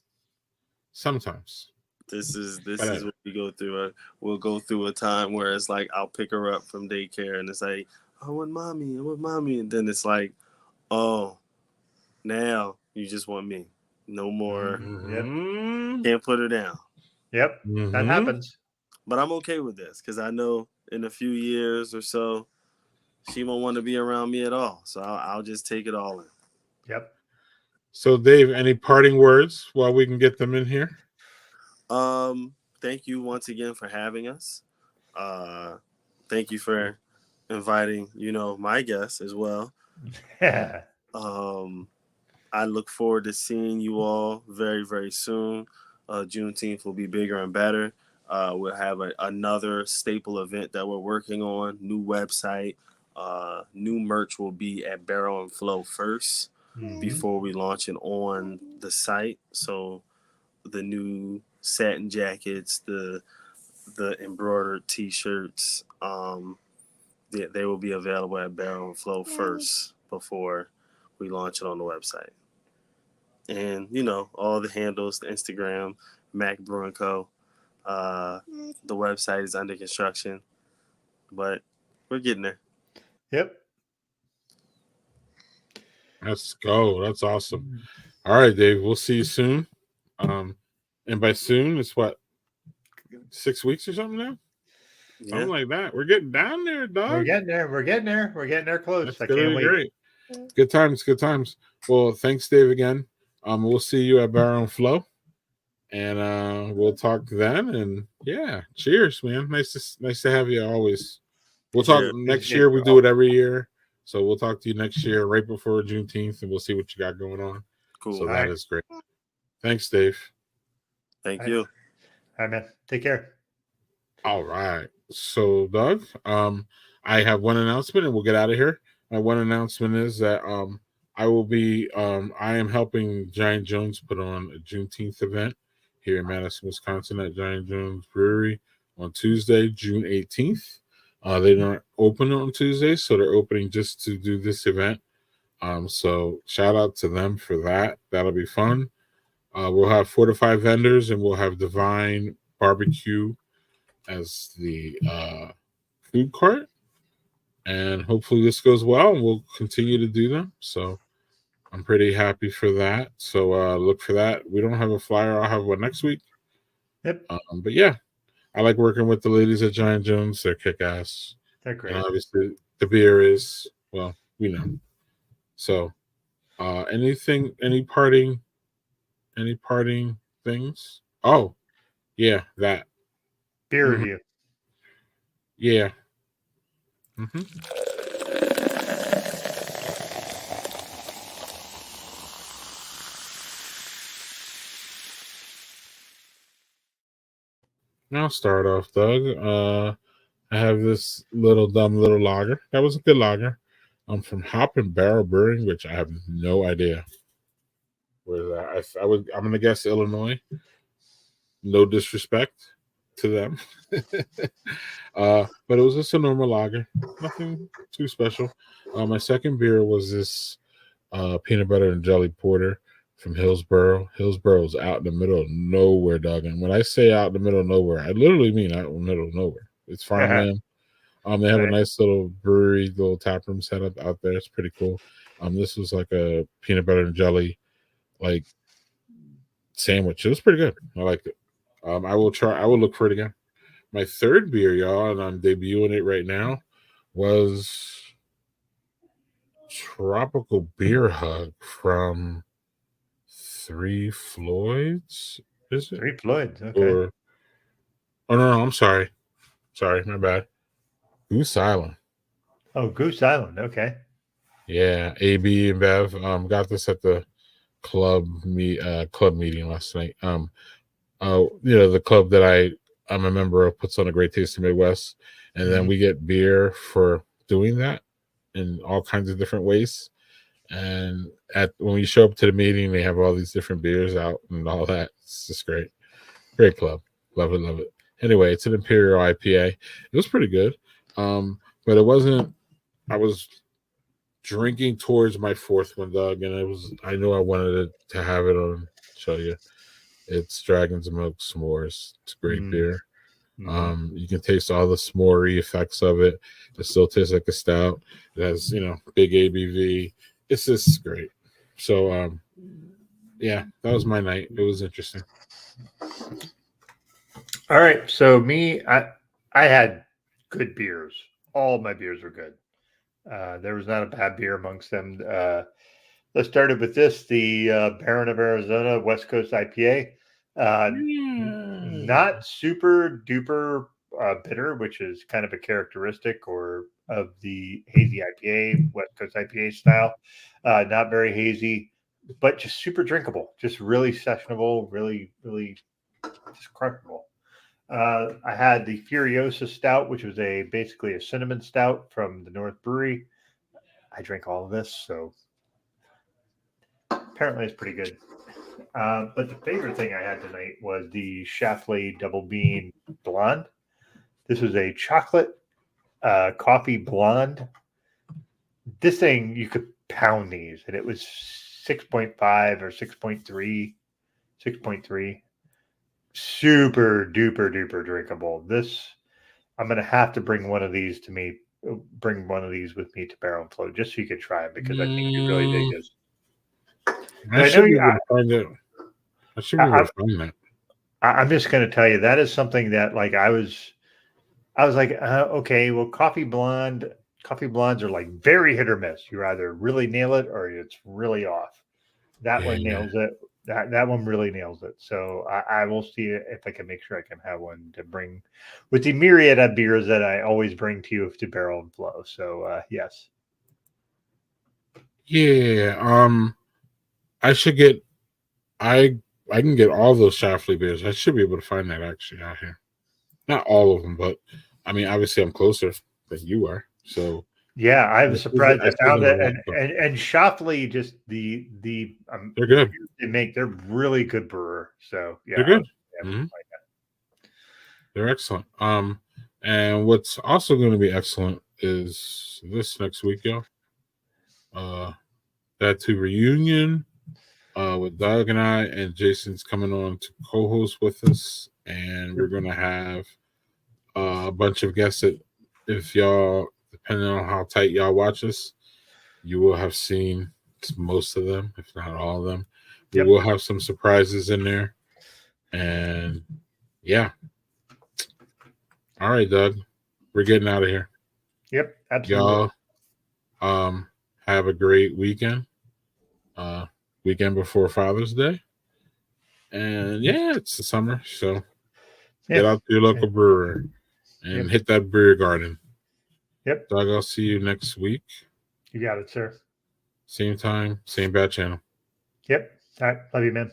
Speaker 2: Sometimes.
Speaker 8: This is what we go through. We'll go through a time where it's like I'll pick her up from daycare and it's like, I want mommy, and then it's like, oh, now you just want me. No more.
Speaker 2: Mm-hmm.
Speaker 8: Can't put her down.
Speaker 4: Yep,
Speaker 2: Mm-hmm.
Speaker 4: that happens.
Speaker 8: But I'm okay with this because I know in a few years or so, she won't want to be around me at all. So I'll just take it all in.
Speaker 4: Yep.
Speaker 2: So, Dave, any parting words while we can get them in here?
Speaker 8: Thank you once again for having us. Thank you for inviting, my guests as well.
Speaker 4: Yeah.
Speaker 8: I look forward to seeing you all very, very soon. Juneteenth will be bigger and better. We'll have another staple event that we're working on, new website, new merch will be at Barrel and Flow first before we launch it on the site. So the new satin jackets, the embroidered t-shirts, they will be available at Barrel and Flow first before we launch it on the website. And, all the handles, the Instagram, Mack Brewing Co. The website is under construction, but we're getting there.
Speaker 4: Yep.
Speaker 2: Let's go. That's awesome. All right, Dave. We'll see you soon. And by soon, it's what, 6 weeks or something now?
Speaker 8: Yeah.
Speaker 2: Something like that. We're getting down there, dog.
Speaker 4: We're getting there. We're getting there. We're getting there close.
Speaker 2: That's
Speaker 4: I can't
Speaker 2: gonna be
Speaker 4: wait.
Speaker 2: great. Good times. Good times. Well, thanks, Dave, again. We'll see you at Barrel and Flow, and we'll talk then. And yeah, cheers, man. Nice to have you always. We'll talk next year. We do it every year, so we'll talk to you next year, right before Juneteenth, and we'll see what you got going on.
Speaker 8: Cool.
Speaker 2: So that is great. Thanks, Dave.
Speaker 8: Thank you.
Speaker 4: All right, man. Take care.
Speaker 2: All right. So, Doug, I have one announcement, and we'll get out of here. My one announcement is that I am helping Giant Jones put on a Juneteenth event here in Madison, Wisconsin at Giant Jones Brewery on Tuesday, June 18th. They don't open on Tuesdays, so they're opening just to do this event. So shout out to them for that. That'll be fun. We'll have 4 to 5 vendors, and we'll have Divine Barbecue as the food cart. And hopefully this goes well, and we'll continue to do them. So I'm pretty happy for that. So look for that. We don't have a flyer. I'll have one next week.
Speaker 4: Yep.
Speaker 2: But yeah, I like working with the ladies at Giant Jones. They're kick-ass.
Speaker 4: They're great.
Speaker 2: And obviously the beer is, well, we know. So any parting things? Oh, yeah, that.
Speaker 4: Beer review.
Speaker 2: Yeah. I'll start off, Doug. I have this dumb little lager. That was a good lager. I'm from Hop and Barrel Brewing, which I have no idea where that. I'm gonna guess Illinois. No disrespect to them, but it was just a normal lager. Nothing too special. My second beer was this peanut butter and jelly porter from Hillsboro. Hillsboro's out in the middle of nowhere, dog. And when I say out in the middle of nowhere, I literally mean out in the middle of nowhere. It's farmland. They have a nice little brewery, little tap room set up out there. It's pretty cool. This was like a peanut butter and jelly like sandwich. It was pretty good. I liked it. I will look for it again. My third beer, y'all, and I'm debuting it right now, was Tropical Beer Hug from Three Floyds. Is it?
Speaker 4: Three Floyds. Okay.
Speaker 2: No, I'm sorry. Sorry, my bad. Goose Island.
Speaker 4: Oh, Goose Island. Okay.
Speaker 2: Yeah, AB and Bev got this at the club meeting last night. The club that I'm a member of puts on a Great Taste of Midwest, and then we get beer for doing that in all kinds of different ways. And when you show up to the meeting, they have all these different beers out and all that. It's just great. Great club. Love it, love it. Anyway, it's an Imperial IPA. It was pretty good. But it wasn't. I was drinking towards my fourth one, Doug, and I knew I wanted to have it on. Show you. It's Dragon's Milk S'mores. It's a great beer. You can taste all the s'more effects of it. It still tastes like a stout. It has, big ABV. It's just great. So, yeah, that was my night. It was interesting.
Speaker 4: All right. So I had good beers. All my beers were good. There was not a bad beer amongst them. Let's start with this, the Baron of Arizona West Coast IPA. Not super duper bitter, which is kind of a characteristic of the hazy IPA, West Coast IPA style. Not very hazy, but just super drinkable, just really sessionable, really, really just crushable. I had the Furiosa Stout, which was basically a cinnamon stout from the North Brewery. I drank all of this, so apparently it's pretty good. But the favorite thing I had tonight was the Schlafly Double Bean Blonde. This was a chocolate coffee blonde. This thing, you could pound these, and it was 6.5 or 6.3. Super duper duper drinkable. I'm going to have to bring one of these with me to Barrel and Flow just so you can try it, because I think you really dig this.
Speaker 2: I should be able to find it. I should be able to find that.
Speaker 4: I'm just going to tell you, that is something that I was like, okay, well, coffee blondes are like very hit or miss. You either really nail it or it's really off. That one nails it. That one really nails it. So I will see if I can make sure I can have one to bring with the myriad of beers that I always bring to you to Barrel and Flow. So yes.
Speaker 2: Yeah. I should get. I can get all those Schlafly beers. I should be able to find that actually out here. Not all of them, but I mean, obviously, I'm closer than you are. So
Speaker 4: yeah, I was surprised I found it. And Schlafly, just
Speaker 2: they're good.
Speaker 4: They're really good brewer. So yeah,
Speaker 2: they're good. They're excellent. And what's also going to be excellent is this next week, y'all. That two reunion. With Doug and I, and Jason's coming on to co-host with us, and we're going to have a bunch of guests that, if y'all, depending on how tight y'all watch us, you will have seen most of them, if not all of them. We will have some surprises in there, and yeah. All right, Doug, we're getting out of here.
Speaker 4: Yep, absolutely.
Speaker 2: Y'all, have a great weekend. Weekend before Father's Day, and yeah, it's the summer, so get out to your local brewer and hit that beer garden.
Speaker 4: Yep,
Speaker 2: Doug, I'll see you next week.
Speaker 4: You got it, sir.
Speaker 2: Same time, same bad channel.
Speaker 4: Yep. All right, love you, man.